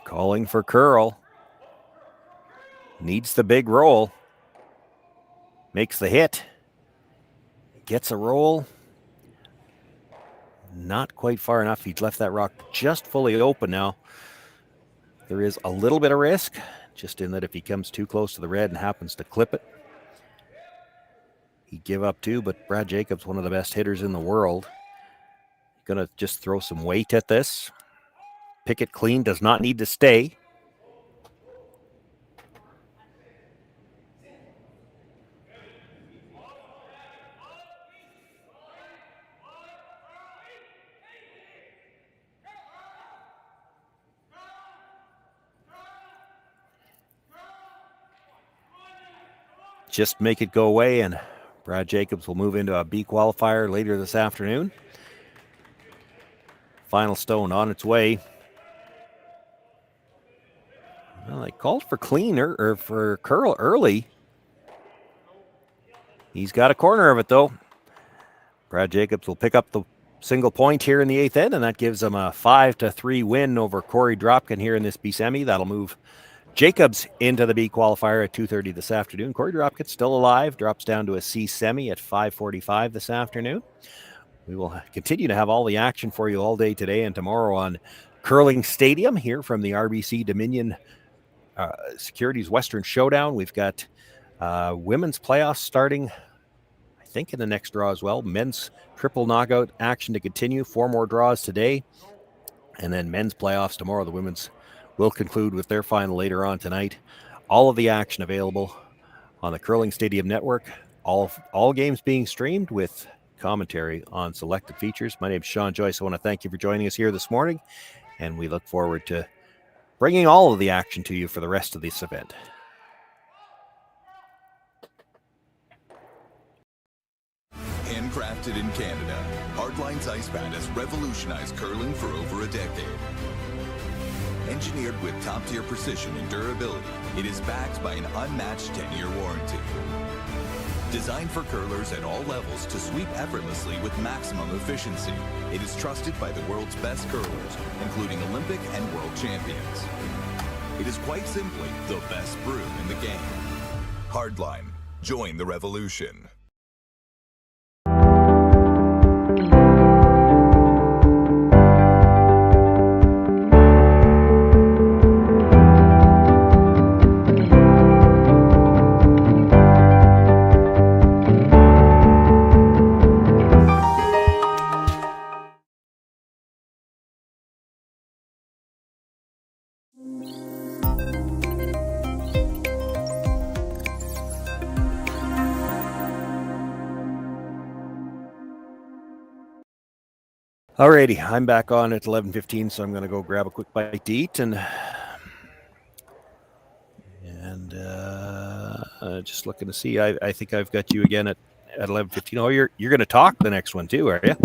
Speaker 16: Calling for curl. Needs the big roll. Makes the hit. Gets a roll. Not quite far enough. He's left that rock just fully open now. There is a little bit of risk, just in that if he comes too close to the red and happens to clip it, he'd give up too. But Brad Jacobs, one of the best hitters in the world, gonna just throw some weight at this. Pick it clean, does not need to stay. Just make it go away, and Brad Jacobs will move into a B qualifier later this afternoon. Final stone on its way. Well, I called for cleaner or for curl early. He's got a corner of it, though. Brad Jacobs will pick up the single point here in the 8th end, and that gives him a 5-3 win over Korey Dropkin here in this B semi. That'll move Jacobs into the B qualifier at 2:30 this afternoon. Korey Dropkin still alive, drops down to a C semi at 5:45 this afternoon. We will continue to have all the action for you all day today and tomorrow on Curling Stadium here from the RBC Dominion Securities Western Showdown. We've got women's playoffs starting, I think, in the next draw as well. Men's triple knockout action to continue. 4 more draws today. And then men's playoffs tomorrow. The women's will conclude with their final later on tonight. All of the action available on the Curling Stadium Network. All games being streamed with commentary on selected features. My name is Shawn, Joyce. I want to thank you for joining us here this morning. And we look forward to bringing all of the action to you for the rest of this event.
Speaker 19: Handcrafted in Canada, Hardline's Ice Pad has revolutionized curling for over a decade. Engineered with top-tier precision and durability, it is backed by an unmatched 10-year warranty. Designed for curlers at all levels to sweep effortlessly with maximum efficiency, it is trusted by the world's best curlers, including Olympic and world champions. It is quite simply the best brew in the game. Hardline. Join the revolution.
Speaker 16: Alrighty, I'm back on at 11:15, so I'm going to go grab a quick bite to eat and just looking to see. I think I've got you again at 11:15. Oh, you're going to talk the next one too, are you?